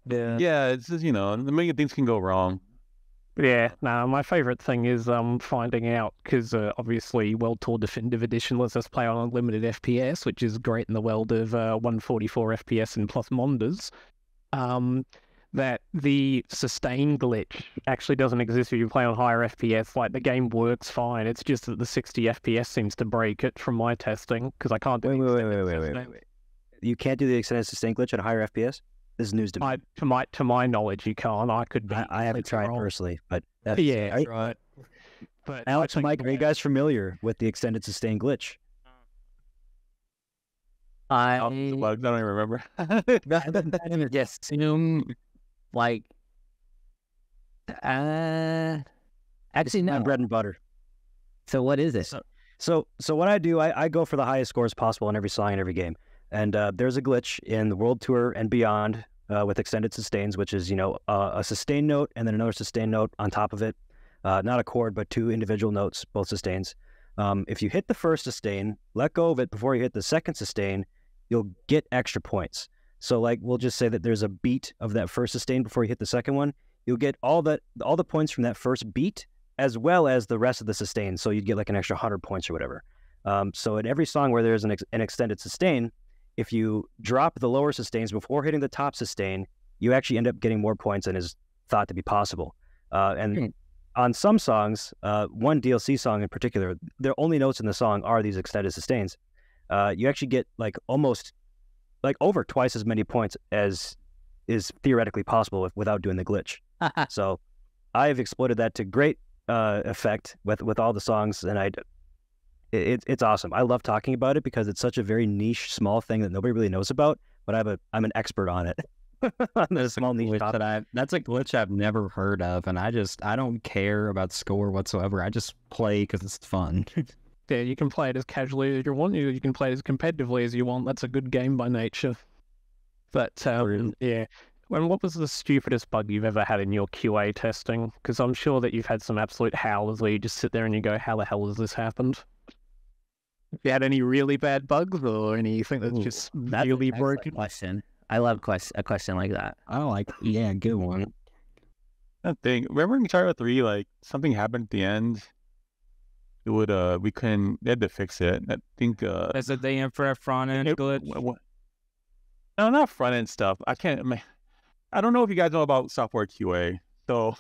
Yeah, it's just a million things can go wrong. Yeah, my favorite thing is finding out, because obviously World Tour Definitive Edition lets us play on unlimited FPS, which is great in the world of 144 FPS and plus Mondas. That the sustain glitch actually doesn't exist if you play on higher FPS. The game works fine. It's just that the 60 FPS seems to break it from my testing, because I can't do Wait. You can't do the extended sustain glitch at a higher FPS? This is news to me. To my knowledge, you can't. I haven't tried personally, but that's right. But Alex and Mike, are you guys familiar with the extended sustain glitch? I don't even remember. Yes, assume actually no. My bread and butter. So what is it? So what I do, I go for the highest scores possible in every song in every game. And there's a glitch in the World Tour and beyond with extended sustains, which is, a sustain note and then another sustain note on top of it. Not a chord, but 2 individual notes, both sustains. If you hit the first sustain, let go of it before you hit the second sustain, you'll get extra points. So we'll just say that there's a beat of that first sustain before you hit the second one. You'll get all the points from that first beat as well as the rest of the sustain. So you'd get an extra 100 points or whatever. So in every song where there's an extended sustain, if you drop the lower sustains before hitting the top sustain, you actually end up getting more points than is thought to be possible. And on some songs, one DLC song in particular, the only notes in the song are these extended sustains. You actually get almost like over twice as many points as is theoretically possible without doing the glitch. So I've exploited that to great effect with all the songs, and it's awesome. I love talking about it because it's such a very niche, small thing that nobody really knows about, but I'm an expert on it. On the small niche topic. That's a glitch I've never heard of, and I don't care about score whatsoever. I just play because it's fun. Yeah, you can play it as casually as you want. You can play it as competitively as you want. That's a good game by nature. But yeah, what was the stupidest bug you've ever had in your QA testing? Because I'm sure that you've had some absolute howlers where you just sit there and you go, "How the hell has this happened?" Have you had any really bad bugs or anything that's just really broken? Question. I love a question like that. Yeah, good one. That thing. Remember in Guitar Hero 3, like something happened at the end. It would they had to fix it. I think Is it the infrared front end glitch? No, not front end stuff. I don't know if you guys know about software QA. So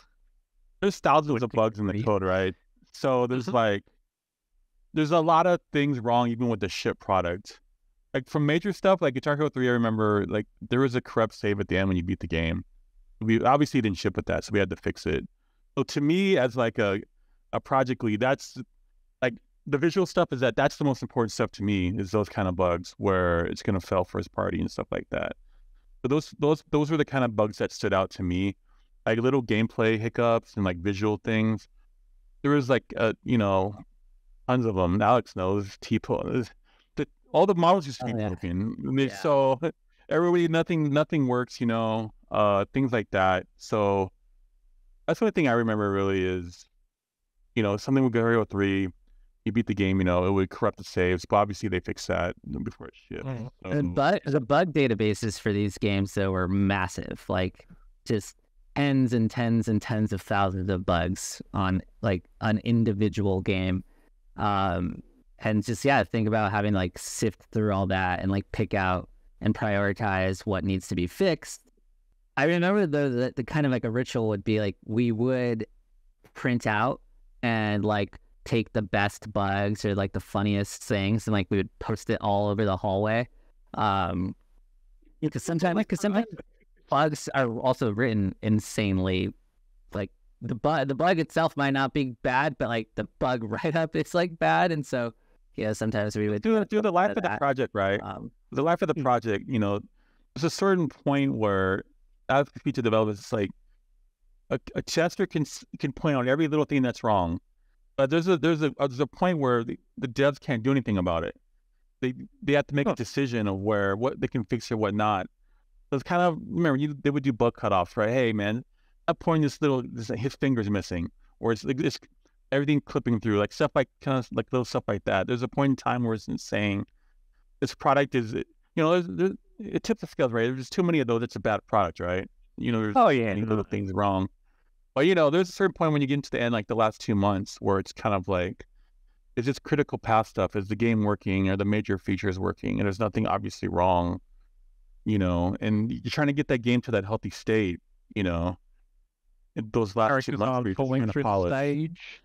there's thousands of bugs in the code, right? So there's there's a lot of things wrong even with the ship product. Like from major stuff, like Guitar Hero 3, I remember like there was a corrupt save at the end when you beat the game. We obviously didn't ship with that, so we had to fix it. So to me, as like a project lead, that's like the visual stuff that's the most important stuff to me is those kind of bugs where it's gonna fail first party and stuff like that. So those were the kind of bugs that stood out to me, like little gameplay hiccups and like visual things. There was like tons of them. Alex knows T-Pose. All the models used to be broken. So everybody, nothing works, things like that. So that's the only thing I remember really is, something with Guitar Hero 3, you beat the game, it would corrupt the saves, but obviously they fixed that before it shipped. But the bug databases for these games, though, were massive, like just tens and tens and tens of thousands of bugs on like an individual game. And just, think about having like sift through all that and like pick out and prioritize what needs to be fixed. I remember though that the kind of like a ritual would be like we would print out and like take the best bugs or like the funniest things and like we would post it all over the hallway. Because sometimes bugs are also written insanely. Like the bug itself might not be bad, but like the bug write-up is like bad, and so sometimes we would do the life of the project, right? The life of the project, there's a certain point where as feature developers, it's like a tester can point out every little thing that's wrong, but there's a point where the devs can't do anything about it. They have to make a decision of what they can fix or what not. So it's kind of, remember, they would do bug cutoffs, right? Hey man, that point his finger's missing, or it's everything clipping through, like stuff like kind of like little stuff like that. There's a point in time where it's saying this product is, it tips the scales, right? There's too many of those. It's a bad product, right? There's little things wrong. But there's a certain point when you get into the end, like the last 2 months, where it's kind of like, is this critical path stuff? Is the game working? Are the major features working? And there's nothing obviously wrong, and you're trying to get that game to that healthy state, those last 2 months pulling through the stage.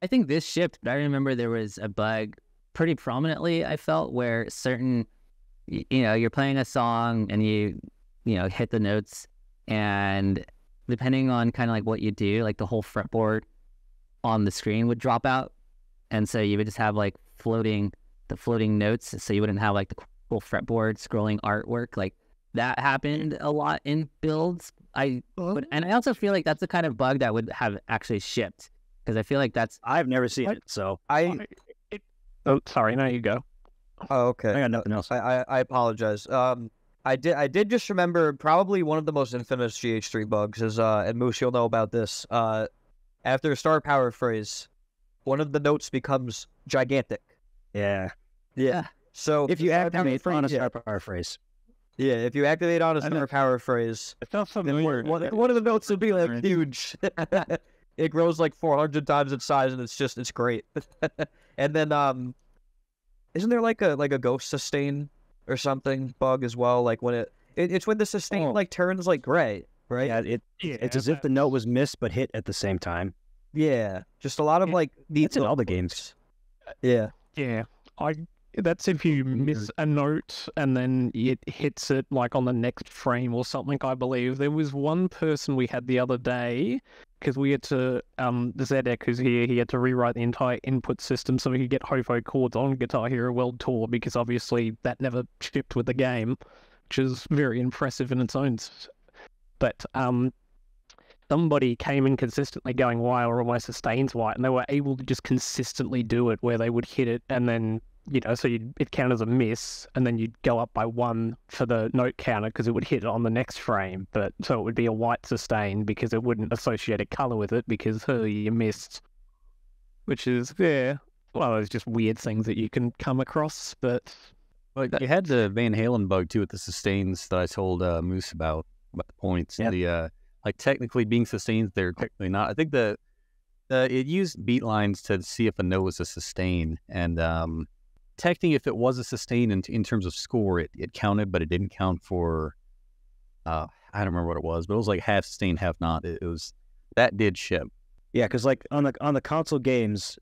I think this shipped, but I remember there was a bug pretty prominently, I felt, where certain, you're playing a song and you hit the notes, and depending on kind of like what you do, like the whole fretboard on the screen would drop out. And so you would just have like the floating notes. So you wouldn't have like the cool fretboard scrolling artwork. Like that happened a lot in builds. And I also feel like that's the kind of bug that would have actually shipped. Because I feel like I've never seen it, so sorry, now you go. Oh, okay. I got nothing else. I apologize. I did just remember probably one of the most infamous GH3 bugs is and Moose, you'll know about this. After a star power phrase, one of the notes becomes gigantic. Yeah. So if you activate on a star power phrase. Yeah, if you activate on a star power phrase, it's not something weird. One of the notes will be like huge. It grows like 400 times its size, and it's great. And then isn't there like a ghost sustain or something bug as well? Like when it's when the sustain like turns like gray, right? Yeah, it's as if the note was missed but hit at the same time. Yeah, just a lot of like it's in all the games. Yeah. Yeah, That's if you miss a note and then it hits it like on the next frame or something, I believe. There was one person we had the other day, because we had to, Zedek, who's here, he had to rewrite the entire input system so we could get HOFO chords on Guitar Hero World Tour, because obviously that never shipped with the game, which is very impressive in its own. But somebody came in consistently going, why are all my sustains white? And they were able to just consistently do it, where they would hit it and then, so it counted as a miss, and then you'd go up by 1 for the note counter because it would hit it on the next frame. But so it would be a white sustain because it wouldn't associate a color with it because you missed, which is one of those just weird things that you can come across. But you had the Van Halen bug too with the sustains that I told Moose about the points. Yep. The technically being sustains, they're technically not. I think it used beat lines to see if a note was a sustain, and technically, if it was a sustain in terms of score, it counted, but it didn't count for, I don't remember what it was, but it was like half sustain, half not. It was, that did ship. Yeah, because like on the console games,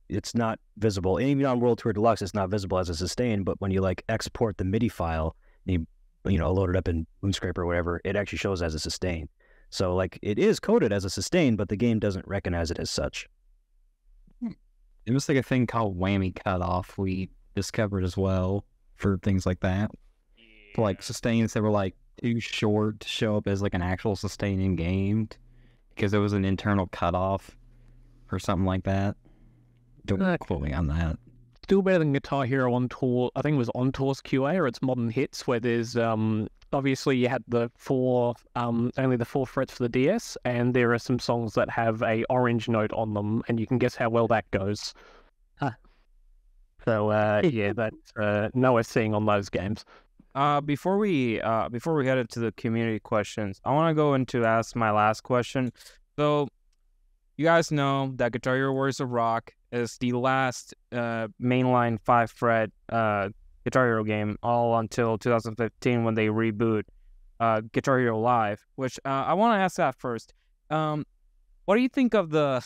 it's not visible. And even on World Tour Deluxe, it's not visible as a sustain. But when you like export the MIDI file, and you load it up in Moonscraper or whatever, it actually shows as a sustain. So like it is coded as a sustain, but the game doesn't recognize it as such. It was like a thing called whammy cutoff we discovered as well for things like that. For like sustains that were like too short to show up as like an actual sustain in game because there was an internal cutoff or something like that. Don't quote me on that. Still better than Guitar Hero on Tour. I think it was on Tour's QA or its Modern Hits, where there's obviously you had the only the 4 frets for the DS, and there are some songs that have a orange note on them, and you can guess how well that goes. So that's no we're seeing on those games. Before we head into the community questions, I want to go into ask my last question. So, you guys know that Guitar Hero Warriors of Rock is the last mainline 5-fret Guitar Hero game, all until 2015 when they reboot Guitar Hero Live. Which I want to ask that first. What do you think of the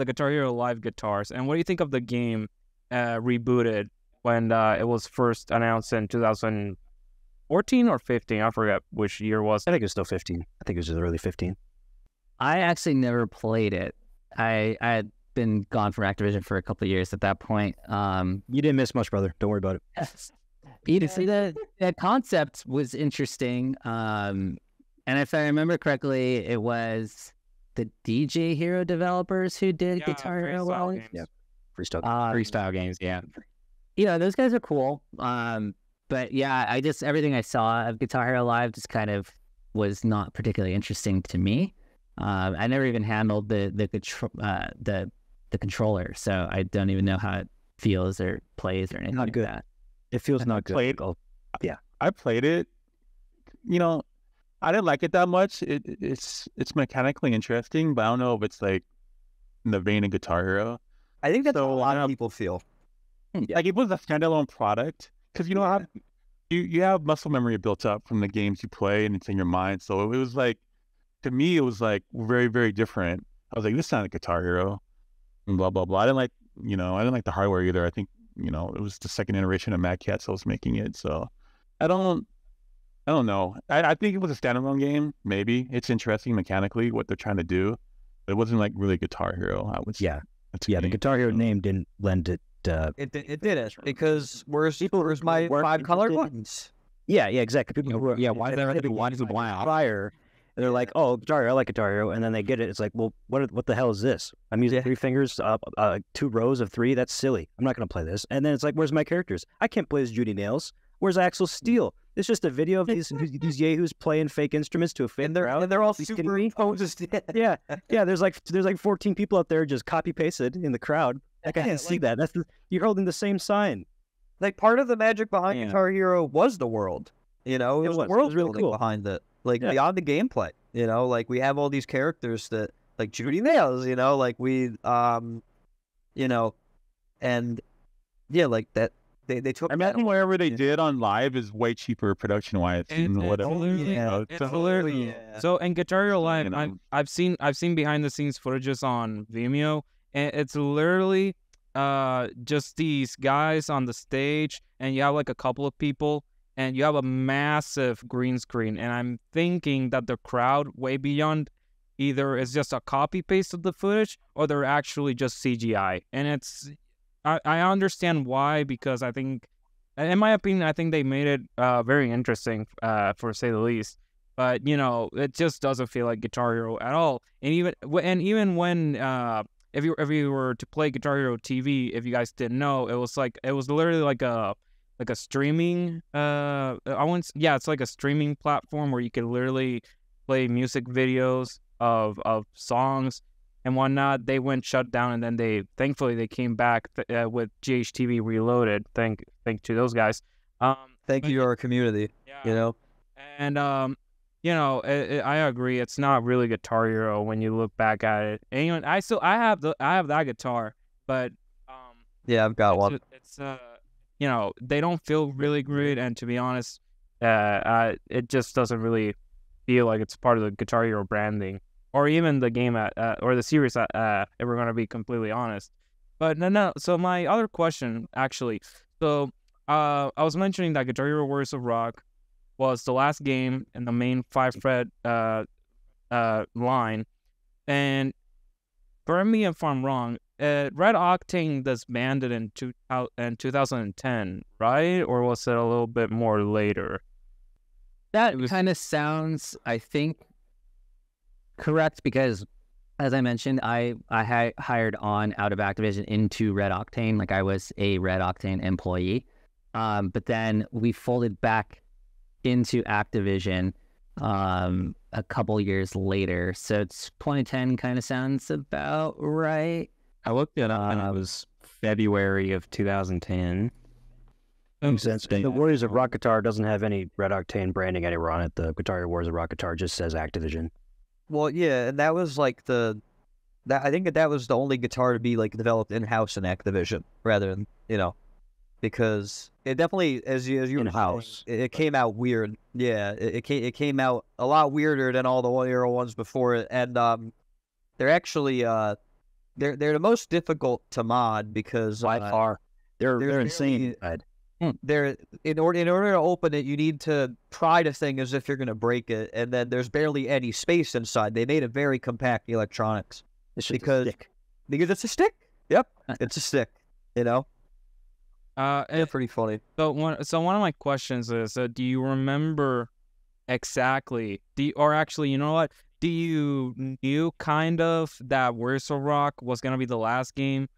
Guitar Hero Live guitars, and what do you think of the game rebooted when it was first announced in 2014 or 15? I forget which year it was. I think it was still 15. I think it was just early 15. I actually never played it. I had been gone from Activision for a couple of years at that point. You didn't miss much, brother. Don't worry about it. You see, the concept was interesting. And if I remember correctly, it was the DJ Hero developers who did Guitar Hero Live. Yeah, freestyle. Freestyle games, yeah. Those guys are cool. But yeah, everything I saw of Guitar Hero Live just kind of was not particularly interesting to me. I never even handled the controller, so I don't even know how it feels or plays or anything Not like good. that. It feels not good. I played it. I didn't like it that much. It's mechanically interesting, but I don't know if it's like in the vein of Guitar Hero. I think that's what a lot of people feel. Like it was a standalone product because you have muscle memory built up from the games you play and it's in your mind. So it was like, to me, it was like very, very different. I was like, this sounded Guitar Hero, and blah blah blah. I didn't like the hardware either. I think it was the second iteration of Mad Catz that was making it. So I don't know. I think it was a standalone game. Maybe it's interesting mechanically what they're trying to do, but it wasn't like really Guitar Hero. The Guitar Hero name didn't lend it. It didn't, because where's my 5 color buttons? Yeah, exactly. People who why is it black? prior, and they're like, oh, Guitar Hero, I like Guitar Hero, and then they get it. It's like, well, what the hell is this? I'm using 3 fingers, 2 rows of 3. That's silly. I'm not going to play this. And then it's like, where's my characters? I can't play as Judy Nails. Where's Axel Steele? It's just a video of these yahoos playing fake instruments to a fake crowd. And they're all You super kidding me? posed. Yeah. There's like 14 people out there just copy pasted in the crowd. Like I can see that. You're holding the same sign. Like part of the magic behind Guitar Hero was the world. It was the world really building cool behind it. Like beyond the gameplay. Like we have all these characters that, like Judy Nails. Like we, and like that. They took. I imagine whatever they did on live is way cheaper production wise than whatever. So in Guitar Hero Live, I've seen behind the scenes footages on Vimeo, and it's literally just these guys on the stage, and you have like a couple of people, and you have a massive green screen, and I'm thinking that the crowd way beyond either is just a copy paste of the footage or they're actually just CGI. And I understand why, because I think, in my opinion, I think they made it very interesting, for say the least. But it just doesn't feel like Guitar Hero at all. And even when if you were to play Guitar Hero TV, if you guys didn't know, it was literally like a streaming it's like a streaming platform where you could literally play music videos of songs and whatnot. They went shut down, and then thankfully they came back with GHTV Reloaded. Thank to those guys. Thank you to our community. Yeah. And I agree. It's not really Guitar Hero when you look back at it. And even I have that guitar, but yeah, I've got one. It's they don't feel really great, and to be honest, it just doesn't really feel like it's part of the Guitar Hero branding, or even the game or the series. If we're gonna be completely honest. But no. So my other question, actually, I was mentioning that Guitar Hero Warriors of Rock was the last game in the main 5-fret line, and correct me if I'm wrong. RedOctane disbanded in 2010, right? Or was it a little bit more later? That kind of sounds, I think, correct, because as I mentioned, I hired on out of Activision into RedOctane. Like, I was a RedOctane employee. But then we folded back into Activision a couple years later. So it's 2010 kind of sounds about right. I looked it up, and it was February of 2010. Makes sense. The Warriors of Rock Guitar doesn't have any RedOctane branding anywhere on it. The Guitar Hero Warriors of Rock Guitar just says Activision. Well, yeah, and that was like I think that was the only guitar to be like developed in-house in Activision, rather than, because it definitely, as you in-house, it came out weird. Yeah, it came out a lot weirder than all the Warrior ones before it, and they're actually they're the most difficult to mod because by far they're insane. They're in order to open it, you need to pry the thing as if you're going to break it, and then there's barely any space inside. They made it very compact electronics. It's just a stick. Because it's a stick. Yep, it's a stick. It's pretty funny. So one of my questions is, do you remember exactly? Or actually, you know what? Do you knew kind of that Warriors of Rock was gonna be the last game?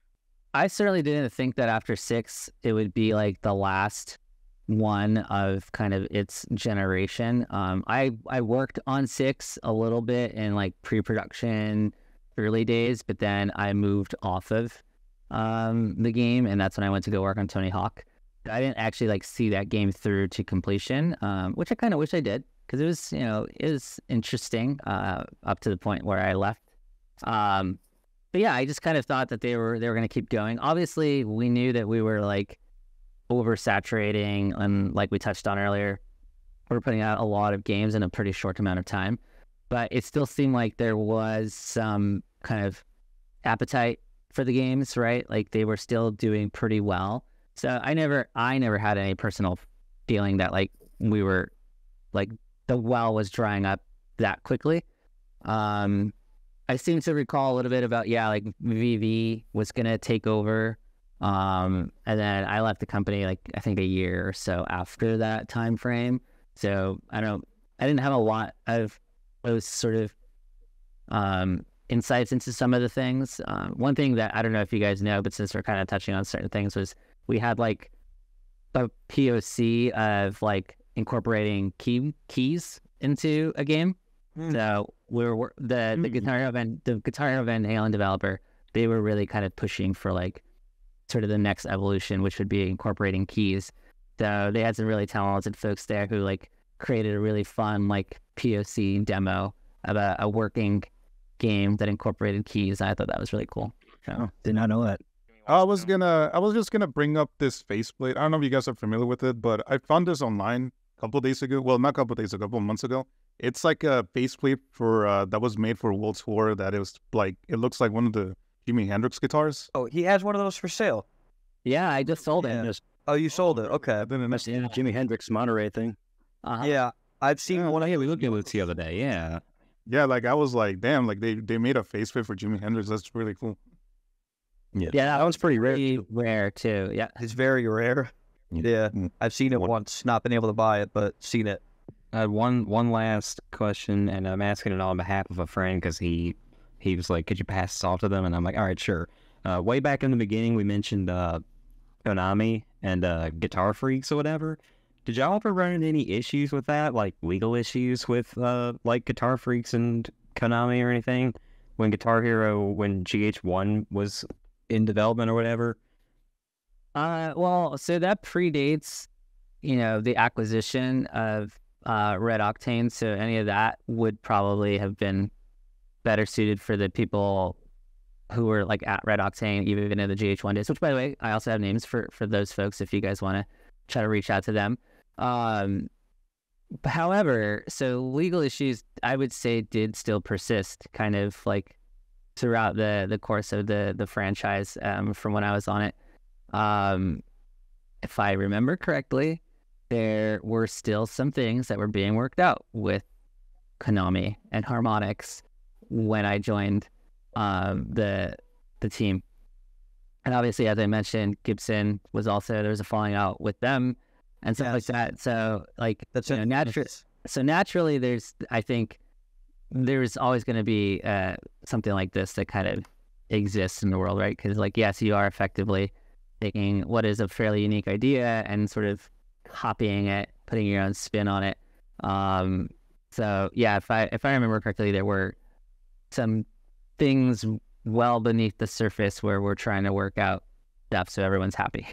I certainly didn't think that after 6, it would be like the last one of kind of its generation. I worked on 6 a little bit in like pre-production early days, but then I moved off of the game, and that's when I went to go work on Tony Hawk. I didn't actually like see that game through to completion, which I kind of wish I did, because it was, it was interesting up to the point where I left. But yeah, I just kind of thought that they were going to keep going. Obviously, we knew that we were like oversaturating, and like we touched on earlier, we're putting out a lot of games in a pretty short amount of time. But it still seemed like there was some kind of appetite for the games, right? Like they were still doing pretty well. So I never had any personal feeling that like we were like the well was drying up that quickly. I seem to recall a little bit about, like VV was going to take over. And then I left the company, like, I think a year or so after that time frame. So I didn't have a lot of those sort of insights into some of the things. One thing that I don't know if you guys know, but since we're kind of touching on certain things, was we had like a POC of like incorporating keys into a game. So the Guitar Hero Van Halen developer, they were really kind of pushing for like sort of the next evolution, which would be incorporating keys. So they had some really talented folks there who like created a really fun like POC demo of a working game that incorporated keys. I thought that was really cool. So, did not know that. I was just gonna bring up this faceplate. I don't know if you guys are familiar with it, but I found this online a couple of days ago. Well, not a couple of days ago, a couple of months ago. It's like a faceplate for that was made for World Tour. That it was like, it looks like one of the Jimi Hendrix guitars. Oh, he has one of those for sale. Yeah, I just sold it. Just Oh, you sold it. Okay. must be the Jimi Hendrix Monterey thing. Yeah, I've seen one. Yeah, we looked at it the other day. Yeah. Yeah, like I was like, damn, like they made a face fit for Jimi Hendrix. That's really cool. Yeah, that one's pretty rare too. Yeah, It's very rare. Yeah, I've seen it once. Not been able to buy it, but seen it. I had one last question, and I'm asking it on behalf of a friend because he was like, "Could you pass this off to them?" And I'm like, "All right, sure." Way back in the beginning, we mentioned Konami and Guitar Freaks or whatever. Did y'all ever run into any issues with that, like legal issues with like Guitar Freaks and Konami or anything when Guitar Hero, when GH1 was in development or whatever? Well, so that predates, the acquisition of RedOctane. So any of that would probably have been better suited for the people who were like at RedOctane, even in the GH1 days. Which, by the way, I also have names for those folks if you guys want to try to reach out to them. However, so legal issues, I would say, did still persist, kind of like throughout the course of the franchise, from when I was on it. If I remember correctly, there were still some things that were being worked out with Konami and Harmonix when I joined the team. And obviously, as I mentioned, Gibson was also, there was a falling out with them and stuff like that. So like, That's naturally I think there's always going to be something like this that kind of exists in the world, right? Because like, yes, you are effectively taking what is a fairly unique idea and sort of copying it, putting your own spin on it. So yeah, if I remember correctly, there were some things well beneath the surface where we're trying to work out stuff so everyone's happy.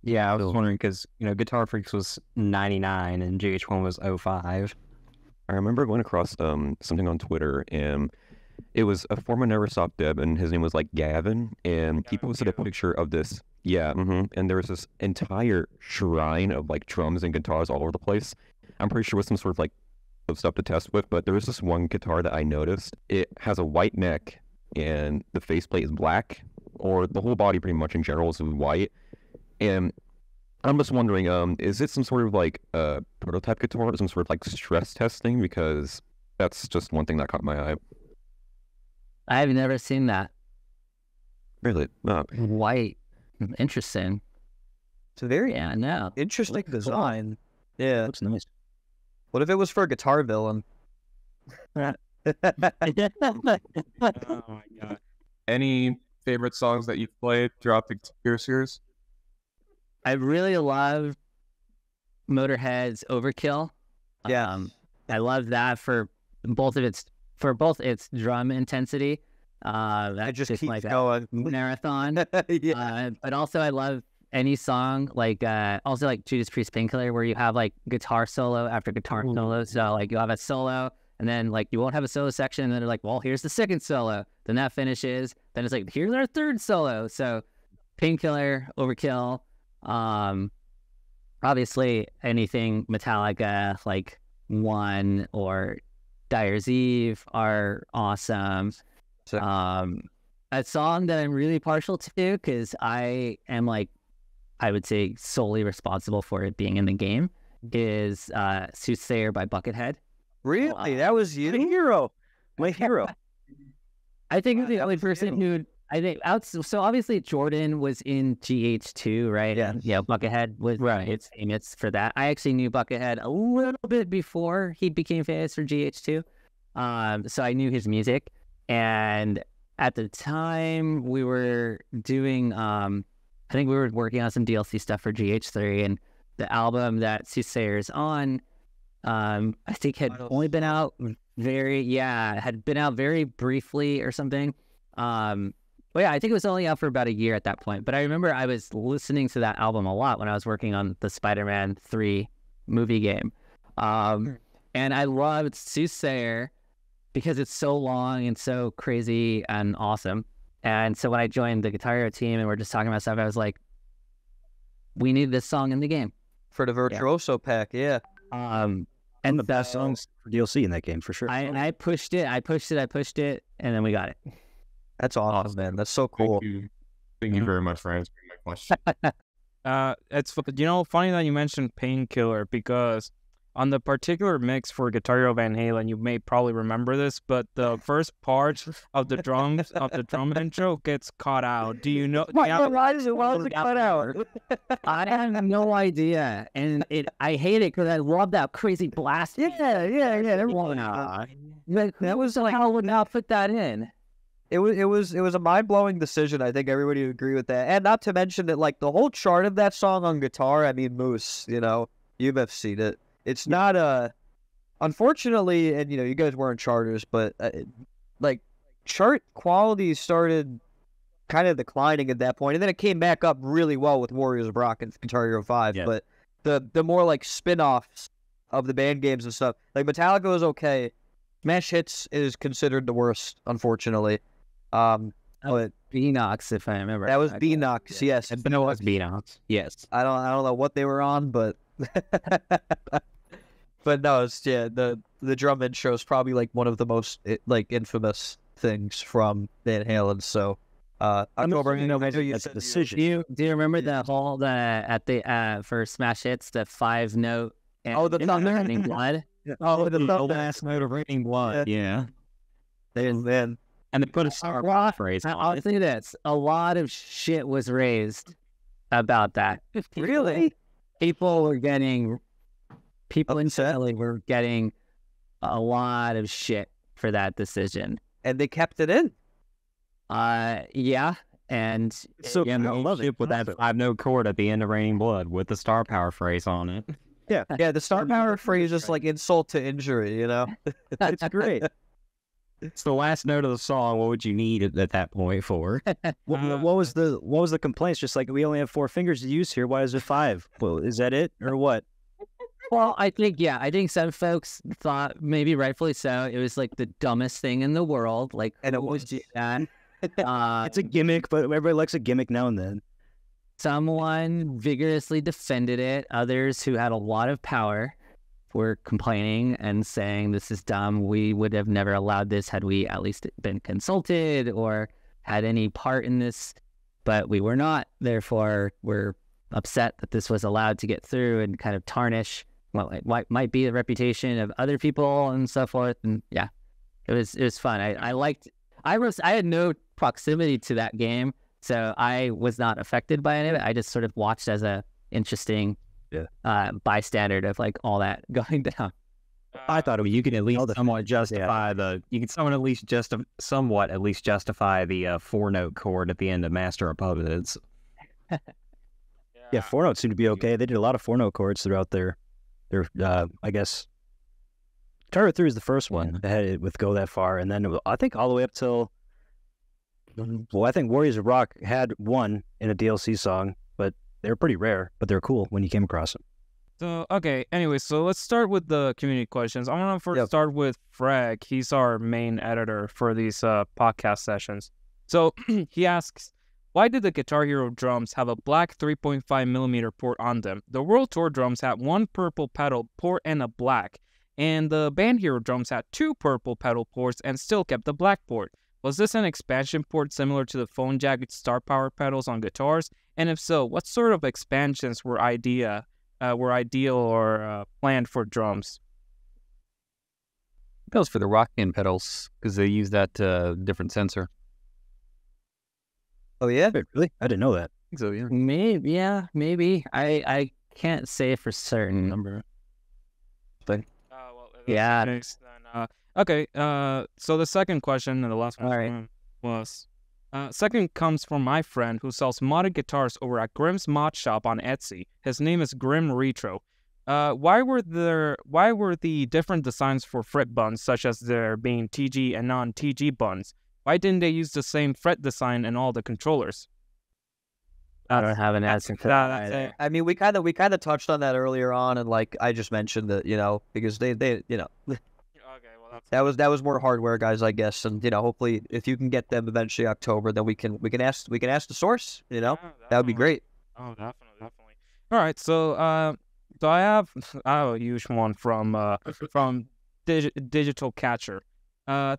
Yeah, I was wondering because, Guitar Freaks was 99 and GH1 was 05. I remember going across something on Twitter, and it was a former Neversoft dev, and his name was like Gavin, and he posted a picture of this. Yeah, and there was this entire shrine of like drums and guitars all over the place. I'm pretty sure it was some sort of like of stuff to test with, but there was this one guitar that I noticed. It has a white neck, and the faceplate is black, or the whole body pretty much in general is white. And I'm just wondering, is it some sort of like prototype guitar or some sort of like stress testing? Because that's just one thing that caught my eye. I've never seen that. Really? No. White. Interesting. It's a very no. interesting design. Yeah. Looks nice. What if it was for a guitar villain? Oh my god. Any favorite songs that you've played throughout the Gear series? I really love Motorhead's Overkill. Yeah. I love that for both its drum intensity. I just keep like going. Marathon. Yeah. But also I love any song like also like Judas Priest Painkiller, where you have like guitar solo after guitar solo. So like you have a solo and then like you won't have a solo section, and then they're like, well, here's the second solo. Then that finishes. Then it's like, here's our third solo. So Painkiller, Overkill. Obviously anything Metallica like One or Dyer's Eve are awesome. A song that I'm really partial to, because I am like, I would say solely responsible for it being in the game, is Soothsayer by Buckethead. Really? That was you? My hero. I think the only person who so obviously Jordan was in GH2, right? Yeah. And, Buckethead was it's famous for that. I actually knew Buckethead a little bit before he became famous for GH2. So I knew his music. And at the time we were doing, I think we were working on some DLC stuff for GH3, and the album that Soothsayer's on, I think had only been out had been out very briefly or something. Well, yeah, I think it was only out for about a year at that point. But I remember I was listening to that album a lot when I was working on the Spider-Man 3 movie game. And I loved Soothsayer because it's so long and so crazy and awesome. And so when I joined the Guitar Hero team and we're just talking about stuff, I was like, we need this song in the game. For the Virtuoso pack, yeah. And the best songs for DLC in that game, for sure. I pushed it, and then we got it. That's awesome, man. That's so cool. Thank you very much for answering my question. It's funny that you mentioned Painkiller, because on the particular mix for Guitar Hero Van Halen, you may probably remember this, but the first part of the drums of the drum intro gets cut out. Do you know? Why is it cut out? I have no idea, and I hate it because I love that crazy blast. Yeah. That was like, how would not put that in? It was a mind-blowing decision. I think everybody would agree with that. And not to mention that, like, the whole chart of that song on guitar, I mean, Moose, you have seen it. It's not unfortunately, and you guys weren't charters, but like chart quality started kind of declining at that point, and then it came back up really well with Warriors of Rock and Guitar Hero 5. Yeah. But the more like spin-offs of the band games and stuff, like Metallica is okay. Smash Hits is considered the worst, unfortunately. But Beanox, if I remember. That was Beanox, yes. But it was Beanox, yes. I don't know what they were on, but but no, it's the drum intro is probably like one of the most infamous things from Van Halen. So October, that's a decision. Do you remember for Smash Hits, the 5-note? The thunder raining blood. The last note of raining blood. Yeah. Then and they put a star phrase. I'll say this: a lot of shit was raised about that. Really? People internally were getting a lot of shit for that decision, and they kept it in. Yeah, and so I love it with that 5-note chord at the end of Raining Blood with the star power phrase on it. Yeah. The star power phrase is like insult to injury. It's great. It's the last note of the song. What would you need at that point for? What was the complaints? Just like, we only have 4 fingers to use here. Why is it 5? Well, is that it or what? Well, I think some folks thought, maybe rightfully so, it was like the dumbest thing in the world. Like, and it was that. It's a gimmick, but everybody likes a gimmick now and then. Someone vigorously defended it. Others who had a lot of power were complaining and saying, this is dumb. We would have never allowed this had we at least been consulted or had any part in this, but we were not. Therefore, we're upset that this was allowed to get through and kind of tarnish what might be the reputation of other people and so forth. And yeah, it was fun. I had no proximity to that game, so I was not affected by any of it. I just sort of watched as a interesting bystander of like all that going down. I thought you could at least somewhat justify somewhat at least justify the 4-note chord at the end of Master of Puppets. Yeah, 4 notes seem to be okay. They did a lot of 4-note chords throughout their I guess Guitar Hero 3 is the first one that had it with Go That Far, and then I think all the way up till I think Warriors of Rock had one in a DLC song, but they're pretty rare, but they're cool when you came across them. So, okay, anyway, so let's start with the community questions. I want to first start with Frag. He's our main editor for these podcast sessions. So he asks, why did the Guitar Hero drums have a black 3.5mm port on them? The World Tour drums had one purple pedal port and a black, and the Band Hero drums had 2 purple pedal ports and still kept the black port. Was this an expansion port similar to the phone jack star power pedals on guitars? And if so, what sort of expansions were ideal or planned for drums? That was for the Rockband pedals because they use that different sensor. Oh yeah, wait, really? I didn't know that. I think so, yeah. Maybe. I can't say for certain. Number. But yeah. Okay. So the second question and the last one was. Second comes from my friend who sells modded guitars over at Grimm's Mod Shop on Etsy. His name is Grim Retro. Why were the different designs for fret buns, such as there being TG and non-TG buns? Why didn't they use the same fret design in all the controllers? I don't have an answer for that. I mean, we kind of touched on that earlier on, and like I just mentioned that, because they that was more hardware guys, I guess, and hopefully if you can get them eventually October, then we can ask the source, that would be great. Oh, definitely. All right, so I have a huge one from Digital Catcher.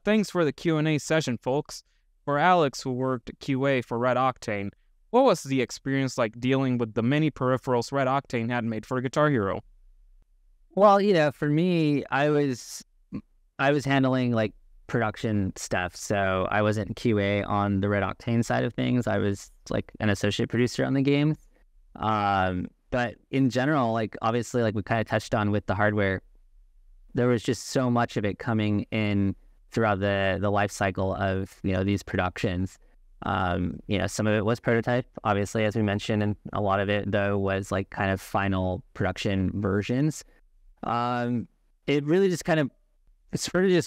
Thanks for the Q&A session, folks. for Alex, who worked QA for RedOctane, what was the experience like dealing with the many peripherals RedOctane had made for Guitar Hero? Well, for me, I was handling like production stuff, so I wasn't QA on the RedOctane side of things. I was like an associate producer on the game. But in general, like obviously, like we kind of touched on with the hardware, there was just so much of it coming in throughout the life cycle of these productions. Some of it was prototype, obviously, as we mentioned, and a lot of it though was like kind of final production versions. It really just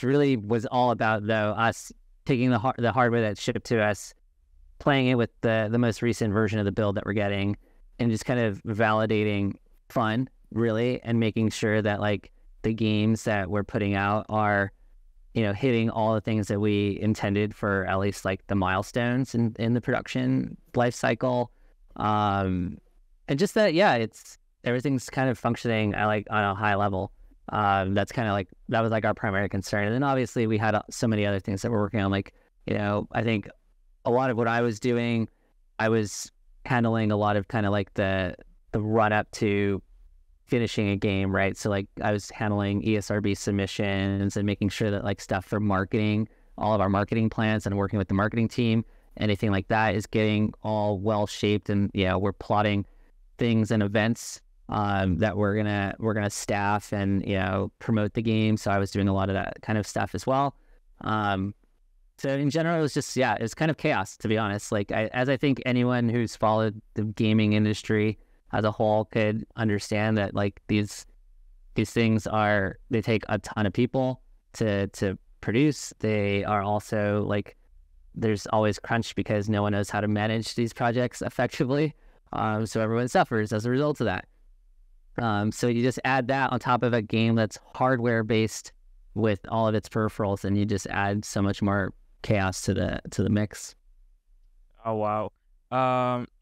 really was all about though us taking the hardware that's shipped to us, playing it with the most recent version of the build that we're getting, and just kind of validating fun really, and making sure that like the games that we're putting out are hitting all the things that we intended for, at least like the milestones in the production life cycle. And just that, it's everything's kind of functioning at like on a high level. That's kind of like, that was like our primary concern. And then obviously we had so many other things that we're working on. Like, I think a lot of what I was doing, I was handling a lot of kind of like the run up to finishing a game, right? So like I was handling ESRB submissions and making sure that like stuff for marketing, all of our marketing plans, and working with the marketing team, anything like that is getting all well shaped, and we're plotting things and events that we're gonna staff and promote the game. So I was doing a lot of that kind of stuff as well. So in general, it was just it was kind of chaos, to be honest. Like as I think anyone who's followed the gaming industry as a whole could understand, that like these things they take a ton of people to produce. They are also like, there's always crunch because no one knows how to manage these projects effectively. So everyone suffers as a result of that. So you just add that on top of a game that's hardware based with all of its peripherals, and you just add so much more chaos to the mix. Oh wow.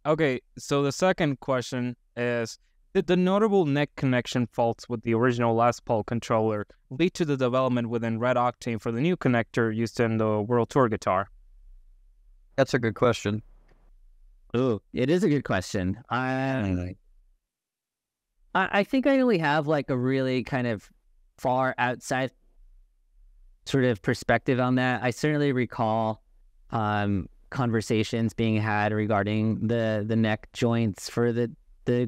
Okay, so the second question is, did the notable neck connection faults with the original Les Paul controller lead to the development within RedOctane for the new connector used in the World Tour guitar? That's a good question. Ooh, it is a good question. I think I only have like a really kind of far outside sort of perspective on that. I certainly recall conversations being had regarding the neck joints for the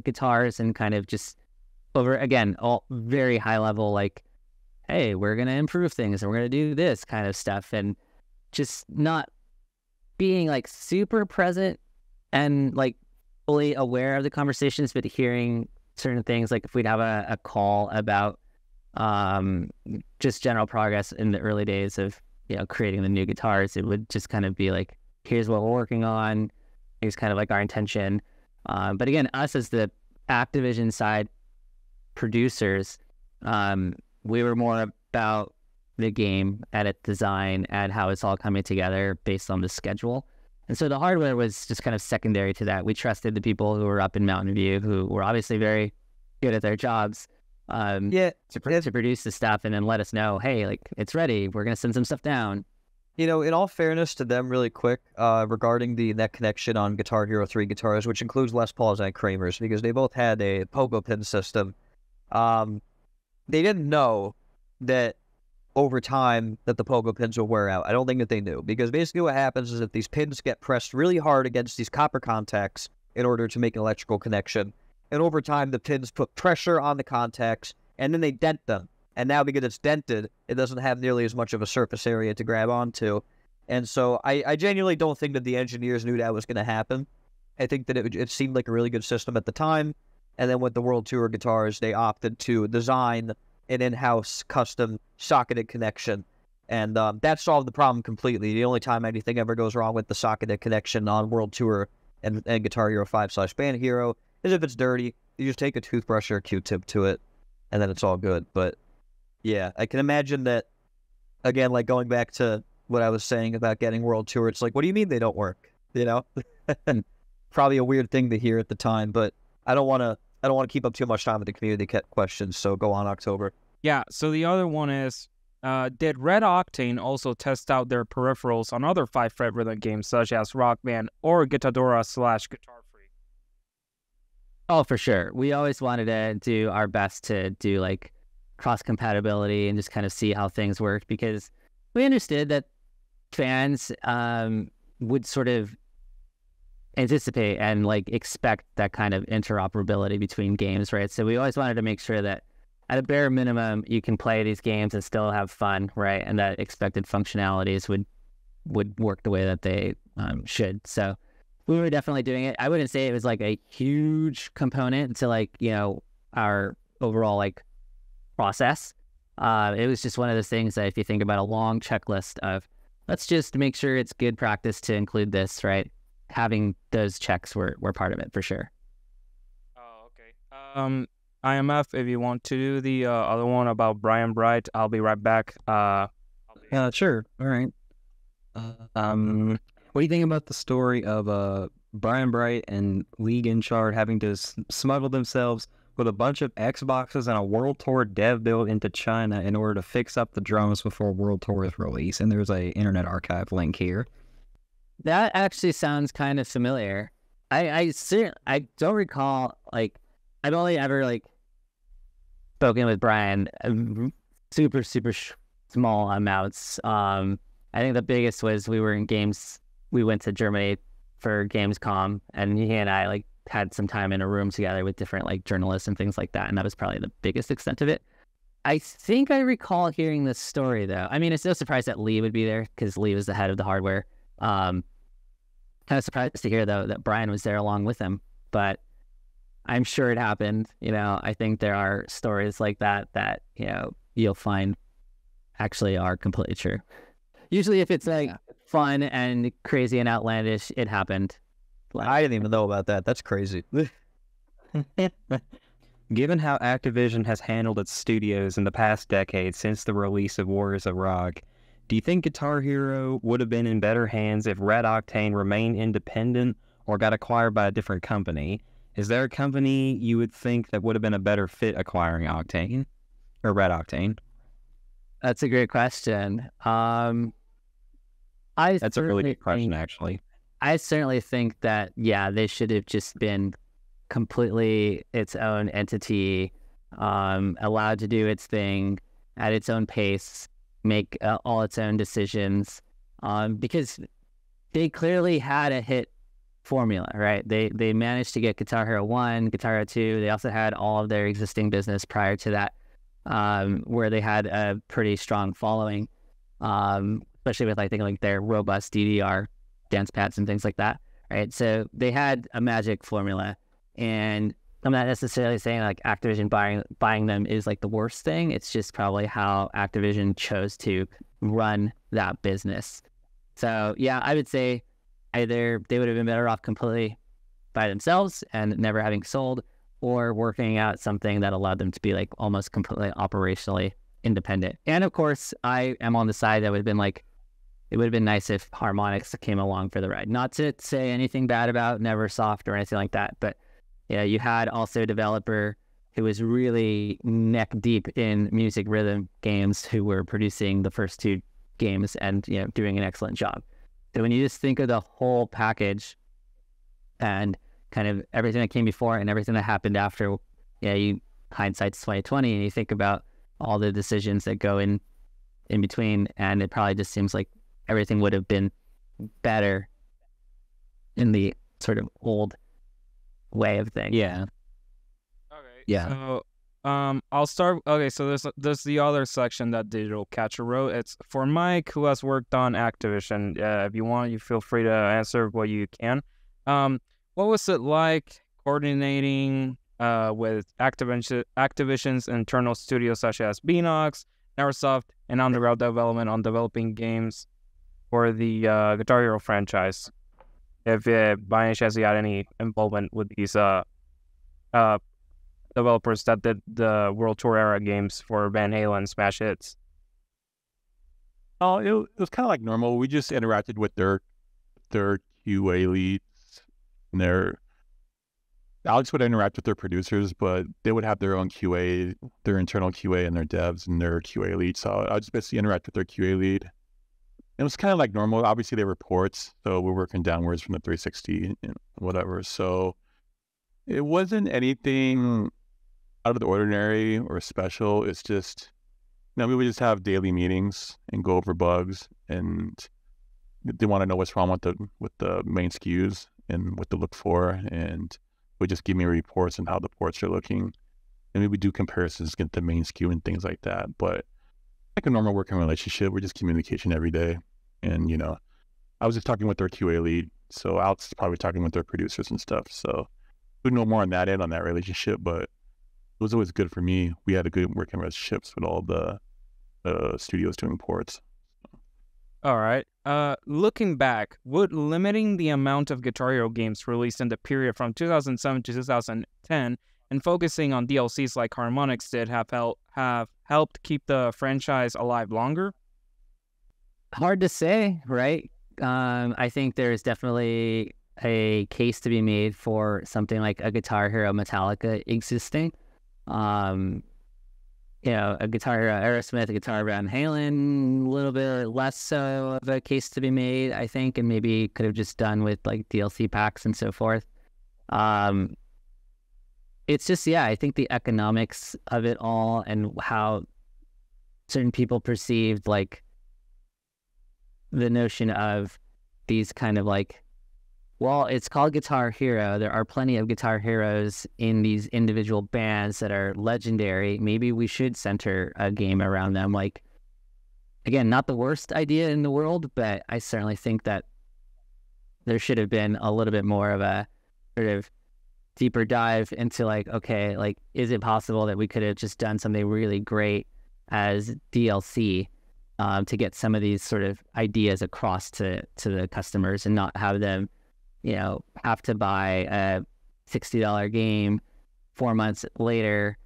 guitars, and kind of just over, again, all very high level, like, hey, we're going to improve things and we're going to do this kind of stuff, and just not being like super present and like fully aware of the conversations, but hearing certain things, like if we'd have a call about just general progress in the early days of creating the new guitars, it would just kind of be like, here's what we're working on, here's kind of like our intention. But again, us as the Activision side producers, we were more about the game and its design and how it's all coming together based on the schedule. And so the hardware was just kind of secondary to that. We trusted the people who were up in Mountain View, who were obviously very good at their jobs, to produce the stuff, and then let us know, hey, like, it's ready, we're going to send some stuff down. In all fairness to them, really quick, regarding the neck connection on Guitar Hero 3 guitars, which includes Les Pauls and Kramer's, because they both had a pogo pin system, they didn't know that over time that the pogo pins will wear out. I don't think that they knew, because basically what happens is that these pins get pressed really hard against these copper contacts in order to make an electrical connection. And over time, the pins put pressure on the contacts, and then they dent them. And now because it's dented, it doesn't have nearly as much of a surface area to grab onto. And so I genuinely don't think that the engineers knew that was going to happen. I think that it seemed like a really good system at the time. And then with the World Tour guitars, they opted to design an in-house custom socketed connection. And that solved the problem completely. The only time anything ever goes wrong with the socketed connection on World Tour and Guitar Hero 5/Band Hero is if it's dirty. You just take a toothbrush or a Q-tip to it, and then it's all good. But yeah, I can imagine that, again, like going back to what I was saying about getting World Tour, it's like, what do you mean they don't work? Probably a weird thing to hear at the time, but I don't want to keep up too much time with the community questions, so go on, October. Yeah, so the other one is, Did RedOctane also test out their peripherals on other 5-fret rhythm games such as Rock Band or Guitadora/Guitar Freak? Oh, for sure. We always wanted to do our best to do like cross compatibility and just kind of see how things work, because we understood that fans would sort of anticipate and like expect that kind of interoperability between games, right? So we always wanted to make sure that at a bare minimum you can play these games and still have fun, right? And that expected functionalities would work the way that they should. So we were definitely doing it. I wouldn't say it was like a huge component to like, you know, our overall like process. It was just one of those things that if you think about a long checklist of let's just make sure it's good practice to include this, right? Having those checks were part of it for sure. Oh, okay. IMF, if you want to do the other one about Brian Bright, I'll be right back. Sure. All right. What do you think about the story of Brian Bright and League in Chart having to smuggle themselves with a bunch of Xboxes and a World Tour dev build into China in order to fix up the drums before World Tour is released? And there's a Internet Archive link here. That actually sounds kind of familiar. I don't recall, like, I've only ever like spoken with Brian super small amounts. I think the biggest was we were in games. We went to Germany for Gamescom, and he and I like had some time in a room together with different like journalists and things like that, and that was probably the biggest extent of it. I think I recall hearing this story though. I mean, it's no surprise that Lee would be there because Lee was the head of the hardware. Kind of surprised to hear though that Brian was there along with him, but I'm sure it happened. You know, I think there are stories like that you know you'll find actually are completely true. Usually, if it's like fun and crazy and outlandish, it happened. I didn't even know about that. That's crazy. Given how Activision has handled its studios in the past decade since the release of Warriors of Rock, do you think Guitar Hero would have been in better hands if RedOctane remained independent or got acquired by a different company? Is there a company you would think that would have been a better fit acquiring Octane or RedOctane? That's a great question. That's a really good question, actually. I certainly think that, yeah, they should have just been completely its own entity, allowed to do its thing at its own pace, make all its own decisions, because they clearly had a hit formula, right? They managed to get Guitar Hero 1, Guitar Hero 2. They also had all of their existing business prior to that, where they had a pretty strong following, especially with, I think, like their robust DDR dance pads and things like that, right? So they had a magic formula, and I'm not necessarily saying like Activision buying them is like the worst thing. It's just probably how Activision chose to run that business. So yeah, I would say either they would have been better off completely by themselves and never having sold, or working out something that allowed them to be like almost completely operationally independent. And of course, I am on the side that would have been like, it would have been nice if Harmonix came along for the ride. Not to say anything bad about Neversoft or anything like that, but you know, you had also a developer who was really neck deep in music rhythm games who were producing the first two games and, you know, doing an excellent job. So when you just think of the whole package and kind of everything that came before and everything that happened after, you know, you hindsight's 2020 and you think about all the decisions that go in between, and it probably just seems like everything would have been better in the sort of old way of things. Yeah. Okay. Yeah. So, I'll start. Okay, so there's the other section that Digital Catcher wrote. It's for Mike, who has worked on Activision. If you want, you feel free to answer what you can. What was it like coordinating with Activision's internal studios such as Beanox, Neversoft, and Underground Development on developing games for the Guitar Hero franchise? If by any chance you had any involvement with these developers that did the World Tour era games for Van Halen smash hits? Oh, it was kind of like normal. We just interacted with their QA leads and their Alex would interact with their producers, but they would have their own QA, their internal QA and their devs and their QA lead. So I would just basically interact with their QA lead. It was kind of like normal. Obviously, they reports, so we're working downwards from the 360 and whatever. So it wasn't anything out of the ordinary or special. It's just, we would just have daily meetings and go over bugs, and they want to know what's wrong with the main SKUs and what to look for, and would just give me reports on how the ports are looking, and we would do comparisons against the main SKU and things like that. But like a normal working relationship, we're just communication every day. And I was just talking with their QA lead, so Alex is probably talking with their producers and stuff. So we know more on that end, on that relationship, but it was always good for me. We had a good working relationships with all the studios doing ports. All right. Looking back, would limiting the amount of Guitar Hero games released in the period from 2007 to 2010 and focusing on DLCs like Harmonix did have helped keep the franchise alive longer? Hard to say, right? I think there's definitely a case to be made for something like a Guitar Hero Metallica existing. A Guitar Hero Aerosmith, a Guitar Hero Van Halen, a little bit less so of a case to be made, I think, and maybe could have just done with like DLC packs and so forth. It's just, I think the economics of it all and how certain people perceived like the notion of these kind of like, well, it's called Guitar Hero. There are plenty of Guitar Heroes in these individual bands that are legendary. Maybe we should center a game around them. Like, again, not the worst idea in the world, but I certainly think that there should have been a little bit more of a sort of deeper dive into like, okay, like, is it possible that we could have just done something really great as DLC to get some of these sort of ideas across to the customers and not have them, have to buy a $60 game 4 months later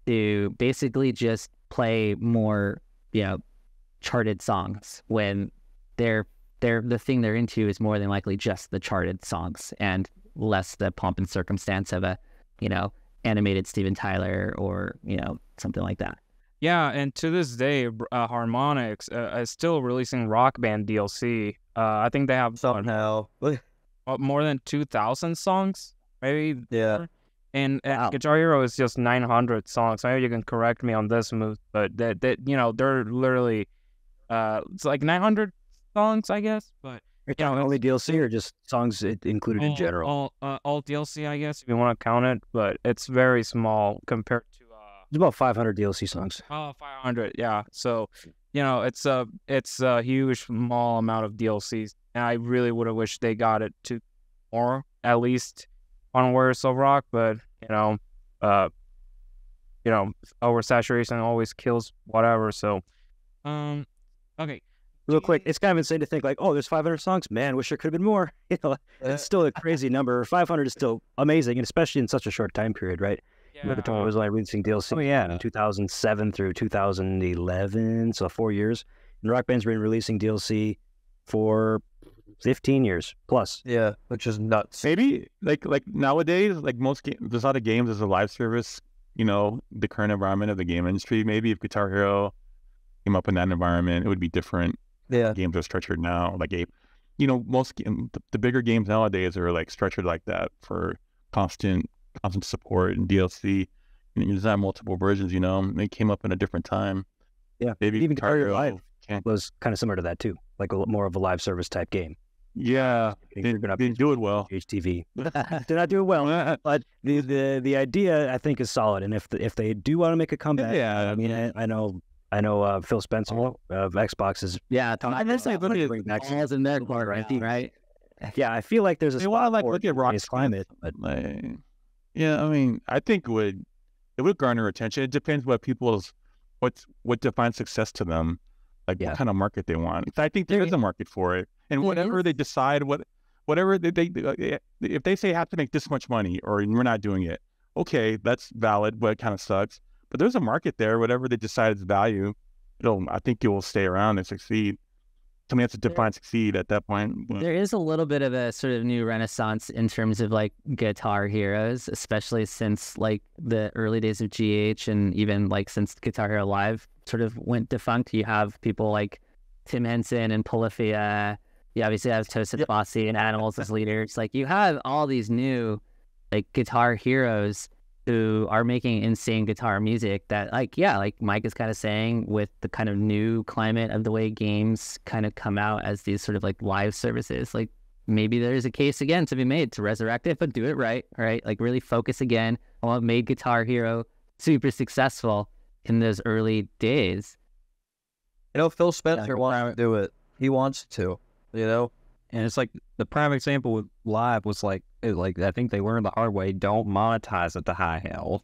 to basically just play more, charted songs when the thing they're into is more than likely just the charted songs and less the pomp and circumstance of a, animated Steven Tyler or, something like that. Yeah, and to this day, Harmonix is still releasing Rock Band DLC. I think they have somehow more than 2,000 songs, maybe. Yeah. And Guitar Hero is just 900 songs. Maybe you can correct me on this move, but they're literally it's like 900 songs, I guess. But only DLC or just songs included in general? All DLC, I guess, if you want to count it. But it's very small compared to. It's about 500 DLC songs. Oh, 500, yeah. So, it's a huge, small amount of DLCs. And I really would have wished they got it to more, at least on Warriors of Rock. But, oversaturation always kills whatever. So, okay. Real quick, it's kind of insane to think like, oh, there's 500 songs. Man, wish there could have been more. It's still a crazy number. 500 is still amazing, and especially in such a short time period, right? Yeah. Guitar was like releasing DLC in 2007 through 2011, so 4 years. And Rock Band's been releasing DLC for 15 years plus. Yeah, which is nuts. Maybe like nowadays, like most games, there's a lot of games as a live service. The current environment of the game industry. Maybe if Guitar Hero came up in that environment, it would be different. Yeah, games are structured now. Like the bigger games nowadays are like structured like that for constant support and DLC. And you design multiple versions. They came up in a different time. Yeah, maybe even Guitar Hero Live was kind of similar to that too, like more of a live service type game. Yeah, they didn't do it well. HTV did not do it well, but the idea I think is solid. And if they do want to make a comeback, I mean, I know Phil Spencer of Xbox is bring back balls in their court, right? Yeah, I feel like there's a spot for look at Rock's climate, but I mean, I think it would garner attention. It depends what what defines success to them, like what kind of market they want. I think there is a market for it, and whatever they decide, whatever they if they say have to make this much money or we're not doing it, okay, that's valid, but it kind of sucks. But there's a market there. Whatever they decide is value, I think it will stay around and succeed. something has to define succeed at that point. But There is a little bit of a sort of new renaissance in terms of like guitar heroes, especially since like the early days of GH and even like since Guitar Hero Live sort of went defunct. You have people like Tim Henson and Polyphia. You obviously have Toast Fosse and Animals as leaders. Like you have all these new like guitar heroes who are making insane guitar music that like, yeah, like Mike is kind of saying with the kind of new climate of the way games kind of come out as these sort of like live services, like maybe there's a case again to be made to resurrect it, but do it right? Like really focus again on what made Guitar Hero super successful in those early days. You know, Phil Spencer wants to do it. He wants to, you know? And it's like the prime example with Live was like I think they learned the hard way. Don't monetize at the high hell.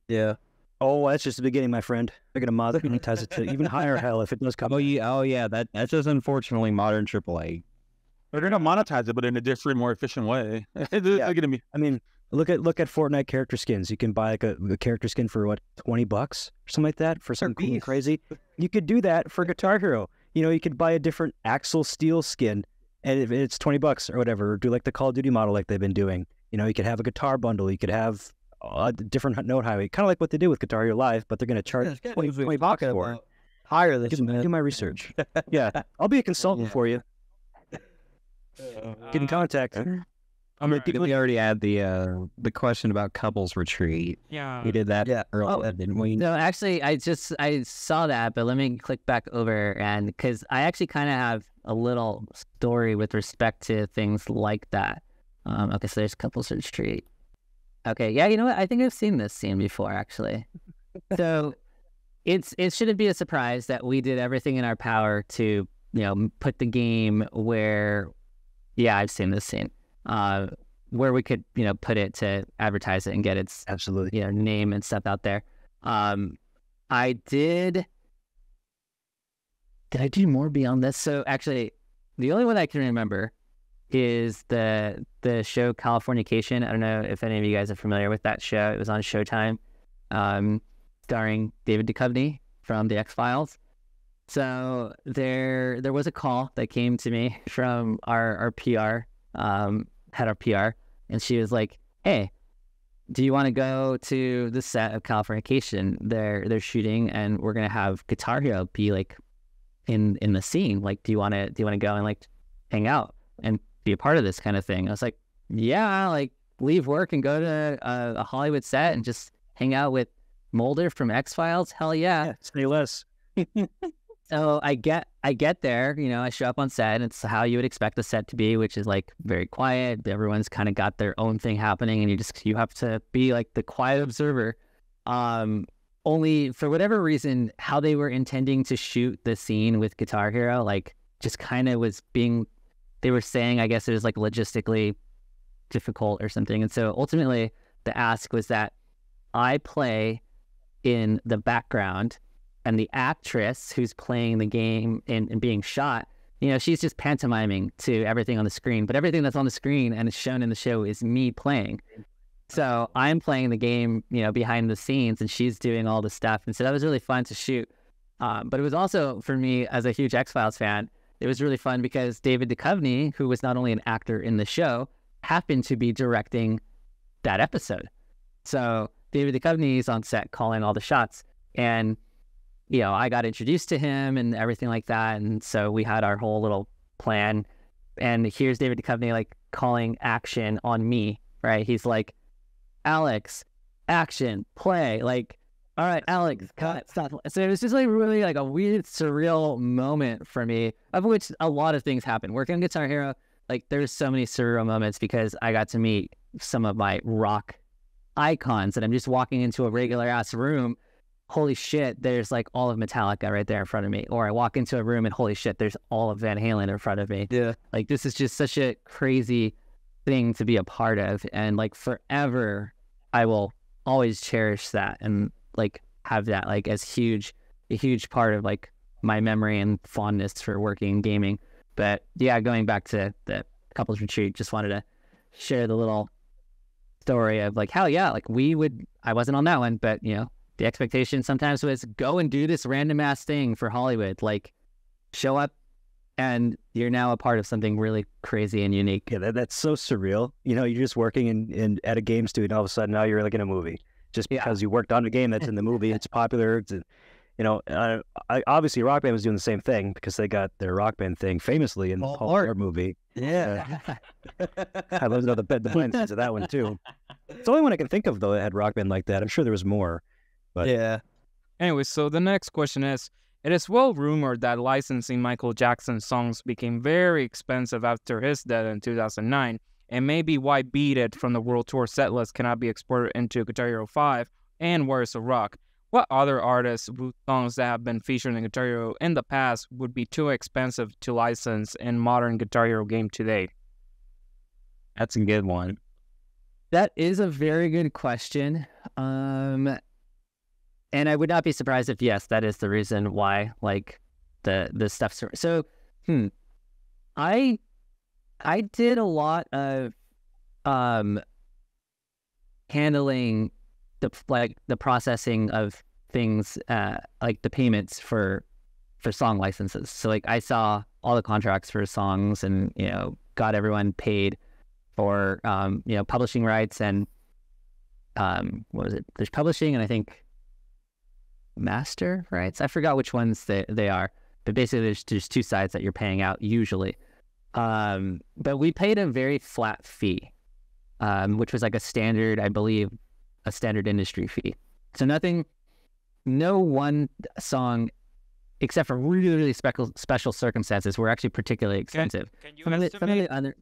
Yeah. Oh, that's just the beginning, my friend. They're gonna monetize it to even higher hell if it does come. Oh yeah. That's just unfortunately modern AAA. they're gonna monetize it, but in a different, more efficient way. They're gonna be. I mean, look at Fortnite character skins. You can buy like a character skin for what, $20 or something like that for something cool and crazy. You could do that for Guitar Hero. You know, you could buy a different Axel Steel skin, and if it's $20 or whatever, or do like the Call of Duty model like they've been doing. You know, you could have a guitar bundle. You could have a different note highway, kind of like what they did with Guitar Hero Live, but they're going to charge $20 for it. Higher than that. Do my research. Yeah, I'll be a consultant for you. Get in contact. I mean, we already had the question about couples retreat. Yeah, We did that earlier, didn't we? No, actually, I saw that, but let me click back over, and because I actually kind of have a little story with respect to things like that. Okay, so there's couples retreat. Okay, yeah, you know what? I think I've seen this scene before, actually. So it shouldn't be a surprise that we did everything in our power to, put the game where, yeah, I've seen this scene, where we could, put it to advertise it and get its absolutely, name and stuff out there. Did I do more beyond this? So actually, the only one I can remember is the show Californication. I don't know if any of you guys are familiar with that show. It was on Showtime, starring David Duchovny from The X-Files. So there was a call that came to me from our PR, head of PR, and she was like, "Hey, do you want to go to the set of Californication? They're shooting, and we're gonna have Guitar Hero be like in the scene. Like, do you want to go and like hang out and be a part of this kind of thing?" I was like, "Yeah, like leave work and go to a Hollywood set and just hang out with Mulder from X-Files. Hell yeah, say less." So I get there, I show up on set, and it's how you would expect the set to be, which is like very quiet. Everyone's kind of got their own thing happening, and you have to be like the quiet observer. Only for whatever reason, how they were intending to shoot the scene with Guitar Hero, like just kind of they were saying, I guess it was like logistically difficult or something. And so ultimately the ask was that I play in the background, and the actress who's playing the game and being shot, she's just pantomiming to everything on the screen, but everything that's on the screen and is shown in the show is me playing. So I'm playing the game, behind the scenes, and she's doing all the stuff. And so that was really fun to shoot. But it was also, for me, as a huge X-Files fan, it was really fun because David Duchovny, who was not only an actor in the show, happened to be directing that episode. So David Duchovny is on set calling all the shots. And I got introduced to him and everything like that. And so we had our whole little plan. And here's David Duchovny like calling action on me, right? He's like, "Alex, action, play." Like, "All right, Alex, cut, stop." So it was just like really like a weird, surreal moment for me, of which a lot of things happened. Working on Guitar Hero, like there's so many surreal moments because I got to meet some of my rock icons, and I'm just walking into a regular ass room. Holy shit, there's like all of Metallica right there in front of me. Or I walk into a room and holy shit, there's all of Van Halen in front of me. Yeah. Like this is just such a crazy thing to be a part of. And like forever, I will always cherish that and like have that like as a huge part of like my memory and fondness for working in gaming. But yeah, going back to the couples retreat, just wanted to share the little story of like, hell yeah, like I wasn't on that one, but the expectation sometimes was go and do this random ass thing for Hollywood. Like show up and you're now a part of something really crazy and unique. Yeah, that's so surreal. You know, you're just working in at a game studio, and all of a sudden now you're like in a movie just because you worked on a game that's in the movie. It's popular. It's, you know, obviously Rock Band was doing the same thing because they got their Rock Band thing famously in the Paul Blart movie. Yeah. I love the behind the scenes of that one too. It's the only one I can think of though that had Rock Band like that. I'm sure there was more, but Yeah. Anyway, so the next question is, it is well rumored that licensing Michael Jackson's songs became very expensive after his death in 2009, and maybe why Beat It from the World Tour setlist cannot be exported into Guitar Hero 5 and Warriors of Rock. What other artists whose songs that have been featured in Guitar Hero in the past would be too expensive to license in modern Guitar Hero game today? That's a good one. That is a very good question. And I would not be surprised if, yes, that is the reason why, like, the stuff's... So, I did a lot of handling the processing of things, like the payments for song licenses. So, like, I saw all the contracts for songs and, you know, got everyone paid for, you know, publishing rights and, what was it? There's publishing and I think master rights. I forgot which ones they are, but basically there's two sides that you're paying out usually. But we paid a very flat fee, which was like a standard, I believe, a standard industry fee. So no one song, except for really, really special circumstances, were actually particularly expensive.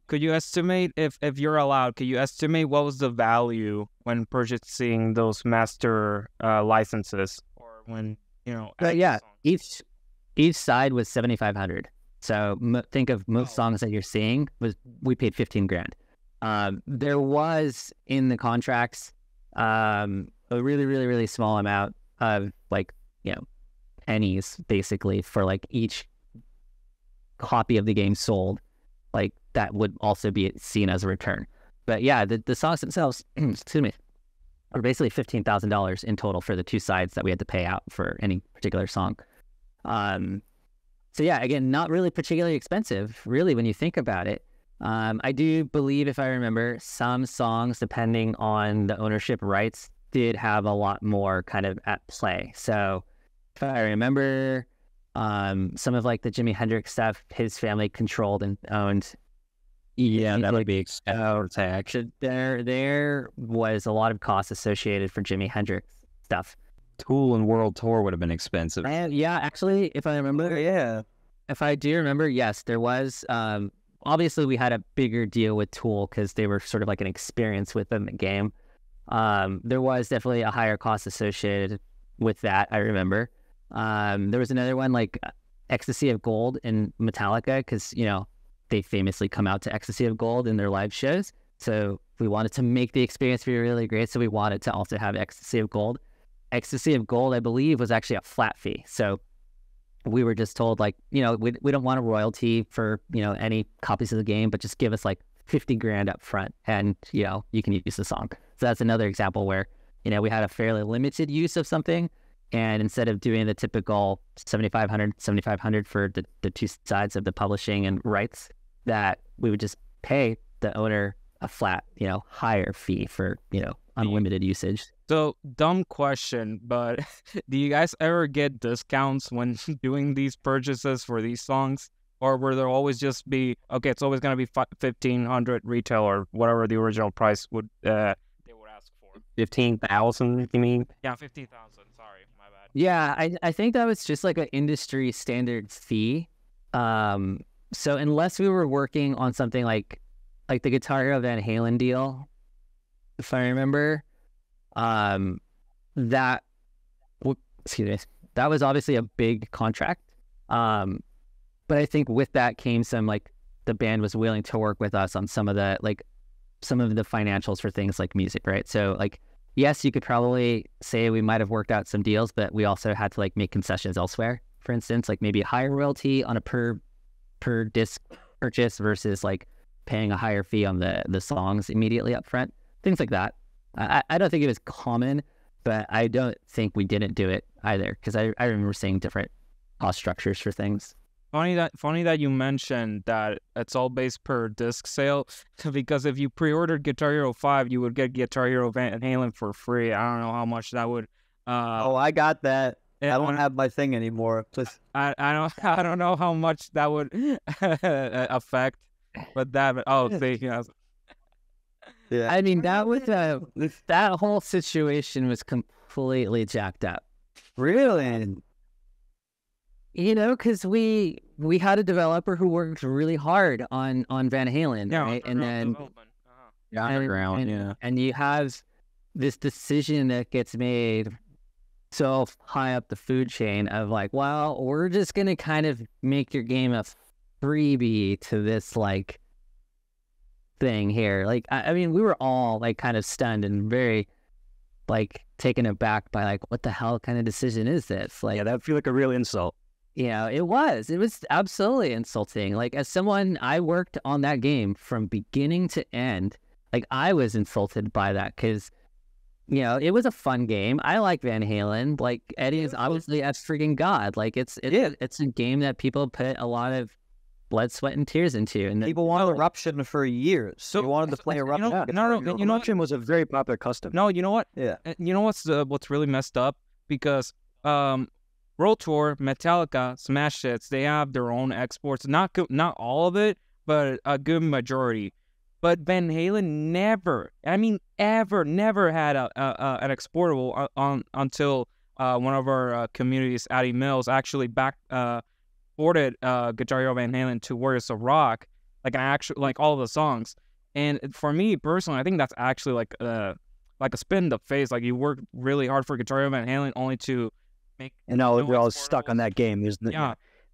Could you estimate, if you're allowed, could you estimate what was the value when purchasing those master licenses? When, you know, yeah, each side was $7,500. So think of most songs that you're seeing we paid $15,000. There was in the contracts a really, really, really small amount of, like, you know, pennies basically for like each copy of the game sold. Like that would also be seen as a return. But yeah, the songs themselves, excuse me, or basically $15,000 in total for the two sides that we had to pay out for any particular song. So yeah, again, not really particularly expensive, really, when you think about it. I do believe, if I remember, some songs, depending on the ownership rights, did have a lot more kind of at play. So if I remember, some of like the Jimi Hendrix stuff, his family controlled and owned. Yeah, that would be expensive. There was a lot of costs associated for Jimi Hendrix stuff. Tool and World Tour would have been expensive. And yeah, actually, if I remember, if I do remember, yes, there was. Obviously, we had a bigger deal with Tool because they were sort of like an experience within the game. There was definitely a higher cost associated with that, I remember. There was another one like Ecstasy of Gold in Metallica because, you know, they famously come out to Ecstasy of Gold in their live shows. So we wanted to make the experience be really great. So we wanted to also have Ecstasy of Gold. Ecstasy of Gold, I believe, was actually a flat fee. So we were just told, like, you know, we don't want a royalty for, you know, any copies of the game, but just give us like $50,000 up front and, you know, you can use the song. So that's another example where, you know, we had a fairly limited use of something. And instead of doing the typical $7,500 for the two sides of the publishing and rights, that we would just pay the owner a flat, you know, higher fee for, you know, unlimited usage. So, dumb question, but do you guys ever get discounts when doing these purchases for these songs? Or will there always just be, okay, it's always going to be $1,500 retail or whatever the original price would they would ask for? 15,000, you mean? Yeah, 15,000. Sorry, my bad. Yeah, I think that was just like an industry standard fee. So unless we were working on something like the Guitar Hero Van Halen deal, if I remember, that was obviously a big contract. But I think with that came some, like, the band was willing to work with us on some of the financials for things like music, right? So, like, yes, you could probably say we might have worked out some deals, but we also had to, like, make concessions elsewhere. For instance, like maybe a higher royalty on a per disc purchase versus like paying a higher fee on the songs immediately up front. Things like that. I don't think it was common, but I don't think we didn't do it either because I remember seeing different cost structures for things. Funny that you mentioned that it's all based per disc sale, because if you pre-ordered Guitar Hero 5, you would get Guitar Hero Van Halen for free. I don't know how much that would. I got that. I don't have my thing anymore. Please. I don't know how much that would affect, but see, Yeah. I mean, that was that whole situation was completely jacked up. Really? You know, because we had a developer who worked really hard on Van Halen, right? And then and you have this decision that gets made so high up the food chain of like, well, we're just gonna kind of make your game a freebie to this like thing here. Like, I mean, we were all like kind of stunned and very like taken aback by like, what the hell kind of decision is this? Like, Yeah, that would feel like a real insult. you know, it was absolutely insulting. Like, as someone, I worked on that game from beginning to end. Like, I was insulted by that because, you know, it was a fun game. I like Van Halen. Like, Eddie is obviously a freaking god. Like, it's a game that people put a lot of blood, sweat, and tears into. And People wanted Eruption for years. So you wanted to play Eruption. Eruption was a very popular custom. No, you know what? Yeah. You know what's really messed up? Because World Tour, Metallica, Smash Hits, they have their own exports. Not all of it, but a good majority. But Van Halen never had an exportable until one of our communities, Addie Mills, actually ported Guitar Hero Van Halen to Warriors of Rock, like all the songs. And for me personally, I think that's actually like a spin in the face. Like, you work really hard for Guitar Hero Van Halen only to make. And now we're all stuck on that game.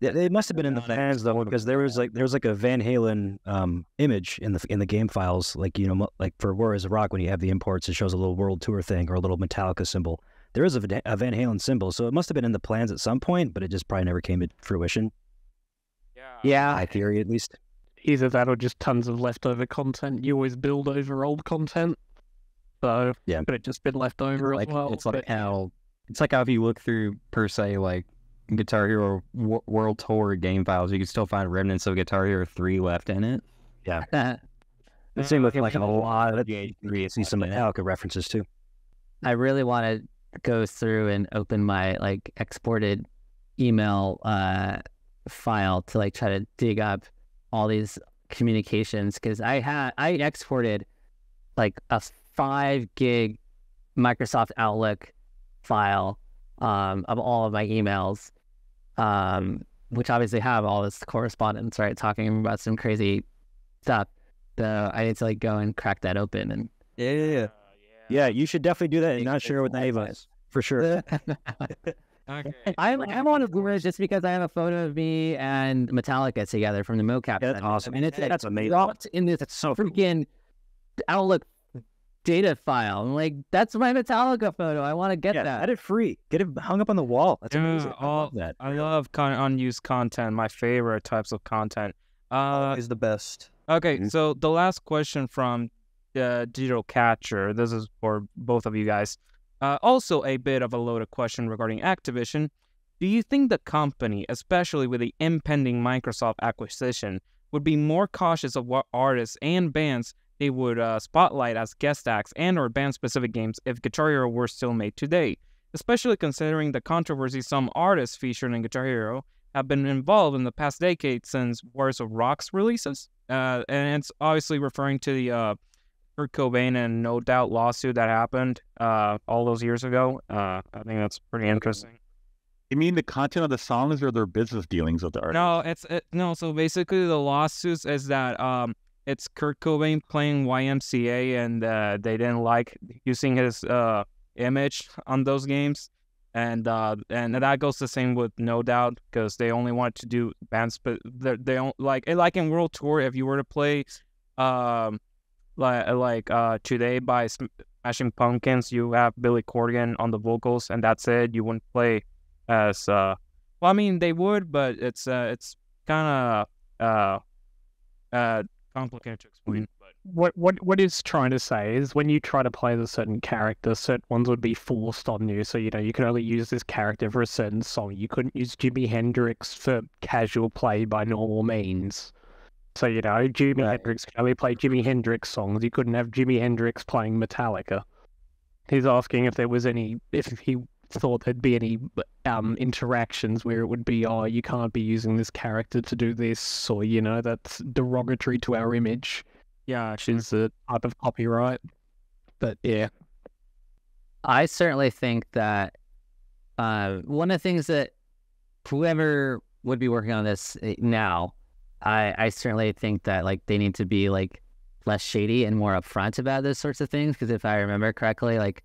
It must have been in the fans though, because there was like a Van Halen image in the game files, like, you know, like for Warriors of Rock, when you have the imports, it shows a little World Tour thing or a little Metallica symbol. There is a Van Halen symbol, so it must have been in the plans at some point, but it just probably never came to fruition. Yeah, My theory, at least. Either that or just tons of leftover content. You always build over old content. So, Yeah. could it just been left over as well? It's like how if you look through per se like Guitar Hero World Tour game files, you can still find remnants of Guitar Hero 3 left in it. Yeah. It seemed like a lot of it. You see some Metallica references too. I really want to go through and open my like exported email file to like try to dig up all these communications, because I exported like a 5 gig Microsoft Outlook file of all of my emails, which obviously have all this correspondence, right, talking about some crazy stuff. So I need to like go and crack that open. And Yeah, you should definitely do that and not share with Naiva, for sure. Okay. I'm on a Blu-ray just because I have a photo of me and Metallica together from the mocap. Yeah, that's awesome. And it's That's amazing. dropped in this so cool. freaking Outlook data file. I'm like, that's my Metallica photo. I want to get that. Get it free. Get it hung up on the wall. That's amazing. I all love that. I love unused content. My favorite types of content. Always the best. Okay, so the last question from Digital Catcher. This is for both of you guys. Also a bit of a loaded question regarding Activision. Do you think the company, especially with the impending Microsoft acquisition, would be more cautious of what artists and bands they would spotlight as guest acts and or band-specific games if Guitar Hero were still made today? Especially considering the controversy some artists featured in Guitar Hero have been involved in the past decade since Warriors of Rock's releases. And it's obviously referring to the Kurt Cobain and No Doubt lawsuit that happened all those years ago. I think that's pretty interesting. You mean the content of the songs or their business dealings with the artists? No. So basically, the lawsuits is that it's Kurt Cobain playing YMCA, and they didn't like using his image on those games, and that goes the same with No Doubt, because they only wanted to do bands, but they don't like in World Tour. If you were to play Today by Smashing Pumpkins, you have Billy Corgan on the vocals, and that's it. You wouldn't play as well, I mean, they would, but it's kind of complicated to explain. But what is trying to say is when you try to play the certain character, certain ones would be forced on you. So, you know, you can only use this character for a certain song. You couldn't use Jimi Hendrix for casual play by normal means. So, you know, Jimi Hendrix could only play Jimi Hendrix songs. You couldn't have Jimi Hendrix playing Metallica. He's asking if he thought there'd be any interactions where it would be, oh, you can't be using this character to do this, or, you know, that's derogatory to our image. Yeah, Which is a type of copyright. But yeah. I certainly think that one of the things that whoever would be working on this now, I certainly think that like they need to be like less shady and more upfront about those sorts of things. Because if I remember correctly, like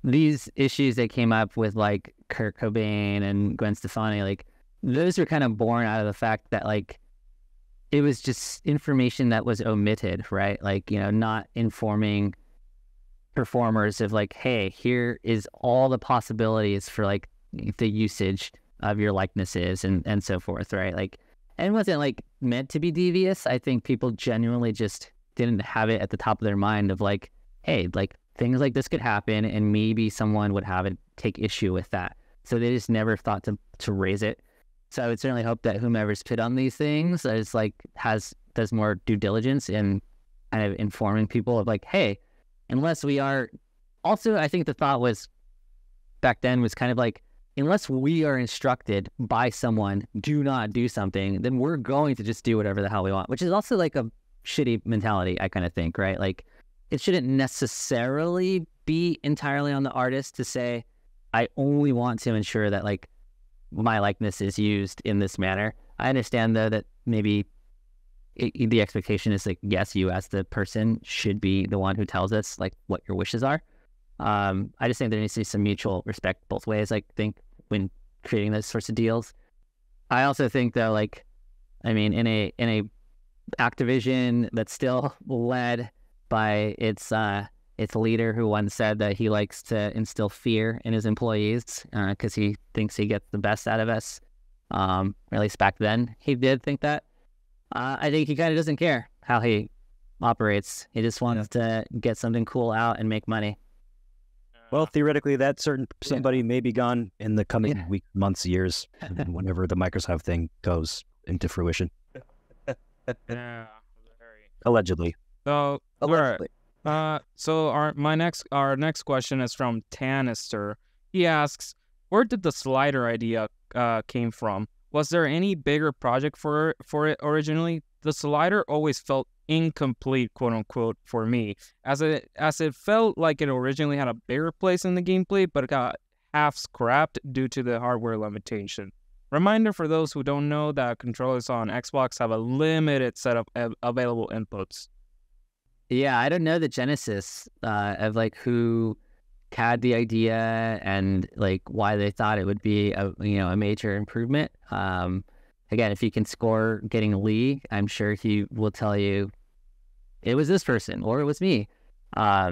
these issues that came up with like Kurt Cobain and Gwen Stefani, like those are kind of born out of the fact that like it was just information that was omitted, right? Like, you know, not informing performers of like, hey, here is all the possibilities for like the usage of your likenesses and so forth, right? Like, and it wasn't like meant to be devious. I think people genuinely just didn't have it at the top of their mind of like, hey, like things like this could happen and maybe someone would have it take issue with that. So they just never thought to raise it. So I would certainly hope that whomever's put on these things is like does more due diligence in kind of informing people of like, hey, unless we are. Also, I think the thought was back then was kind of like, unless we are instructed by someone, do not do something, then we're going to just do whatever the hell we want, which is also like a shitty mentality, I kind of think, right? Like it shouldn't necessarily be entirely on the artist to say, I only want to ensure that like my likeness is used in this manner. I understand though that maybe the expectation is like, yes, you as the person should be the one who tells us like what your wishes are. I just think there needs to be some mutual respect both ways. I think when creating those sorts of deals, I also think though, like, I mean, in a Activision that's still led by its leader who once said that he likes to instill fear in his employees because he thinks he gets the best out of us. Or at least back then he did think that. I think he kind of doesn't care how he operates. He just wants to get something cool out and make money. Well, theoretically, that certain somebody may be gone in the coming weeks, months, years, whenever the Microsoft thing goes into fruition. Yeah, Allegedly. So, Allegedly. So our next question is from Tanister. He asks, where did the slider idea came from? Was there any bigger project for it originally? The slider always felt incomplete, quote unquote, for me, as it felt like it originally had a bigger place in the gameplay, but it got half scrapped due to the hardware limitation. Reminder for those who don't know that controllers on Xbox have a limited set of available inputs. Yeah, I don't know the genesis of like who had the idea and like why they thought it would be a major improvement. Again, if you can score getting Lee, I'm sure he will tell you it was this person or it was me. Yeah,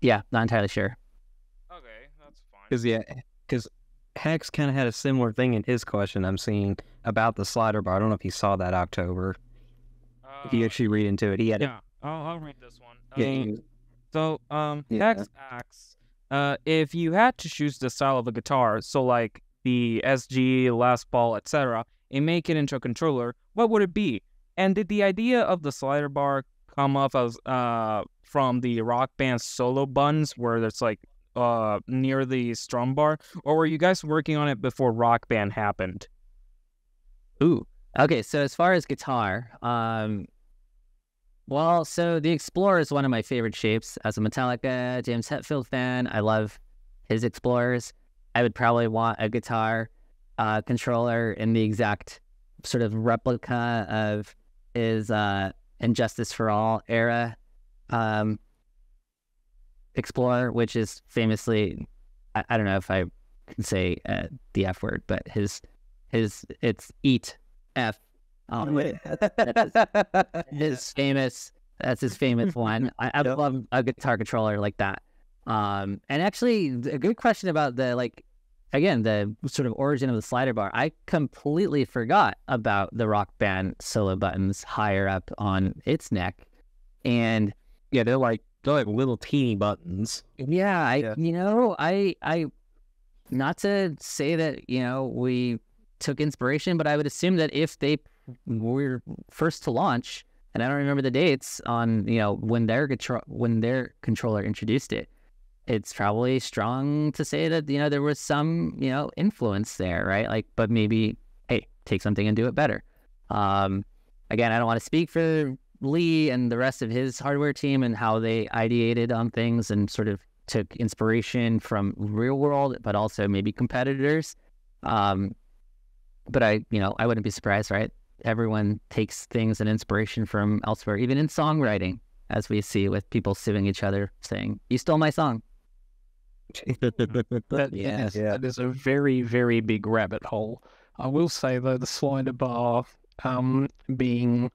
not entirely sure. Okay, that's fine. Because Hex kind of had a similar thing in his question I'm seeing about the slider bar. I don't know if he saw that October. If you actually read into it, he had I'll read this one. Yeah. Hex asks, if you had to choose the style of a guitar, so like the SG, Les Paul, etc., and make it into a controller, what would it be? And did the idea of the slider bar come up as from the Rock Band solo buns, where it's like near the strum bar, or were you guys working on it before Rock Band happened? Ooh. Okay, so as far as guitar, well, so the Explorer is one of my favorite shapes. As a Metallica, James Hetfield fan, I love his Explorers. I would probably want a guitar controller in the exact sort of replica of his Injustice for All era Explorer, which is famously, I don't know if I can say the F word, but it's Eat F. That's his famous one. I love a guitar controller like that. And actually, a good question about the like again, the sort of origin of the slider bar, I completely forgot about the Rock Band solo buttons higher up on its neck. And Yeah, they're like little teeny buttons. yeah, I not to say that, we took inspiration, but I would assume that if they were first to launch, and I don't remember the dates on, when their controller introduced it, it's probably strong to say that, there was some, influence there, right? Like, but maybe, hey, take something and do it better. Again, I don't want to speak for Lee and the rest of his hardware team and how they ideated on things and sort of took inspiration from real world, but also maybe competitors. But I wouldn't be surprised, right? Everyone takes things and inspiration from elsewhere, even in songwriting, as we see with people suing each other saying, "You stole my song." That is a very, very big rabbit hole. I will say, though, the slider bar being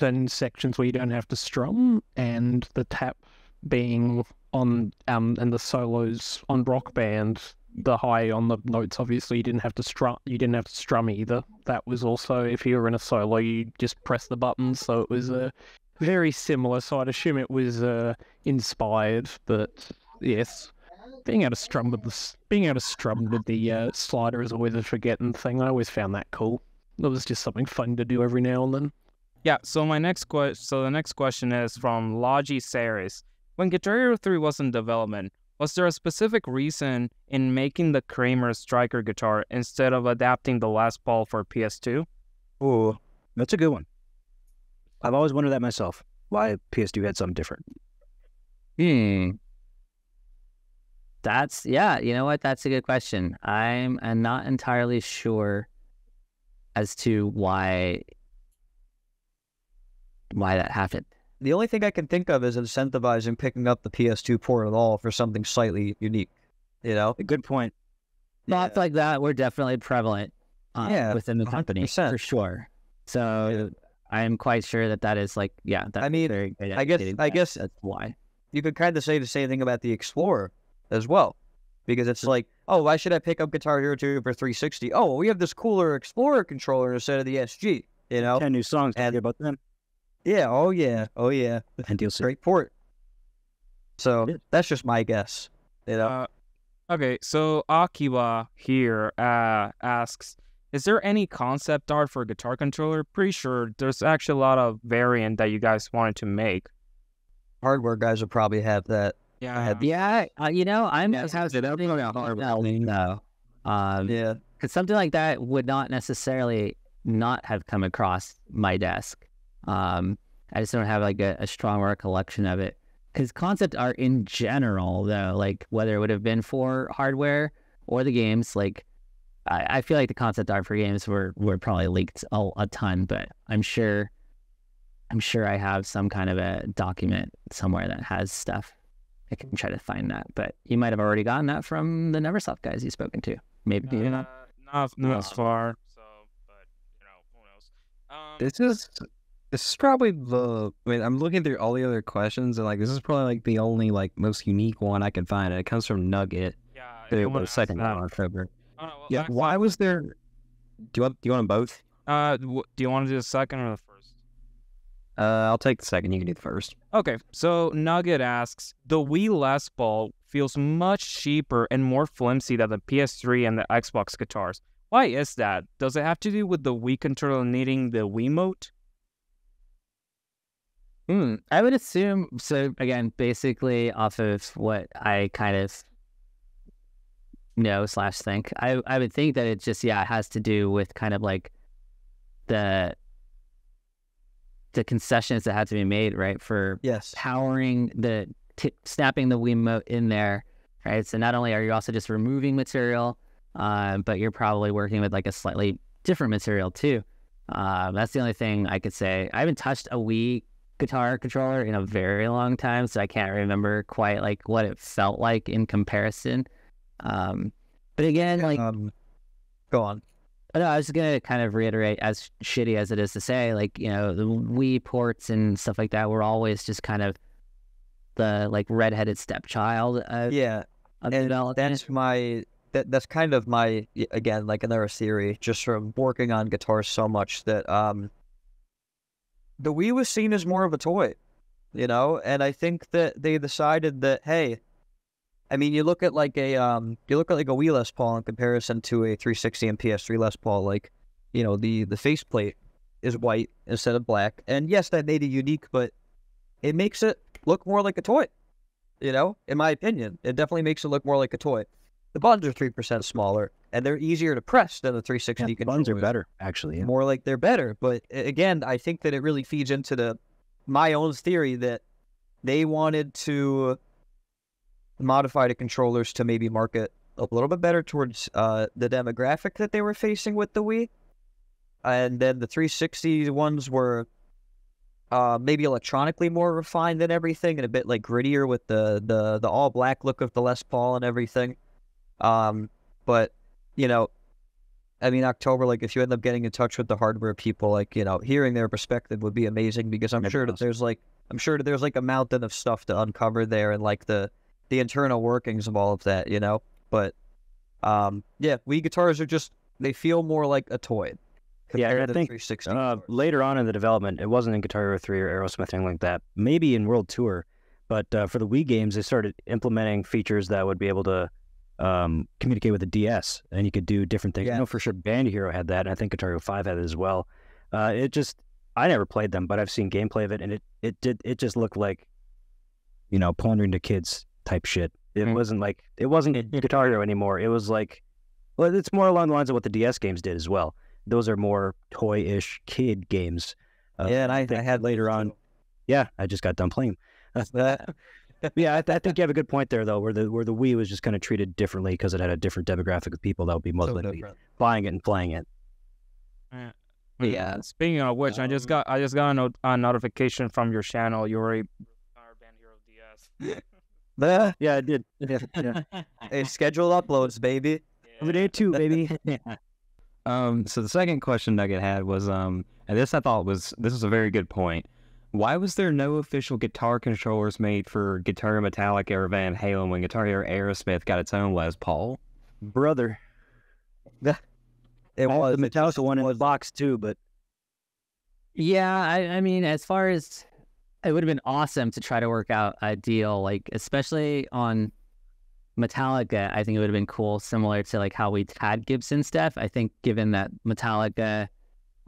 certain sections where you don't have to strum, and the tap being on, and the solos on Rock Band, the high on the notes, obviously you didn't have to strum either. That was also, if you were in a solo, you just press the buttons, so it was very similar. So I'd assume it was inspired, but yes, being able to strum with the slider is always a forgetting thing. I always found that cool. It was just something fun to do every now and then. Yeah, so the next question is from Logi Saris. When Guitar Hero 3 was in development, was there a specific reason in making the Kramer Striker guitar instead of adapting the Les Paul for PS2? Oh, that's a good one. I've always wondered that myself. Why PS2 had something different. That's, you know what? That's a good question. I'm not entirely sure as to why that happened. The only thing I can think of is incentivizing picking up the PS2 port at all for something slightly unique. A good point. Thoughts like that were definitely prevalent within the company, 100%. for sure. So I'm quite sure that is like, that's very good. I guess that's why. You could kind of say the same thing about the Explorer as well. Because it's like, oh, why should I pick up Guitar Hero 2 for 360? Oh, well, we have this cooler Explorer controller instead of the SG, 10 new songs. And about them. Yeah, oh yeah. And DLC. Great port. So that's just my guess. Okay, so Akiba here asks, is there any concept art for a guitar controller? Pretty sure there's actually a lot of variant that you guys wanted to make. Hardware guys will probably have that. Yeah. I'm because something like that would not necessarily not have come across my desk. I just don't have like a strong recollection of it. Because concept art in general, though, like whether it would have been for hardware or the games, like I feel like the concept art for games were probably leaked a ton, but I'm sure I have some kind of a document somewhere that has stuff. I can try to find that, but you might have already gotten that from the Neversoft guys you've spoken to. Maybe not. Not as far. So, but who knows? This is probably I'm looking through all the other questions, and like this is probably like the only like most unique one I can find, and it comes from Nugget. Yeah. It was second on October. Well, why was there? Do you want them both? Do you want to do the second or the first? I'll take the second. You can do the first. Okay, so Nugget asks, the Wii Les Paul feels much cheaper and more flimsy than the PS3 and the Xbox guitars. Why is that? Does it have to do with the Wii controller needing the Wiimote? I would assume, so again, basically off of what I kind of know / think, I would think that it just, it has to do with kind of like the concessions that had to be made, right, for powering snapping the Wiimote in there, right? So not only are you also just removing material, but you're probably working with like a slightly different material too. That's the only thing I could say. I haven't touched a Wii guitar controller in a very long time, so I can't remember quite like what it felt like in comparison. But again, like, go on. No, I was going to kind of reiterate, as shitty as it is to say, like, the Wii ports and stuff like that were always just kind of the, like, redheaded stepchild of development. that's kind of my, again, like another theory, just from working on guitars so much, that the Wii was seen as more of a toy, you know, and I think that they decided that, hey, I mean, you look at like a Wii Les Paul in comparison to a 360 and PS3 Les Paul, like, you know, the faceplate is white instead of black, and yes, that made it unique, but it makes it look more like a toy, you know, in my opinion. It definitely makes it look more like a toy. The buttons are 3% smaller, and they're easier to press than the 360 controllers. Buttons are better, actually. Yeah. More like they're better, but again, I think that it really feeds into my own theory that they wanted to modify the controllers to maybe market a little bit better towards the demographic that they were facing with the Wii. And then the 360 ones were maybe electronically more refined than everything, and a bit like grittier with the all black look of the Les Paul and everything. But you know, I mean, October, like if you end up getting in touch with the hardware people, like, you know, hearing their perspective would be amazing, because I'm sure that there's like a mountain of stuff to uncover there, and like the internal workings of all of that, you know. But yeah, Wii guitars are just, they feel more like a toy. Yeah, I to think 360 later on in the development, it wasn't in Guitar Hero 3 or Aerosmith, anything like that. Maybe in World Tour, but for the Wii games, they started implementing features that would be able to communicate with the DS, and you could do different things. Yeah. I know for sure Band Hero had that, and I think Guitar Hero 5 had it as well. I never played them, but I've seen gameplay of it, and it just looked like, you know, pandering to kids type shit. It wasn't Guitar Hero anymore. It was like, well, it's more along the lines of what the DS games did as well. Those are more toy-ish kid games. yeah, and I had later on. Yeah, I just got done playing. Yeah, I think you have a good point there, though, where the Wii was just kind of treated differently because it had a different demographic of people that would be most likely buying it and playing it. Yeah. Speaking of which, I just got a notification from your channel. You already our Band Hero DS. Yeah, I did. Yeah. Hey, scheduled uploads, baby. Every day too, baby. So the second question Nugget had was, and this I thought was a very good point. Why was there no official guitar controllers made for Guitar Hero Metallica or Van Halen when Guitar Hero Aerosmith got its own Les Paul? Brother. It was the Metallica one in the box too, but yeah, I mean, as far as it would have been awesome to try to work out a deal, like especially on Metallica, I think it would have been cool, similar to like how we had Gibson stuff. I think given that Metallica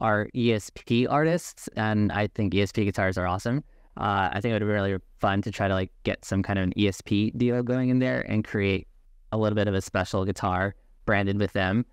are ESP artists, and I think ESP guitars are awesome, I think it would be really fun to try to like get some kind of an ESP deal going in there and create a little bit of a special guitar branded with them.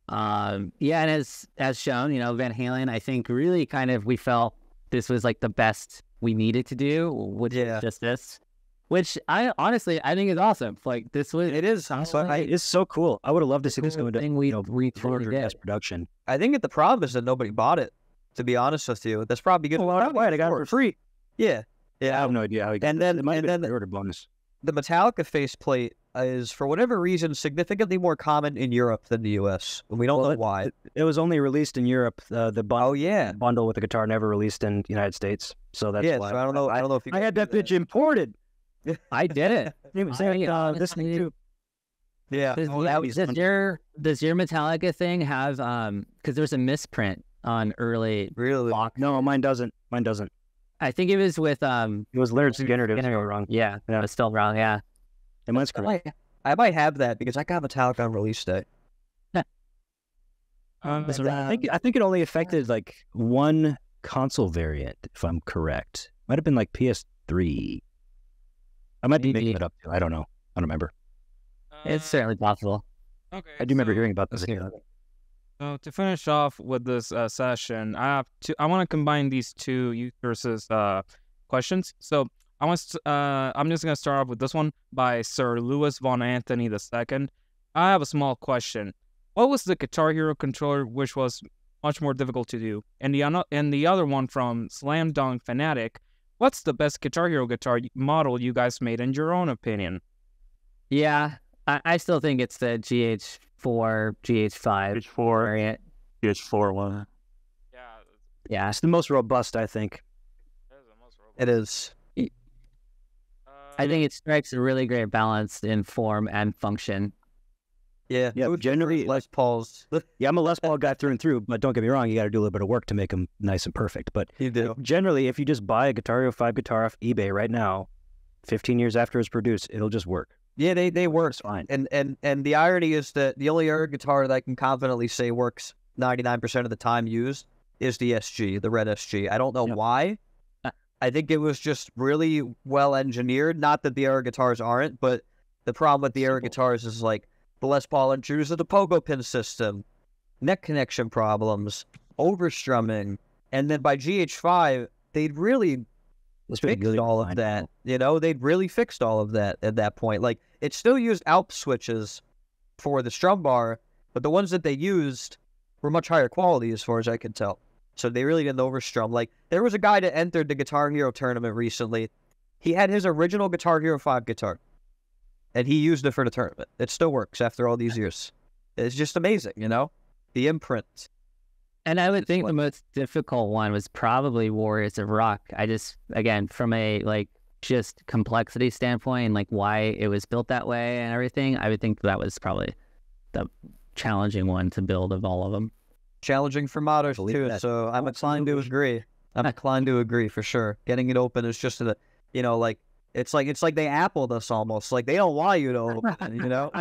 Yeah, and as shown, you know, Van Halen, I think really kind of we felt this was like the best we needed to do, which is just this. Which I honestly think is awesome. Like this was, it is. It's so cool. I would have loved to see this go into mass production. I think the problem is that nobody bought it. To be honest with you, that's probably good. Well, I got it for free. Yeah. I have no idea how. And then the order bonus. The Metallica faceplate is, for whatever reason, significantly more common in Europe than the U.S. We don't know why. It was only released in Europe. The bundle with the guitar never released in the United States. So that's why. So I don't know if you I had that bitch imported. I did it. This thing too. Yeah. Does your Metallica thing have because there's a misprint on early box? No, mine doesn't. I think it was with it was Leonard Skinner. It was still wrong. Yeah, it's still wrong. Yeah. And mine's correct. I might have that because I got Metallica on release day. I think it only affected like one console variant, if I'm correct. Might have been like PS3. I might be making it up too. I don't know. I don't remember. It's certainly possible. Okay. I do remember hearing about this. So to finish off with this session, I want to combine these two youth versus questions. So I'm just gonna start off with this one by Sir Louis von Anthony II. I have a small question. What was the Guitar Hero controller which was much more difficult to do? And the other one from Slam Dunk Fanatic. What's the best Guitar Hero guitar model you guys made in your own opinion? Yeah, I still think it's the GH4, GH5 variant. GH4 one. Yeah, it's the most robust, I think. It is. I think it strikes a really great balance in form and function. Yeah, Yeah, Booth generally, Les Pauls. Yeah, I'm a Les Paul guy through and through, but don't get me wrong, you got to do a little bit of work to make them nice and perfect. But You do. generally, if you just buy a Guitar Hero 5 guitar off eBay right now, 15 years after it's produced, it'll just work. Yeah, they work. It's fine. And the irony is that the only air guitar that I can confidently say works 99% of the time used is the SG, the Red SG. I don't know why. I think it was just really well engineered. Not that the air guitars aren't, but the problem with the air guitars is like the Les Paul introduced the pogo pin system, neck connection problems, overstrumming, and then by GH5 they'd really fixed all of that. You know, they'd really fixed all of that at that point. Like, it still used Alp switches for the strum bar, but the ones that they used were much higher quality as far as I could tell. So they really didn't overstrum. Like, there was a guy that entered the Guitar Hero tournament recently. He had his original Guitar Hero 5 guitar, and he used it for the tournament. It still works after all these years. It's just amazing, you know? The imprint. And I would think the most difficult one was probably Warriors of Rock. I just, again, from a, like, just complexity standpoint and, like, why it was built that way and everything, I would think that was probably the challenging one to build of all of them. Challenging for modders, too, so I'm inclined to agree. I'm inclined to agree, for sure. Getting it open is just, you know, like, it's like they appled us almost. Like, they don't want you to open it, you know?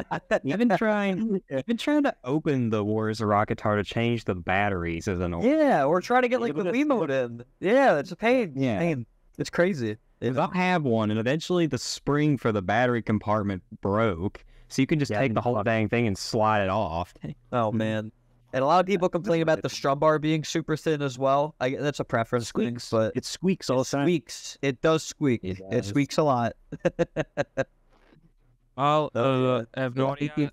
Even trying to open the Warriors of Rock guitar to change the batteries is annoying. Yeah, or try to get, like, the Wiimote in. Yeah, it's a pain. Yeah. Pain. It's crazy. I have one, and eventually the spring for the battery compartment broke, so you can just take the whole dang thing and slide it off. Oh, man. And a lot of people complain about the strum bar being super thin as well. That's a preference thing, but it squeaks all the time. Squeaks. It does squeak. It squeaks a lot. Well, if nobody,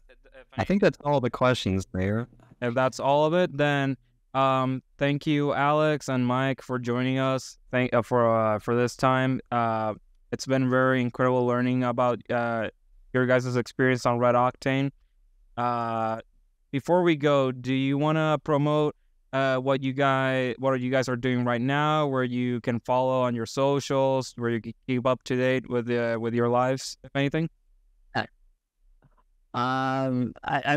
I think that's all the questions there. If that's all of it, then thank you, Alex and Mike, for joining us. For this time. It's been very incredible learning about your guys' experience on RedOctane. Before we go, do you want to promote what you guys are doing right now, where you can follow on your socials, where you can keep up to date with your lives, if anything? I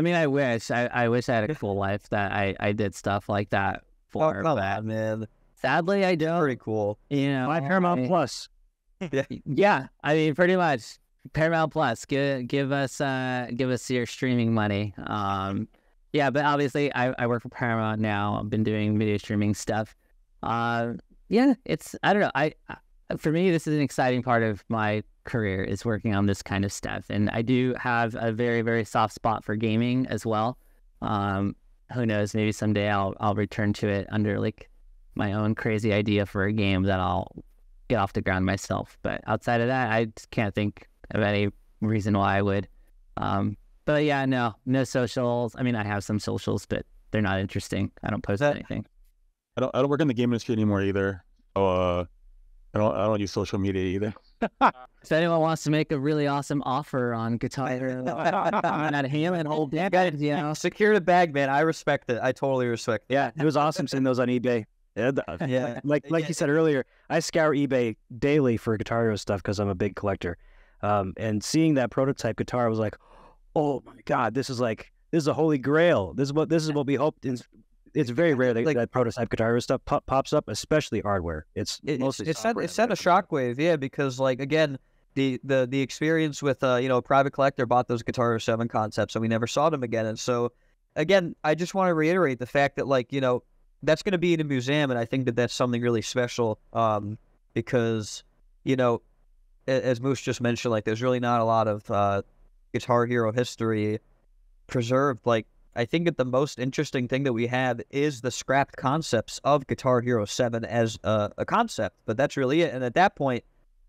mean, I wish I had a cool life that I did stuff like that for. Oh, man. Sadly, I don't. Pretty cool. You know, My Paramount Plus. Yeah, I mean, pretty much. Paramount Plus, give us your streaming money. Yeah, but obviously I work for Paramount now. I've been doing video streaming stuff. Yeah, I don't know. For me, this is an exciting part of my career, is working on this kind of stuff. And I do have a very, very soft spot for gaming as well. Who knows, maybe someday I'll return to it under, like, my own crazy idea for a game that I'll get off the ground myself. But outside of that, I just can't think of any reason why I would. But yeah, no socials. I mean, I have some socials, but they're not interesting. I don't post anything. I don't work in the game industry anymore either. I don't use social media either. If anyone wants to make a really awesome offer on Guitar Hero, at him and hold that, you know, secure the bag, man. I respect it. I totally respect it. Yeah, it was awesome seeing those on eBay. Yeah, like you said earlier, I scour eBay daily for Guitar Hero stuff because I'm a big collector. And seeing that prototype guitar, I was like, oh my God, this is a holy grail. This is what we hoped. It's very rare that, that prototype Guitar Hero stuff pops up, especially hardware. It's sent a shockwave, yeah, because, like, again, the experience with Private Collector bought those Guitar Hero 7 concepts and we never saw them again. And so, again, I just want to reiterate the fact that, like, you know, that's going to be in a museum, and I think that that's something really special, because, you know, as Moose just mentioned, like, there's really not a lot of Guitar Hero history preserved. Like, I think that the most interesting thing that we have is the scrapped concepts of Guitar Hero 7 as a concept, but that's really it. And at that point,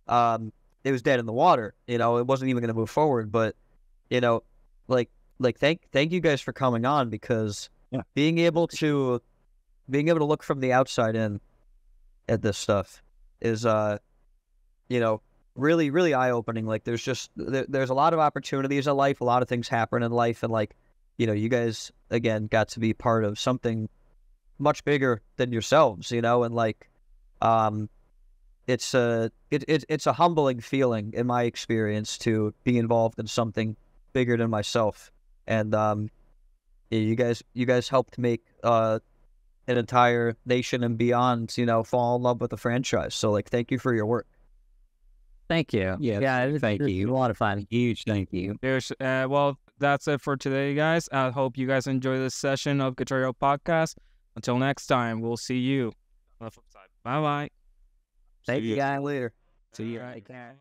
it was dead in the water. You know, it wasn't even going to move forward. But, you know, like thank you guys for coming on, because being able to look from the outside in at this stuff is, you know, really, really eye-opening. Like, there's a lot of opportunities in life, a lot of things happen in life, and, like, you know, you guys, again, got to be part of something much bigger than yourselves, you know, and, like, it's a humbling feeling in my experience to be involved in something bigger than myself. and yeah, you guys helped make an entire nation and beyond, fall in love with the franchise. So like, thank you for your work. Thank you. Yeah, thank you. A lot of fun. Huge thank you. Well, that's it for today, guys. I hope you guys enjoy this session of Guitar Hero Podcast. Until next time, we'll see you on the flip side. Bye-bye. Thank you guys later. See you.